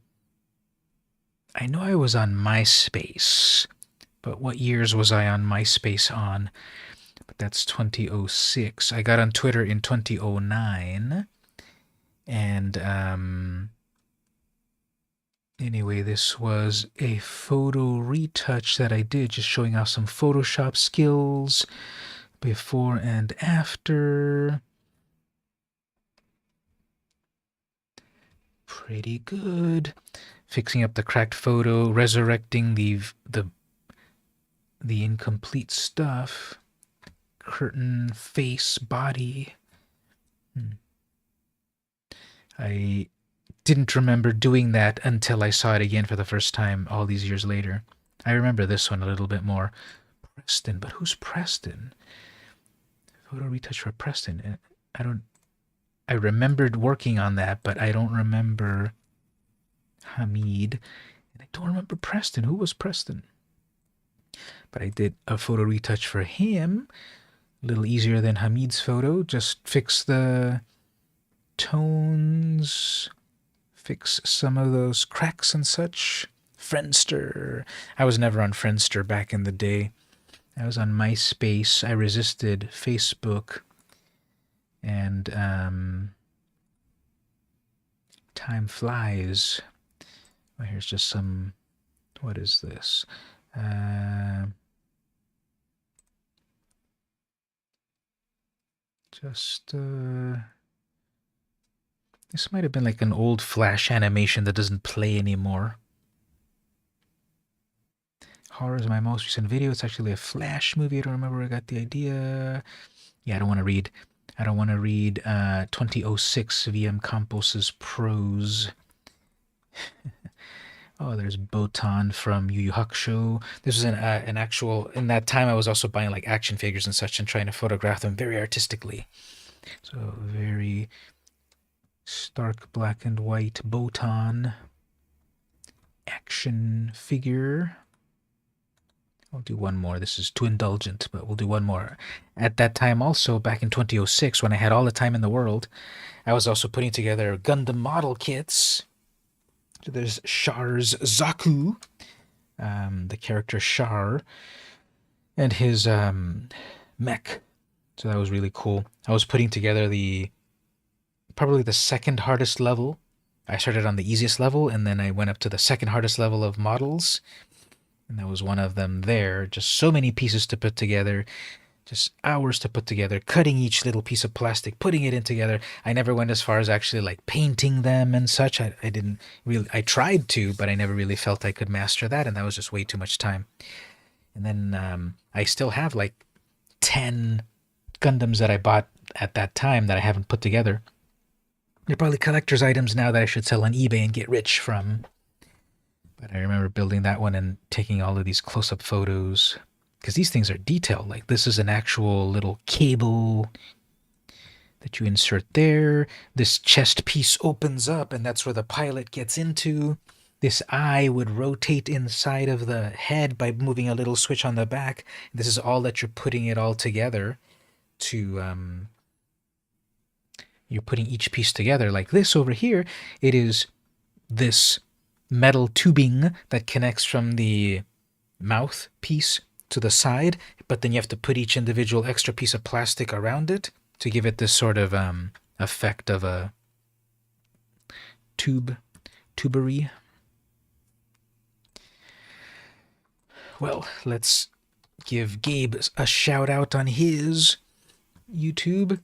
I was on MySpace, but what years was I on MySpace on? But that's 2006. I got on Twitter in 2009. And anyway, this was a photo retouch that I did, just showing off some Photoshop skills before and after. Pretty good. Fixing up the cracked photo, resurrecting the incomplete stuff. Curtain, face, body. I didn't remember doing that until I saw it again for the first time all these years later. I remember this one a little bit more. Preston, but who's Preston? Photo retouch for Preston. I remembered working on that, but I don't remember Hamid. And I don't remember Preston. Who was Preston? But I did a photo retouch for him. A little easier than Hamid's photo. Just fix the tones, fix some of those cracks and such. Friendster. I was never on Friendster back in the day. I was on MySpace. I resisted Facebook. And time flies. Well, here's just some. What is this? This might have been like an old Flash animation that doesn't play anymore. Horror is my most recent video. It's actually a Flash movie. I don't remember where I got the idea. Yeah, I don't want to read 2006 VM Campos's prose. Oh, there's Botan from Yu Yu Hakusho. This was an actual. In that time, I was also buying like action figures and such and trying to photograph them very artistically. So very stark black and white Botan action figure. I'll do one more. This is too indulgent, but we'll do one more. At that time also, back in 2006, when I had all the time in the world, I was also putting together Gundam model kits. So there's Char's Zaku, the character Char, and his mech. So that was really cool. I was putting together probably the second hardest level. I started on the easiest level, and then I went up to the second hardest level of models. And that was one of them there. Just so many pieces to put together. Just hours to put together, cutting each little piece of plastic, putting it in together. I never went as far as actually like painting them and such. I didn't really, I tried to, but I never really felt I could master that, and that was just way too much time. And then I still have like 10 Gundams that I bought at that time that I haven't put together. They're probably collector's items now that I should sell on eBay and get rich from. But I remember building that one and taking all of these close-up photos. Because these things are detailed. Like, this is an actual little cable that you insert there. This chest piece opens up, and that's where the pilot gets into. This eye would rotate inside of the head by moving a little switch on the back. This is all that you're putting it all together to... you're putting each piece together. Like this over here, it is this metal tubing that connects from the mouth piece to the side, but then you have to put each individual extra piece of plastic around it to give it this sort of effect of a tubery. Well, let's give Gabe a shout out on his YouTube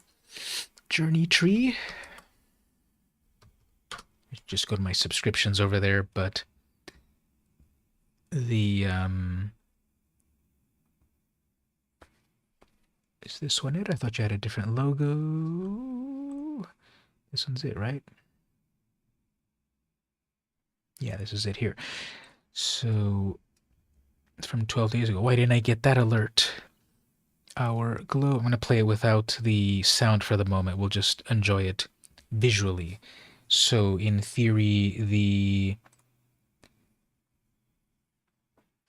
journey tree. Just go to my subscriptions over there, but the is this one it? I thought you had a different logo. This one's it, right? Yeah, this is it here. So it's from 12 days ago. Why didn't I get that alert? Our glow. I'm going to play it without the sound for the moment. We'll just enjoy it visually. So in theory, the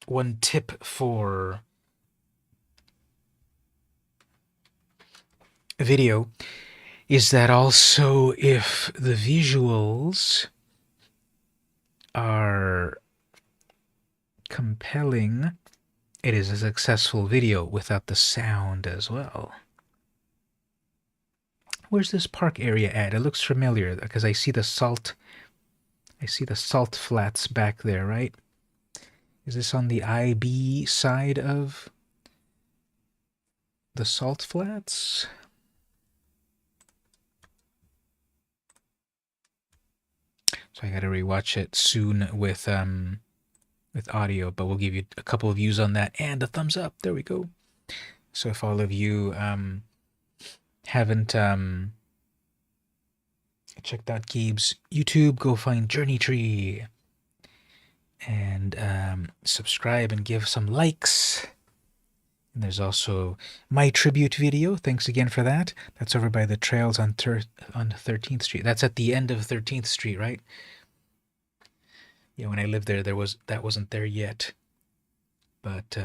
one tip for video is that also if the visuals are compelling, it is a successful video without the sound as well. Where's this park area at? It looks familiar because I see the salt flats back there, right? Is this on the IB side of the salt flats? So I gotta rewatch it soon with audio, but we'll give you a couple of views on that and a thumbs up. There we go. So if all of you haven't checked out Gabe's YouTube, go find Journey Tree and subscribe and give some likes. And there's also my tribute video. Thanks again for that. That's over by the trails on 13th Street. That's at the end of 13th Street, right? Yeah, when I lived there, that wasn't there yet. But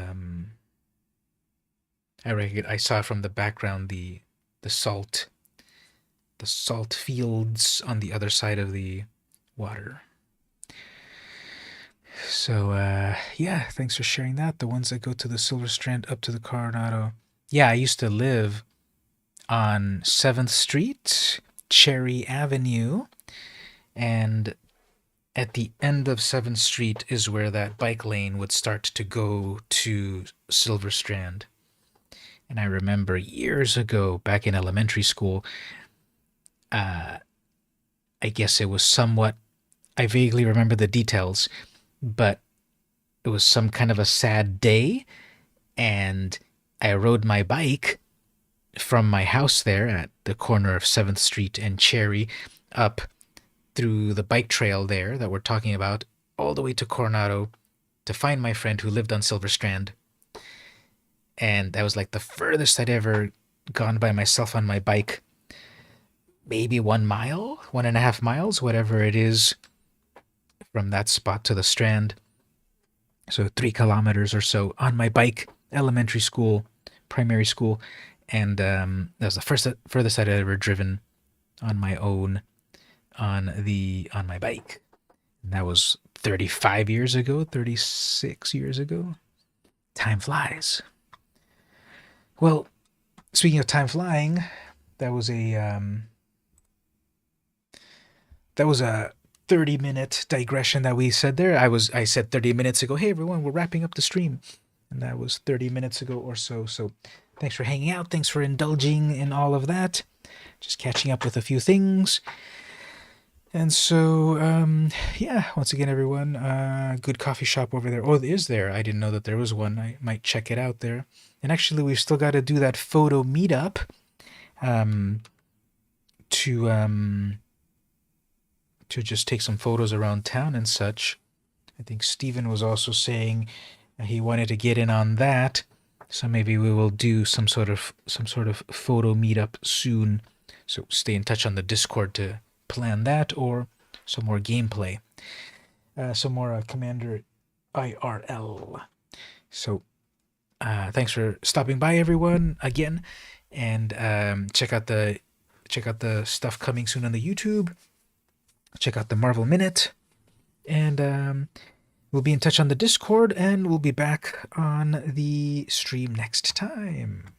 I saw from the background the salt fields on the other side of the water. So yeah, thanks for sharing that. The ones that go to the Silver Strand up to the Coronado. Yeah, I used to live on 7th Street, Cherry Avenue, and at the end of 7th Street is where that bike lane would start to go to Silver Strand. And I remember years ago, back in elementary school, I guess it was somewhat, I vaguely remember the details, but it was some kind of a sad day, and I rode my bike from my house there at the corner of 7th Street and Cherry up through the bike trail there that we're talking about, all the way to Coronado to find my friend who lived on Silver Strand. And that was like the furthest I'd ever gone by myself on my bike. Maybe 1 mile, 1.5 miles, whatever it is, from that spot to the Strand. So 3 kilometers or so on my bike, elementary school, primary school. And that was the furthest I'd ever driven on my own on my bike. And that was 35 years ago, 36 years ago. Time flies. Well, speaking of time flying, that was a 30-minute digression that we said there. I said 30 minutes ago, hey everyone, we're wrapping up the stream. And that was 30 minutes ago or so. So thanks for hanging out. Thanks for indulging in all of that. Just catching up with a few things. And so, yeah, once again, everyone, good coffee shop over there. Oh, is there? I didn't know that there was one. I might check it out there. And actually, we've still got to do that photo meetup to just take some photos around town and such. I think Steven was also saying he wanted to get in on that. So maybe we will do some sort of photo meetup soon. So stay in touch on the Discord to plan that, or some more gameplay, some more Commander IRL. So thanks for stopping by, everyone, again, and check out the stuff coming soon on the YouTube. Check out the Marvel Minute, and we'll be in touch on the Discord, and we'll be back on the stream next time.